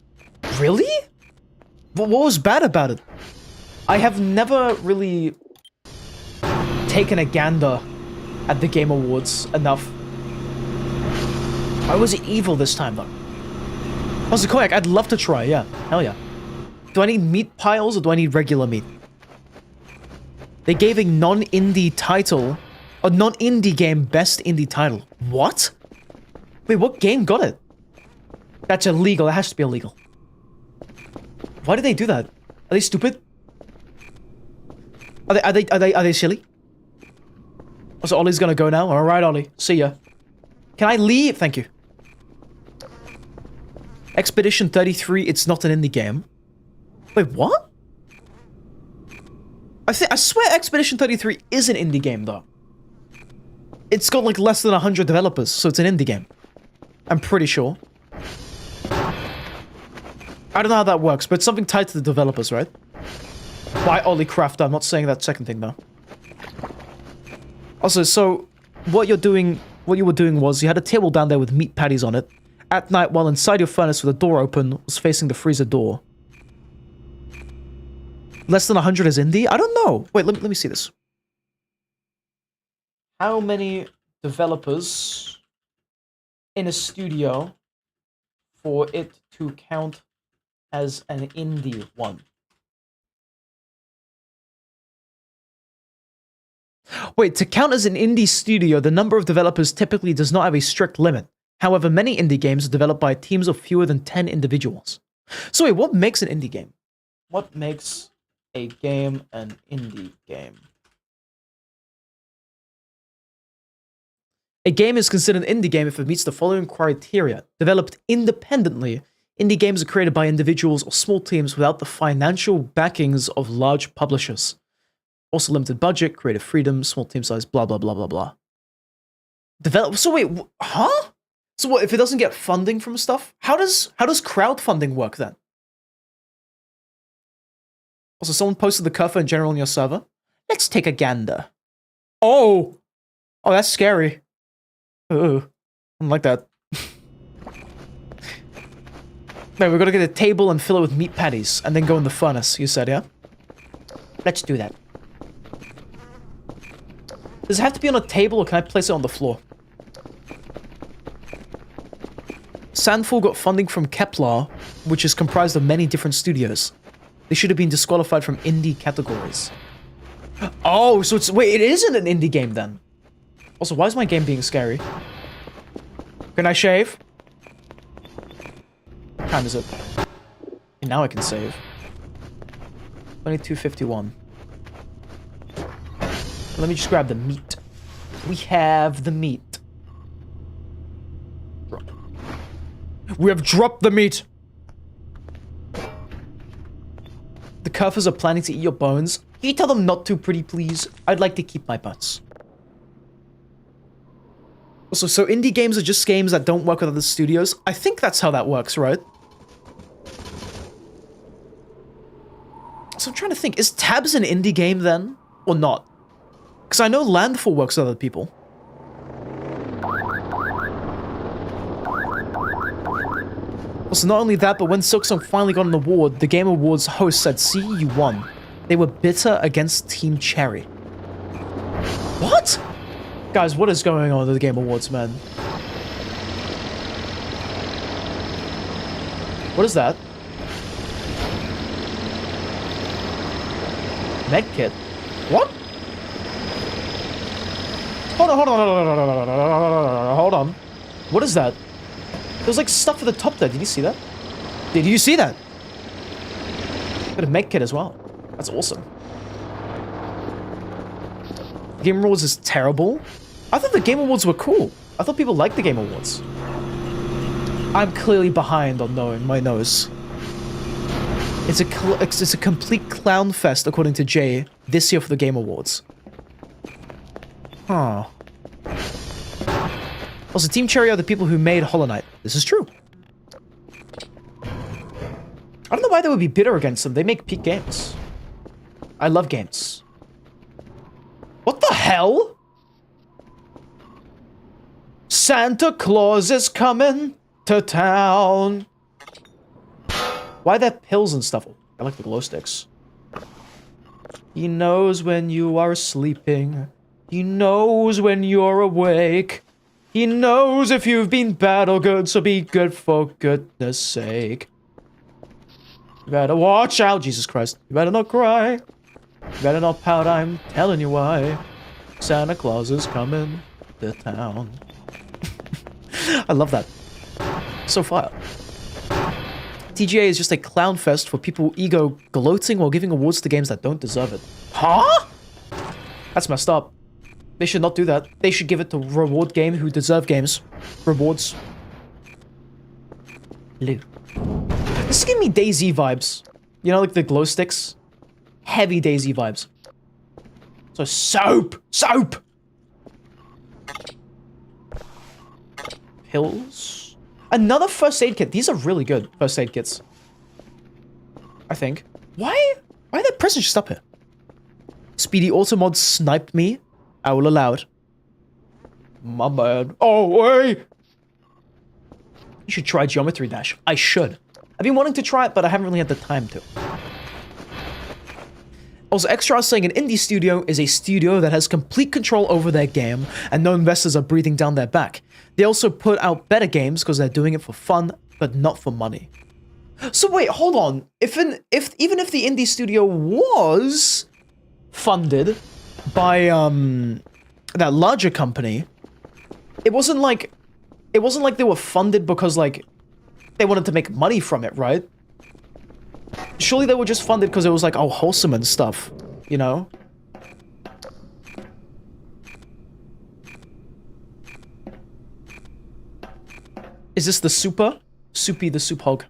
A: Really? What was bad about it? I have never really taken a gander at the Game Awards enough. Why was it evil this time, though? Also, Koyak, I'd love to try, yeah. Hell yeah. Do I need meat piles or do I need regular meat? They gave a non-indie title... A non-indie game best indie title. What? Wait, what game got it? That's illegal. It has to be illegal. Why did they do that? Are they stupid? Are they silly? Also, Ollie's gonna go now. Alright, Ollie. See ya. Can I leave? Thank you. Expedition 33, it's not an indie game. Wait, what? I swear Expedition 33 is an indie game, though. It's got, like, less than 100 developers, so it's an indie game. I'm pretty sure. I don't know how that works, but it's something tied to the developers, right? By Ollie Craft, I'm not saying that second thing, though. Also, so, what you were doing was, you had a table down there with meat patties on it. At night, while inside your furnace with the door open, was facing the freezer door. Less than 100 is indie? I don't know. Wait, let me see this. How many developers in a studio for it to count as an indie one? Wait, to count as an indie studio, the number of developers typically does not have a strict limit. However, many indie games are developed by teams of fewer than 10 individuals. So wait, what makes an indie game? What makes a game an indie game? A game is considered an indie game if it meets the following criteria. Developed independently, indie games are created by individuals or small teams without the financial backings of large publishers. Also limited budget, creative freedom, small team size, blah, blah, blah, blah, blah. Develop. So wait, huh? So what if it doesn't get funding from stuff? How does crowdfunding work then? Also, someone posted the curve in general on your server. Let's take a gander. Oh, that's scary. Ooh, I don't like that. No, we're gonna get a table and fill it with meat patties, and then go in the furnace. You said, yeah? Let's do that. Does it have to be on a table, or can I place it on the floor? Sandfall got funding from Kepler, which is comprised of many different studios. They should have been disqualified from indie categories. Oh, so it's... Wait, it isn't an indie game then. Also, why is my game being scary? Can I shave? What time is it? And now I can save. 22:51. Let me just grab the meat. We have the meat. Drop. We have dropped the meat! The Curfers are planning to eat your bones. Can you tell them not to, pretty please? I'd like to keep my butts. Also, so indie games are just games that don't work with other studios? I think that's how that works, right? So I'm trying to think, is Tabs an indie game then? Or not? Because I know Landfall works with other people. Also, not only that, but when Silksong finally got an award, the Game Awards host said, "See, you won." They were bitter against Team Cherry. What? Guys, what is going on with the Game Awards, man? What is that? Medkit? What? Hold on. What is that? There's like stuff at the top there. Did you see that? Did you see that? Got a medkit as well. That's awesome. Game Awards is terrible. I thought the Game Awards were cool. I thought people liked the Game Awards. I'm clearly behind on knowing my nose. It's a complete clown fest, according to Jay, this year for the Game Awards. Huh. Also, Team Cherry are the people who made Hollow Knight. This is true. I don't know why they would be bitter against them. They make peak games. I love games. What the hell? Santa Claus is coming to town. Why are there pills and stuff? I like the glow sticks. He knows when you are sleeping. He knows when you're awake. He knows if you've been bad or good, so be good for goodness sake. You better watch out, Jesus Christ. You better not cry. You better not pout, I'm telling you why. Santa Claus is coming to town. I love that. So fire. TGA is just a clown fest for people ego gloating while giving awards to games that don't deserve it. Huh? That's messed up. They should not do that. They should give it to reward game who deserve games. Rewards. Lou. This is giving me DayZ vibes. You know, like the glow sticks? Heavy DayZ vibes. So soap! Soap! Pills? Another first aid kit. These are really good first aid kits. I think. Why are there presents just up here? Speedy Automod sniped me. I will allow it. My bad. Oh, wait! You should try Geometry Dash. I should. I've been wanting to try it, but I haven't really had the time to. Also, Extra is saying an indie studio is a studio that has complete control over their game, and no investors are breathing down their back. They also put out better games because they're doing it for fun, but not for money. So wait, hold on. Even if the indie studio was funded by that larger company, it wasn't like they were funded because like they wanted to make money from it, right? Surely they were just funded because it was like, oh, wholesome and stuff, you know? Is this the super? Soupy the soup hog.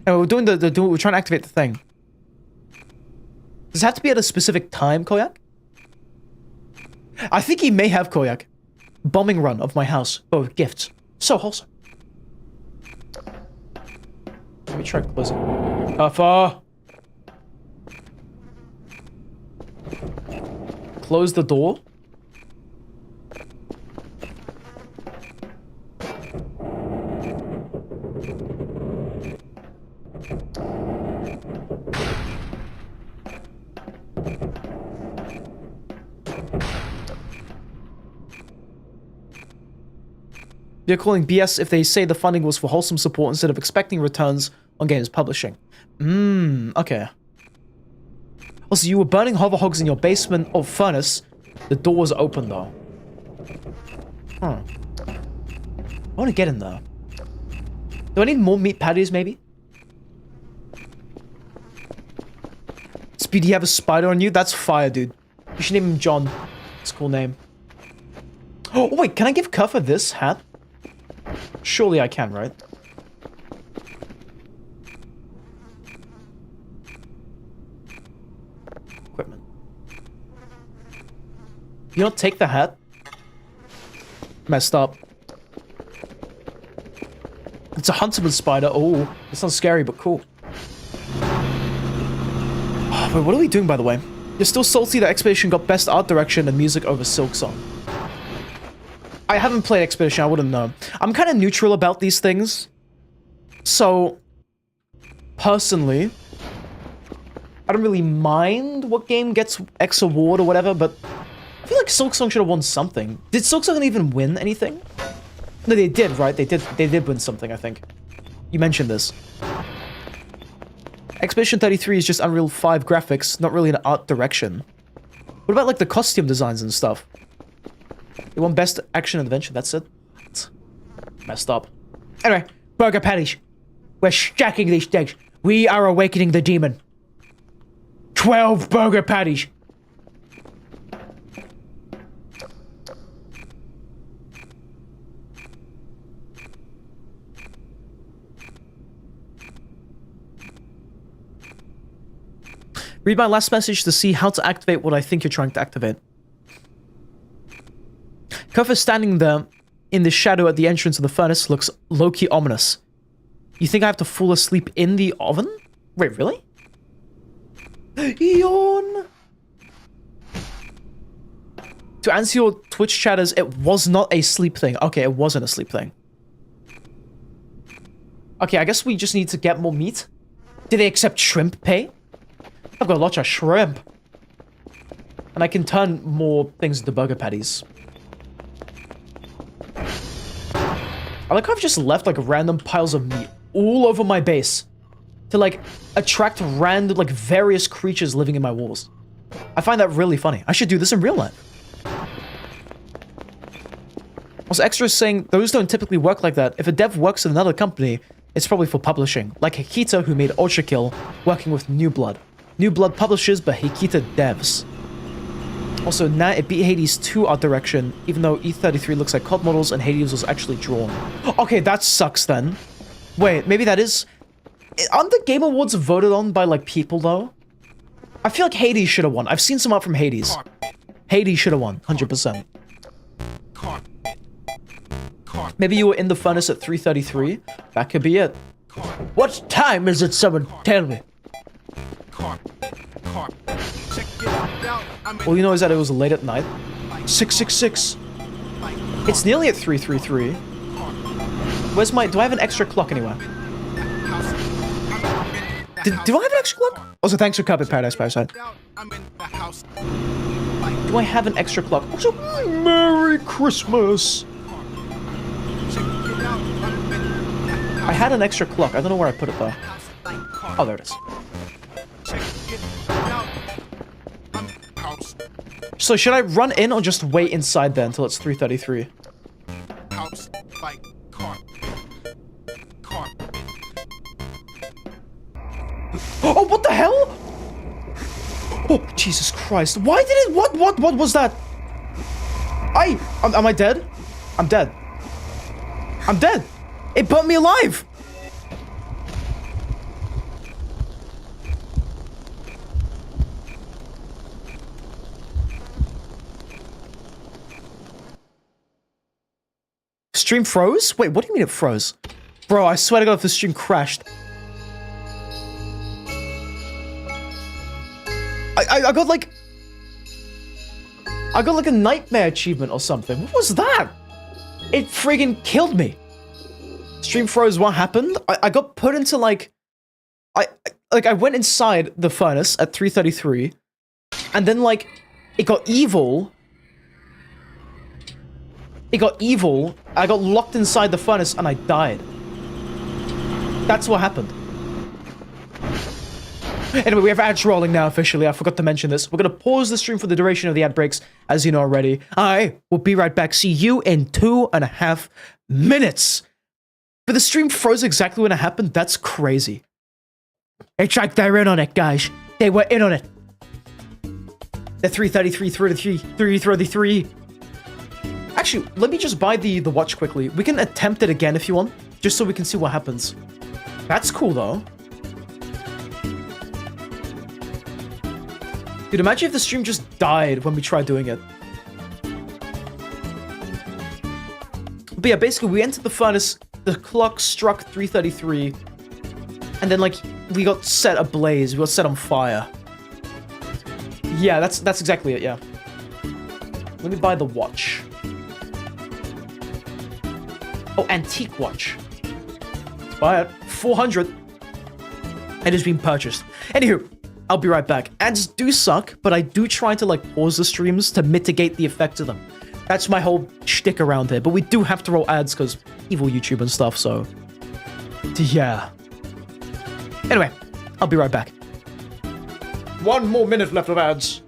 A: And we're doing we're trying to activate the thing. Does it have to be at a specific time, Koyak? I think he may have Koyak. bombing run of my house, but with gifts. So wholesome. Let me try closing. Tougher! Close the door. They're calling BS if they say the funding was for wholesome support instead of expecting returns on games publishing. Okay. Also, you were burning hover hogs in your basement or furnace. The door was open, though. I want to get in there. Do I need more meat patties, maybe? Speedy, you have a spider on you? That's fire, dude. You should name him John. It's a cool name. Oh, wait, can I give Kuffa this hat? Surely I can, right? Equipment. You don't take the hat? Messed up. It's a huntsman spider. Oh, it sounds scary, but cool. Oh, wait, what are we doing, by the way? You're still salty that Expedition got best art direction and music over Silksong. I haven't played Expedition, I wouldn't know. I'm kind of neutral about these things. So, personally, I don't really mind what game gets X award or whatever, but I feel like Silksong should have won something. Did Silksong even win anything? No, they did, right? They did win something, I think. You mentioned this. Expedition 33 is just Unreal 5 graphics, not really an art direction. What about, like, the costume designs and stuff? They won best action adventure, that's it? It's messed up. Anyway, burger patties. We're stacking these things. We are awakening the demon. 12 burger patties. Read my last message to see how to activate what I think you're trying to activate. Kuffa standing there in the shadow at the entrance of the furnace looks low-key ominous. You think I have to fall asleep in the oven? Wait, really? Yawn! To answer your Twitch chatters, it was not a sleep thing. Okay, it wasn't a sleep thing. Okay, I guess we just need to get more meat. Do they accept shrimp pay? I've got lots of shrimp. And I can turn more things into burger patties. I like how I've just left, like, random piles of meat all over my base to, like, attract random, like, various creatures living in my walls. I find that really funny. I should do this in real life. Also, Extra is saying, those don't typically work like that. If a dev works in another company, it's probably for publishing. Like Hikita, who made Ultra Kill, working with New Blood. New Blood publishes, but Hikita devs. Also, now it beat Hades 2 art direction, even though E33 looks like COD models and Hades was actually drawn. Okay, that sucks then. Wait, maybe that is... Aren't the Game Awards voted on by, like, people, though? I feel like Hades should have won. I've seen some art from Hades. Hades should have won, 100%. Maybe you were in the furnace at 3:33? That could be it. What time is it, someone tell me? All you know is that it was late at night. 666. It's nearly at 3:33. Where's my... Do I have an extra clock anywhere? Do I have an extra clock? Also, thanks for Carpet Paradise Parasite. Do I have an extra clock? Also, Merry Christmas! I had an extra clock. I don't know where I put it, though. Oh, there it is. So should I run in or just wait inside there until it's 3:33? Oh, what the hell? Oh, Jesus Christ. Why did it... What was that? Am I dead? I'm dead. I'm dead. It burnt me alive. stream froze? Wait, what do you mean it froze? Bro, I swear to God if the stream crashed. I got like... I got like a nightmare achievement or something. What was that? It friggin' killed me. Stream froze, what happened? I got put into like... I went inside the furnace at 3:33, and then like, it got evil. It got evil, I got locked inside the furnace and I died. That's what happened. Anyway, we have ads rolling now officially. I forgot to mention this. We're gonna pause the stream for the duration of the ad breaks, as you know already. I will be right back. See you in 2.5 minutes. But the stream froze exactly when it happened. That's crazy. It's like they're in on it, guys. They were in on it. They're 3:33, 3:33. Actually, let me just buy the watch quickly. We can attempt it again if you want, just so we can see what happens. That's cool, though. Dude, imagine if the stream just died when we tried doing it. But yeah, basically, we entered the furnace, the clock struck 3:33, and then, like, we got set ablaze. We got set on fire. Yeah, that's exactly it, yeah. Let me buy the watch. Oh, antique watch. Let's buy it. 400. It has been purchased. Anywho, I'll be right back. Ads do suck, but I do try to, like, pause the streams to mitigate the effects of them. That's my whole shtick around here. But we do have to roll ads because evil YouTube and stuff, so... yeah. Anyway, I'll be right back. 1 more minute left of ads.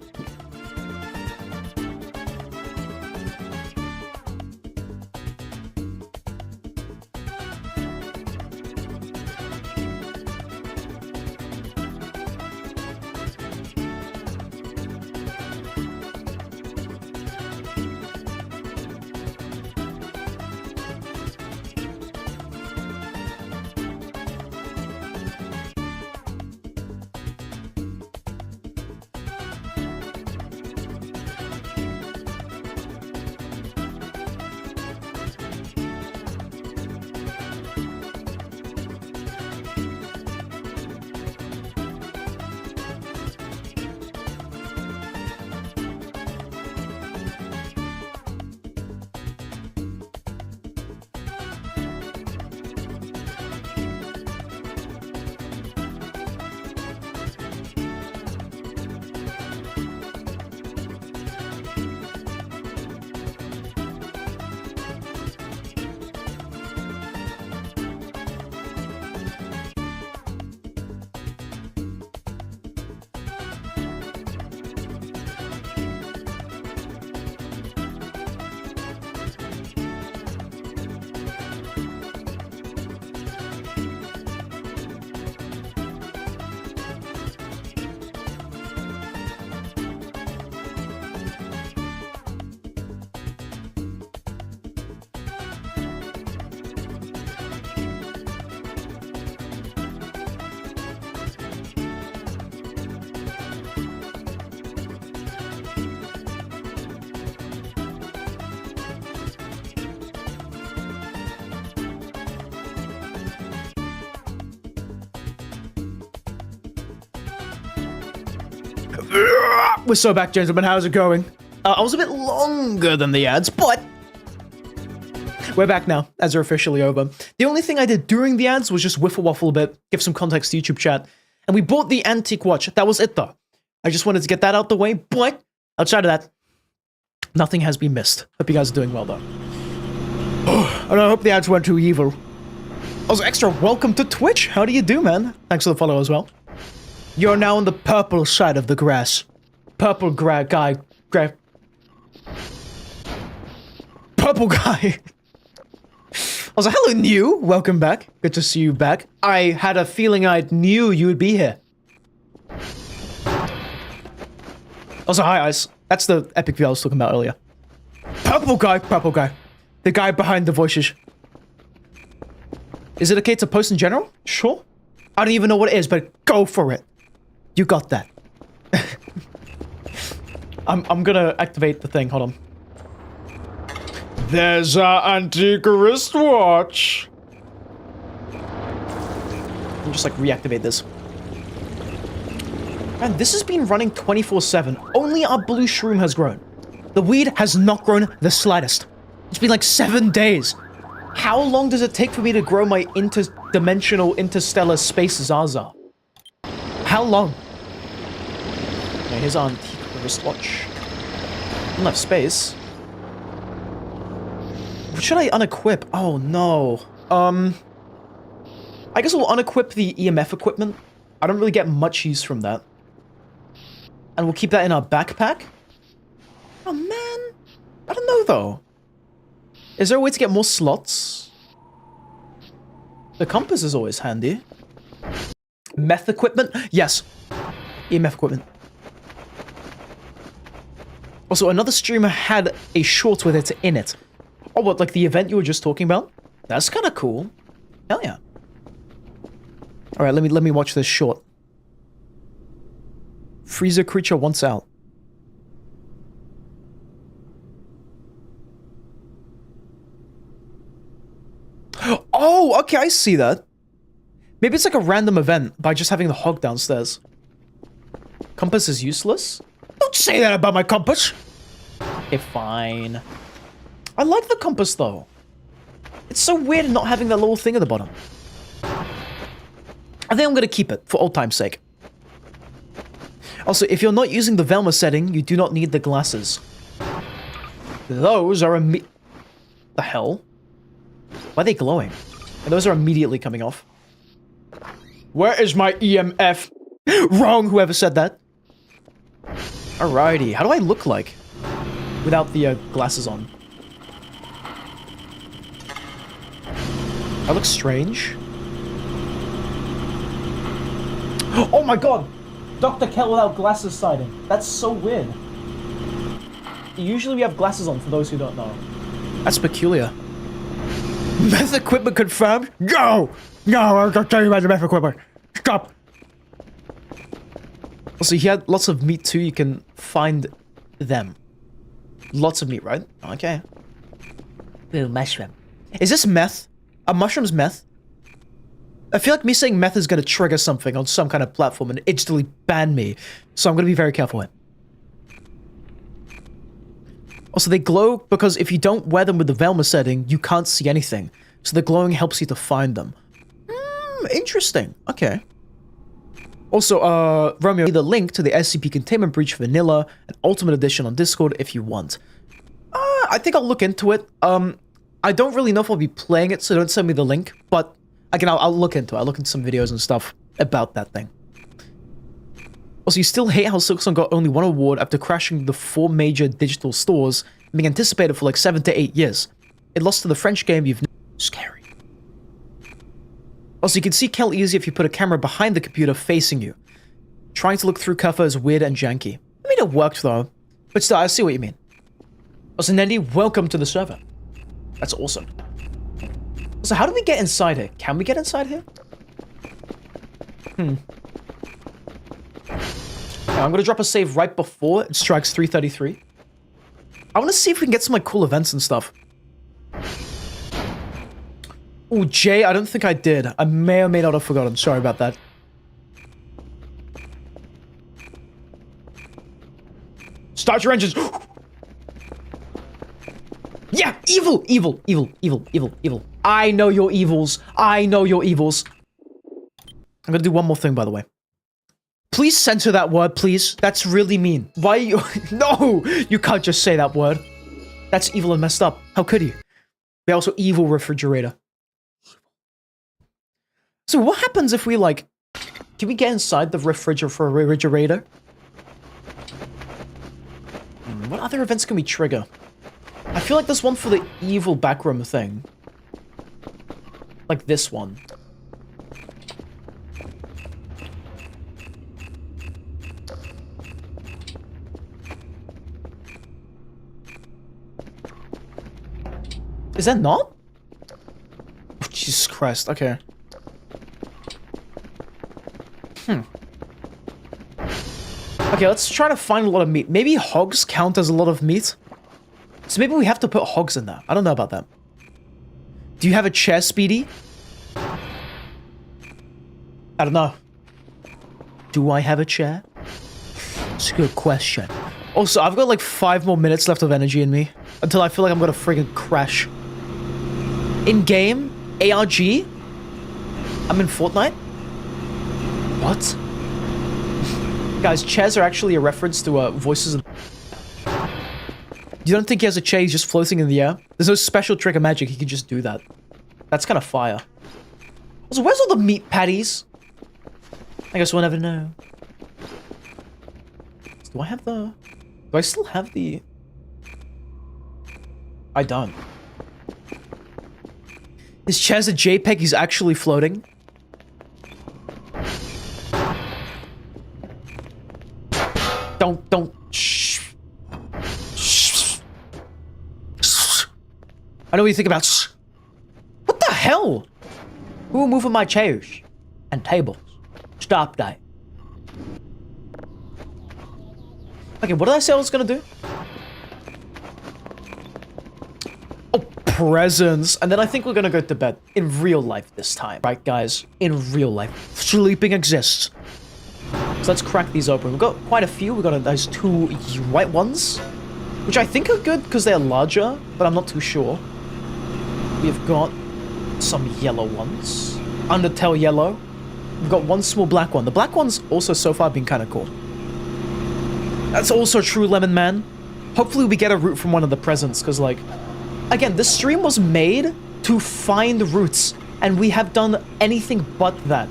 A: We're so back, gentlemen. How's it going? I was a bit longer than the ads, but we're back now. Ads are officially over. The only thing I did during the ads was just wiffle waffle a bit, give some context to YouTube chat, and we bought the antique watch. That was it, though. I just wanted to get that out the way, but outside of that, nothing has been missed. Hope you guys are doing well, though. And I hope the ads weren't too evil. Also, Extra, welcome to Twitch. How do you do, man? Thanks for the follow as well. You're now on the purple side of the grass. Purple guy. Purple guy. I was like, hello, new. Welcome back. Good to see you back. I had a feeling I knew you would be here. Also, hi, Ice. That's the epic view I was talking about earlier. Purple guy. The guy behind the voices. Is it okay to post in general? Sure. I don't even know what it is, but go for it. You got that. I'm gonna activate the thing. Hold on. There's our antique wristwatch. I'll just like reactivate this. Man, this has been running 24/7. Only our blue shroom has grown. The weed has not grown the slightest. It's been like 7 days. How long does it take for me to grow my interdimensional interstellar space Zaza? How long? Okay, here's our antique wristwatch. Enough space. What should I unequip? Oh no. I guess we'll unequip the EMF equipment. I don't really get much use from that. And we'll keep that in our backpack. Oh man. I don't know though. Is there a way to get more slots? The compass is always handy. Meth equipment? Yes. EMF equipment. Also, another streamer had a short with it in it. Oh, what, like the event you were just talking about? That's kind of cool. Hell yeah. All right, let me watch this short. Freezer creature once out. Oh, okay, I see that. Maybe it's like a random event by just having the hog downstairs. Compass is useless? Don't say that about my compass! Okay, fine. I like the compass, though. It's so weird not having that little thing at the bottom. I think I'm gonna keep it, for old time's sake. Also, if you're not using the Velma setting, you do not need the glasses. Those are the hell? Why are they glowing? And those are immediately coming off. Where is my EMF? Wrong, whoever said that. Alrighty, how do I look like? Without the glasses on. I look strange. Oh my god! Dr. Kell without glasses sighting. That's so weird. Usually we have glasses on, for those who don't know. That's peculiar. Meth equipment confirmed? Go! No, I'm not telling you about the meth equipment. Stop! Also, he had lots of meat too. You can find them. Lots of meat, right? Okay. Little mushroom. Is this meth? Are mushrooms meth? I feel like me saying meth is going to trigger something on some kind of platform and instantly ban me. So I'm going to be very careful with it. Also, they glow because if you don't wear them with the Velma setting, you can't see anything. So the glowing helps you to find them. Interesting. Okay. Also, Romeo, the link to the SCP Containment Breach Vanilla and Ultimate Edition on Discord if you want. I think I'll look into it. I don't really know if I'll be playing it, so don't send me the link. But, again, I'll look into it. I'll look into some videos and stuff about that thing. Also, you still hate how Silksong got only one award after crashing the 4 major digital stores and being anticipated for like 7 to 8 years. It lost to the French game you've... Scary. Also, you can see Kel easy if you put a camera behind the computer facing you. Trying to look through cover is weird and janky. I mean, it worked though. But still, I see what you mean. Also, Nendy, welcome to the server. That's awesome. So how do we get inside here? Can we get inside here? Yeah, I'm gonna drop a save right before it strikes 3:33. I want to see if we can get some like cool events and stuff. Oh, Jay, I don't think I did. I may or may not have forgotten. Sorry about that. Start your engines. Yeah, evil, evil, evil, evil, evil, evil. I know your evils. I know your evils. I'm gonna do one more thing, by the way. Please censor that word, please. That's really mean. Why are you... No! You can't just say that word. That's evil and messed up. How could you? They also evil refrigerator. So what happens if we, like... Can we get inside the refrigerator? What other events can we trigger? I feel like there's one for the evil backroom thing. Like this one. Is that not? Oh, Jesus Christ, okay. Okay, let's try to find a lot of meat. Maybe hogs count as a lot of meat? So maybe we have to put hogs in there. I don't know about that. Do you have a chair, Speedy? I don't know. Do I have a chair? It's a good question. Also, I've got like 5 more minutes left of energy in me until I feel like I'm gonna friggin' crash. In game, ARG. I'm in Fortnite. What? Guys, chairs are actually a reference to voices. You don't think he has a chair? He's just floating in the air. There's no special trick of magic. He can just do that. That's kind of fire. Also, where's all the meat patties? I guess we'll never know. Do I have the... Do I still have the... I don't. His chair's a JPEG. He's actually floating. Don't. Shh. Shh. I know what you think about. What the hell? Who are moving my chairs and tables? Stop that. Okay, what did I say I was gonna do? Oh, presents. And then I think we're gonna go to bed. In real life this time. Right, guys? In real life. Sleeping exists. So let's crack these open. We've got quite a few. We've got those 2 white ones, which I think are good because they're larger, but I'm not too sure. We've got some yellow ones. Undertale yellow. We've got 1 small black one. The black one's also so far been kind of cool. That's also true, Lemon Man. Hopefully we get a root from one of the presents, because, like, again, this stream was made to find roots, and we have done anything but that,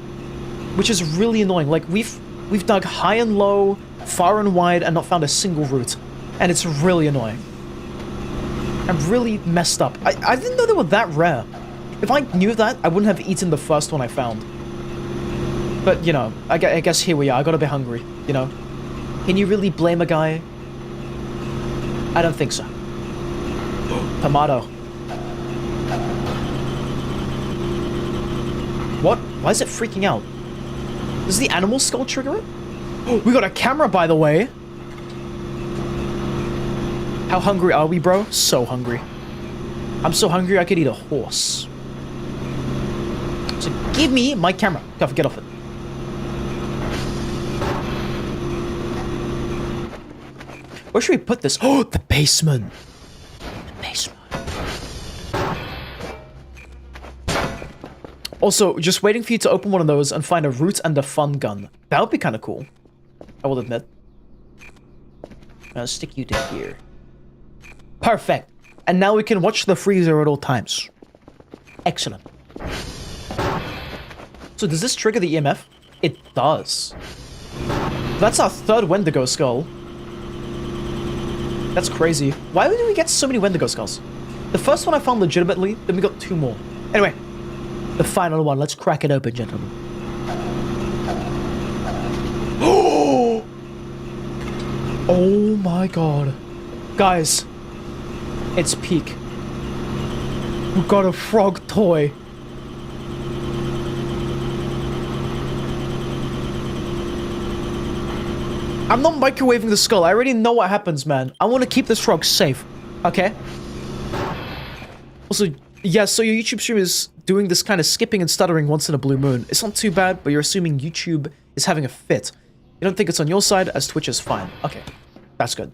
A: which is really annoying. Like, we've dug high and low, far and wide, and not found a single root, and it's really annoying. I'm really messed up. I didn't know they were that rare. If I knew that, I wouldn't have eaten the first one I found. But, you know, I guess here we are. I got a bit hungry, you know. Can you really blame a guy? I don't think so. Tomato. What? Why is it freaking out? Does the animal skull trigger it? Oh, we got a camera, by the way. How hungry are we, bro? So hungry. I'm so hungry I could eat a horse. So give me my camera. Get off it. Where should we put this? Oh, the basement. The basement. Also, just waiting for you to open one of those and find a root and a fun gun. That would be kind of cool. I will admit. I'll stick you to here. Perfect. And now we can watch the freezer at all times. Excellent. So does this trigger the EMF? It does. That's our 3rd Wendigo skull. That's crazy. Why did we get so many Wendigo skulls? The first one I found legitimately, then we got 2 more. Anyway, the final one. Let's crack it open, gentlemen. Oh my god. Guys, it's peak. We got a frog toy. I'm not microwaving the skull. I already know what happens, man. I want to keep this frog safe. Okay? Also, yeah, so your YouTube stream is doing this kind of skipping and stuttering once in a blue moon. It's not too bad, but you're assuming YouTube is having a fit. You don't think it's on your side, as Twitch is fine. Okay. That's good.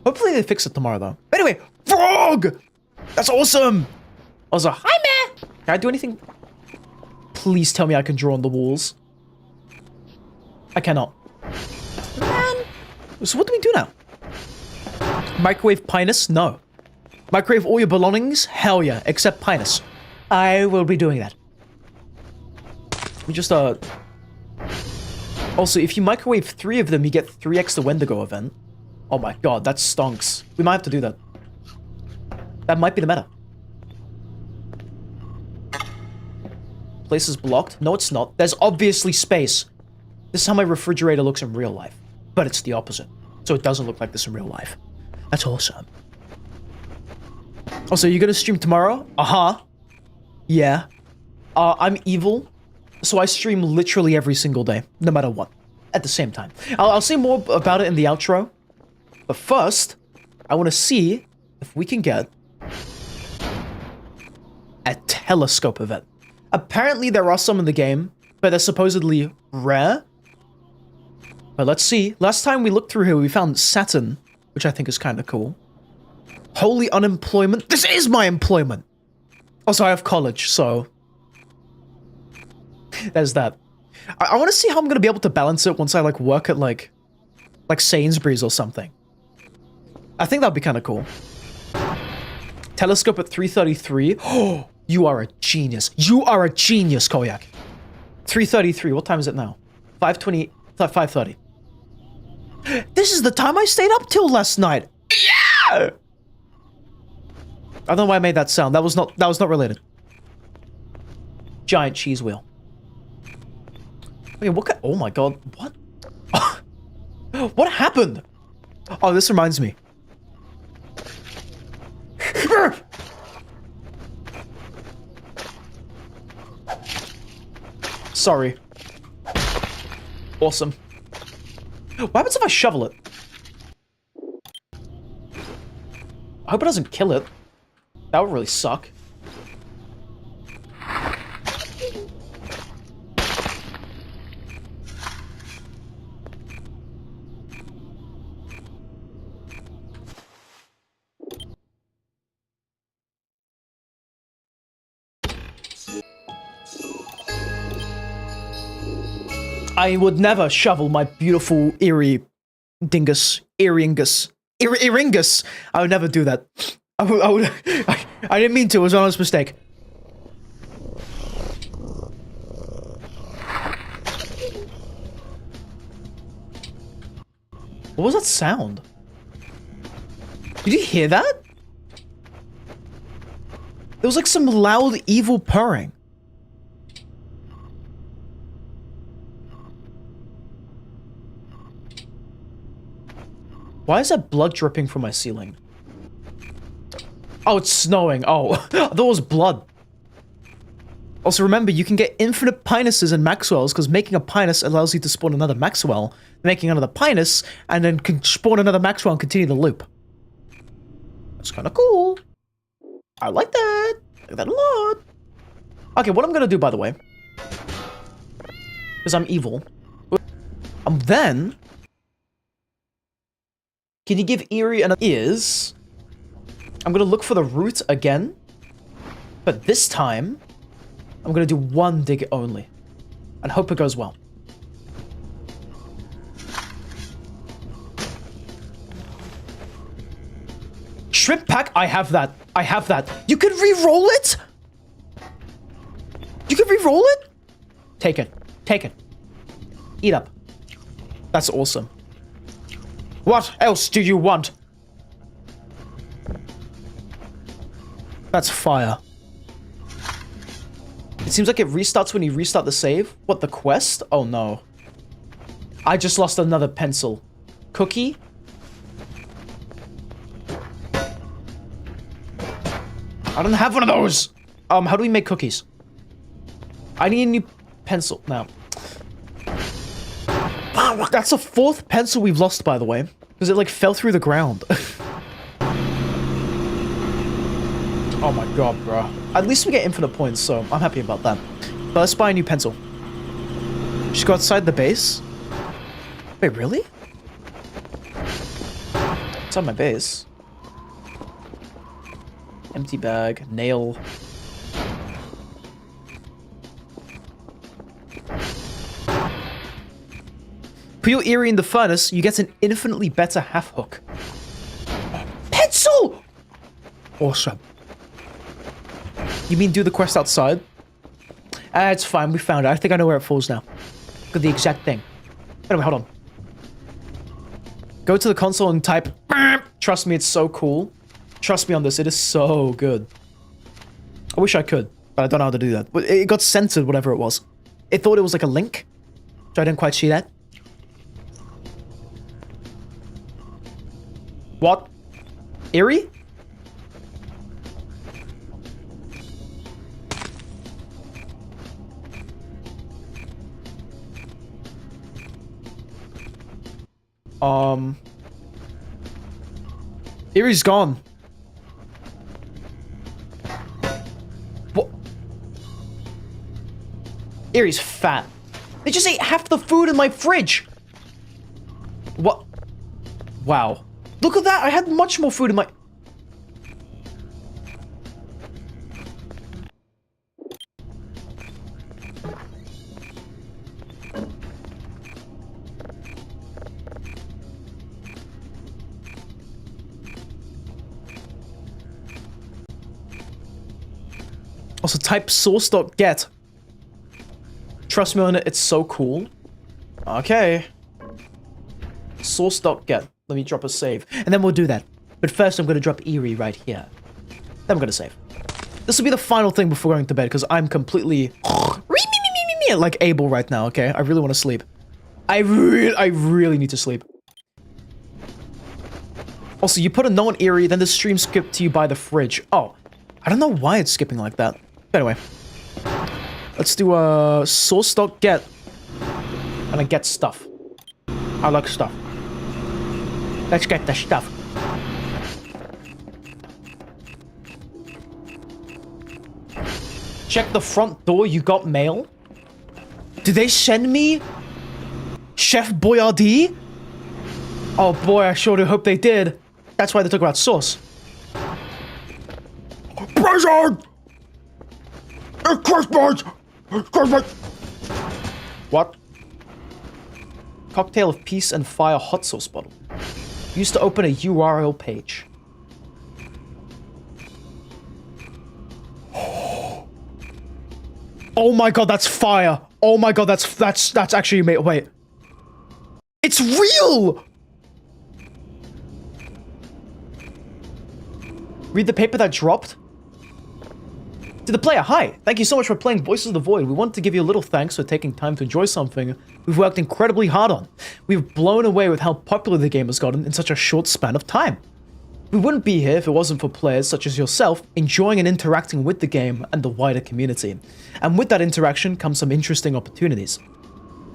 A: Hopefully they fix it tomorrow, though. But anyway, frog! That's awesome! Also, hi, man! Can I do anything? Please tell me I can draw on the walls. I cannot. Man! So what do we do now? Microwave Pinus? No. Microwave all your belongings? Hell yeah, except Pinus. I will be doing that. We just, Also, if you microwave 3 of them, you get 3x the Wendigo event. Oh my god, that stonks. We might have to do that. That might be the meta. Place is blocked? No, it's not. There's obviously space. This is how my refrigerator looks in real life. But it's the opposite. So it doesn't look like this in real life. That's awesome. Also, you're gonna stream tomorrow? Uh-huh. Yeah. I'm evil. So I stream literally every single day. No matter what. At the same time. I'll say more about it in the outro. But first, I want to see if we can get a telescope event. Apparently there are some in the game, but they're supposedly rare. But let's see. Last time we looked through here, we found Saturn, which I think is kind of cool. Holy unemployment. This is my employment. Also, I have college, so there's that. I want to see how I'm going to be able to balance it once I, like, work at, like Sainsbury's or something. I think that'd be kind of cool. Telescope at 333. Oh, you are a genius. You are a genius, Koyak. 333. What time is it now? 5:20. 5:30. This is the time I stayed up till last night. Yeah! I don't know why I made that sound. That was not related. Giant cheese wheel. Okay, what? Oh my god! What? What happened? Oh, this reminds me. Sorry. Awesome. What happens if I shovel it? I hope it doesn't kill it. That would really suck. I would never shovel my beautiful Eeringus. I would never do that. I didn't mean to. It was an honest mistake. What was that sound? Did you hear that? There was like some loud, evil purring. Why is there blood dripping from my ceiling? Oh, it's snowing. Oh, that was blood. Also, remember, you can get infinite Pinuses and Maxwells, because making a Pinus allows you to spawn another Maxwell, making another Pinus, and then can spawn another Maxwell and continue the loop. That's kind of cool. I like that. I like that a lot. Okay, what I'm gonna do, by the way, because I'm evil, then... Can you give Eerie an is? I'm gonna look for the root again, but this time I'm gonna do one dig only, and hope it goes well. Shrimp pack, I have that. I have that. You can re-roll it? You can re-roll it? Take it. Take it. Eat up. That's awesome. What else do you want? That's fire. It seems like it restarts when you restart the save. What, the quest? Oh no. I just lost another pencil. Cookie? I don't have one of those! How do we make cookies? I need a new pencil now. That's the fourth pencil we've lost, by the way. Because it, like, fell through the ground. Oh my god, bro. At least we get infinite points, so I'm happy about that. But let's buy a new pencil. Just go outside the base. Wait, really? Outside my base. Empty bag. Nail. Put your Eerie in the furnace, you get an infinitely better half hook. Pencil! Awesome. You mean do the quest outside? It's fine, we found it. I think I know where it falls now. Got the exact thing. Anyway, hold on. Go to the console and type... Trust me, it's so cool. Trust me on this, it is so good. I wish I could, but I don't know how to do that. But it got censored, whatever it was. It thought it was like a link, so I didn't quite see that. What? Eerie? Eerie's gone. Eerie's fat. They just ate half the food in my fridge. What? Wow. Look at that. I had much more food in my... Also, type source.get. Trust me on it, it's so cool. Okay. Source.get. Let me drop a save. And then we'll do that. But first, I'm going to drop Eerie right here. Then I'm going to save. This will be the final thing before going to bed, because I'm completely... like Abel right now, okay? I really want to sleep. I really need to sleep. Also, you put a note on Eerie, then the stream skipped to you by the fridge. Oh. I don't know why it's skipping like that. Anyway. Let's do a source.get. And I get stuff. I like stuff. Let's get the stuff. Check the front door, you got mail? Did they send me Chef Boyardee? Oh boy, I sure do hope they did. That's why they talk about sauce. Present! It's Christmas! It's Christmas! What? Cocktail of Peace and Fire hot sauce bottle. Used to open a URL page. Oh my god, that's fire! Oh my god, that's actually made. Wait. It's real! Read the paper that dropped? To the player, hi! Thank you so much for playing Voices of the Void. We want to give you a little thanks for taking time to enjoy something we've worked incredibly hard on. We've blown away with how popular the game has gotten in such a short span of time. We wouldn't be here if it wasn't for players such as yourself enjoying and interacting with the game and the wider community. And with that interaction comes some interesting opportunities.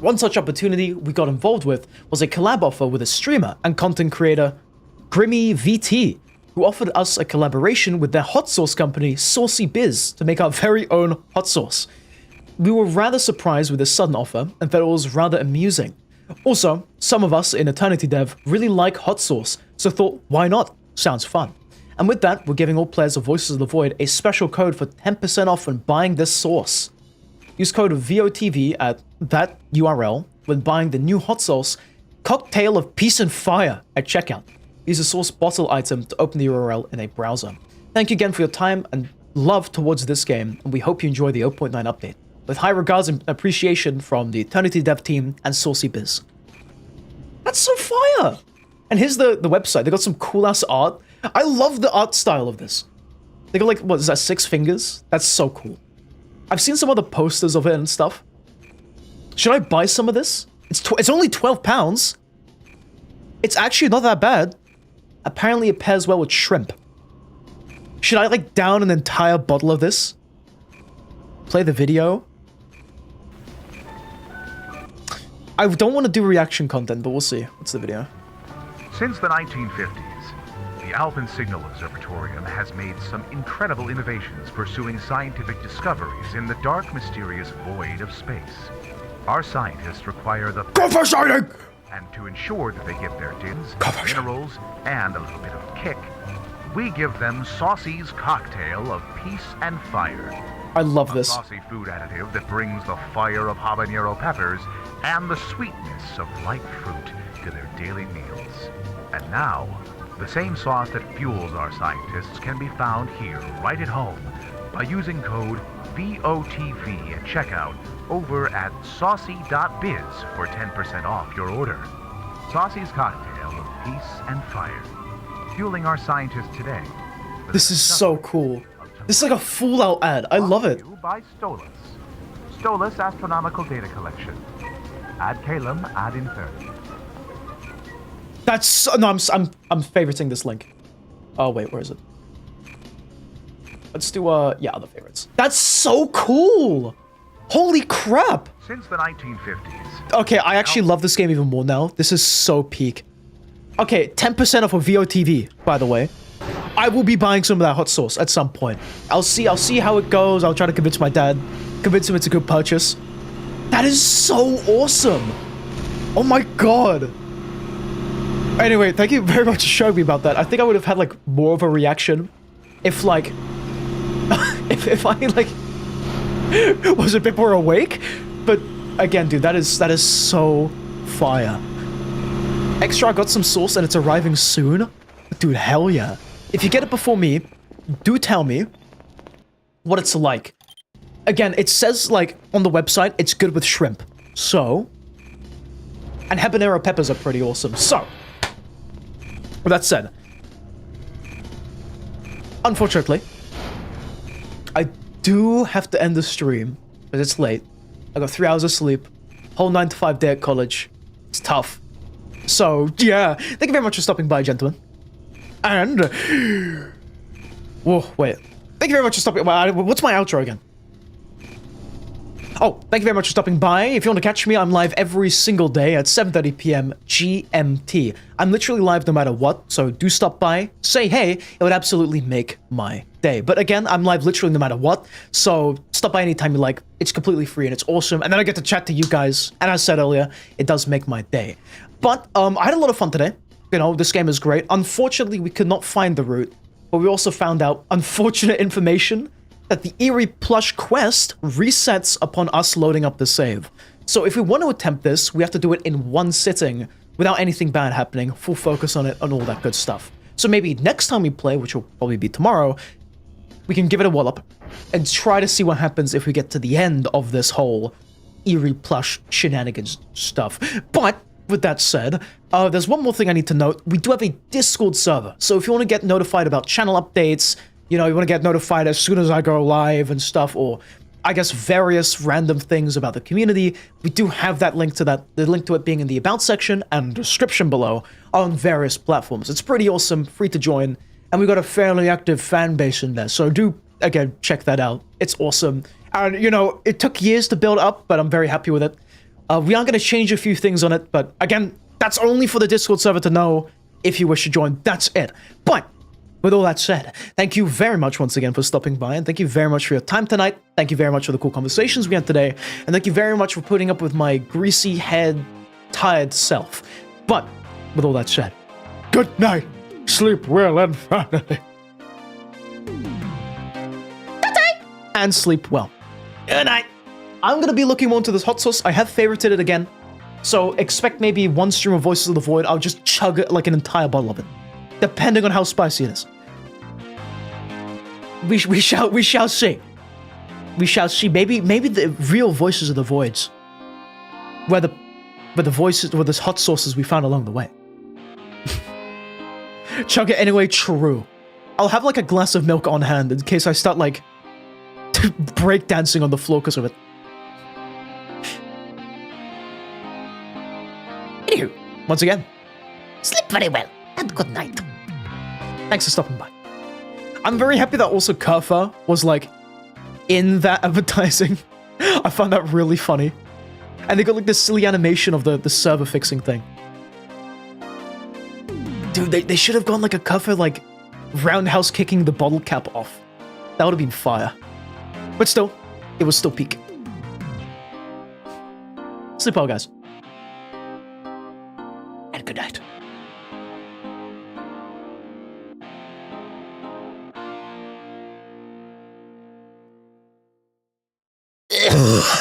A: One such opportunity we got involved with was a collab offer with a streamer and content creator, Grimmy VT, who offered us a collaboration with their hot sauce company, Saucy Biz, to make our very own hot sauce. We were rather surprised with this sudden offer and thought it was rather amusing. Also, some of us in Eternity Dev really like hot sauce, so thought, why not? Sounds fun. And with that, we're giving all players of Voices of the Void a special code for 10% off when buying this sauce. Use code VOTV at that URL when buying the new hot sauce, Cocktail of Peace and Fire, at checkout. Use the source bottle item to open the URL in a browser. Thank you again for your time and love towards this game, and we hope you enjoy the 0.9 update. With high regards and appreciation from the Eternity Dev team and Saucy Biz. That's so fire! And here's the website. They got some cool-ass art. I love the art style of this. They got like, what is that, 6 fingers? That's so cool. I've seen some other posters of it and stuff. Should I buy some of this? It's only £12. It's actually not that bad. Apparently it pairs well with shrimp. Should I like down an entire bottle of this? Play the video? I don't want to do reaction content, but we'll see. What's the video?
B: Since the 1950s, the Alpine Signal Observatorium has made some incredible innovations pursuing scientific discoveries in the dark, mysterious void of space. Our scientists require the...
A: Cover shining!
B: And to ensure that they get their dins, minerals, and a little bit of kick, we give them Saucy's Cocktail of Peace and Fire.
A: I love this.
B: A saucy food additive that brings the fire of habanero peppers and the sweetness of light fruit to their daily meals. And now, the same sauce that fuels our scientists can be found here, right at home, by using code VOTV at checkout over at saucy.biz for 10% off your order. Saucy's Cocktail of Peace and Fire, fueling our scientists today.
A: This is so cool. This is like a full-out ad. I love it.
B: By Stolas. Stolas Astronomical Data Collection. Ad Calum ad inferior.
A: That's no. I'm favoriting this link. Oh wait, where is it? Let's do yeah, other favorites. That's so cool. Holy crap.
B: Since the 1950s.
A: Okay, I actually love this game even more now. This is so peak. Okay, 10% off of VOTV, by the way. I will be buying some of that hot sauce at some point. I'll see how it goes. I'll try to convince my dad. Convince him it's a good purchase. That is so awesome. Oh my god. Anyway, thank you very much for showing me about that. I think I would have had like more of a reaction if like if I like was a bit more awake. But again, dude, that is so fire. Extra, I got some sauce and it's arriving soon. Dude, hell yeah. If you get it before me, do tell me what it's like. Again, it says like on the website it's good with shrimp. So, and habanero peppers are pretty awesome. So, with that said, unfortunately, I do have to end the stream because it's late. I got 3 hours of sleep, whole 9 to 5 day at college. It's tough. So, yeah, thank you very much for stopping by, gentlemen. And, whoa, wait. Thank you very much for stopping by. What's my outro again? Oh, thank you very much for stopping by. If you want to catch me, I'm live every single day at 7:30 p.m. GMT. I'm literally live no matter what, so do stop by, say hey, it would absolutely make my day. But again, I'm live literally no matter what, so stop by anytime you like. It's completely free and it's awesome, and then I get to chat to you guys, and as I said earlier, it does make my day. But, I had a lot of fun today. You know, this game is great. Unfortunately, we could not find the route, but we also found out unfortunate information that the Eerie plush quest resets upon us loading up the save. So if we want to attempt this, we have to do it in one sitting without anything bad happening, full focus on it, and all that good stuff. So maybe next time we play, which will probably be tomorrow, we can give it a wallop and try to see what happens if we get to the end of this whole Eerie plush shenanigans stuff. But with that said, there's one more thing I need to note. We do have a Discord server, so if you want to get notified about channel updates, you know, you want to get notified as soon as I go live and stuff, or I guess various random things about the community, we do have that link to that, the link to it being in the about section and description below on various platforms. It's pretty awesome, free to join, and we got a fairly active fan base in there, so do, again, check that out. It's awesome. And, you know, it took years to build up, but I'm very happy with it. We are going to change a few things on it, but again, that's only for the Discord server to know if you wish to join. That's it. But with all that said, thank you very much once again for stopping by, and thank you very much for your time tonight. Thank you very much for the cool conversations we had today, and thank you very much for putting up with my greasy head, tired self. But with all that said, good night, sleep well, and finally, and sleep well. Good night. I'm gonna be looking more into this hot sauce. I have favorited it again, so expect maybe one stream of Voices of the Void. I'll just chug it like an entire bottle of it, depending on how spicy it is. We shall see. We shall see. Maybe the real Voices of the Voids, where the there's hot sauces we found along the way. Chug it anyway. True. I'll have like a glass of milk on hand in case I start like breakdancing on the floor because of it. Anywho, once again, sleep very well and good night. Thanks for stopping by. I'm very happy that also Kerfa was like in that advertising. I found that really funny. And they got like this silly animation of the server fixing thing. Dude, they should have gone like a Kerfa like roundhouse kicking the bottle cap off. That would have been fire. But still, it was still peak. Sleep well, guys. And good night.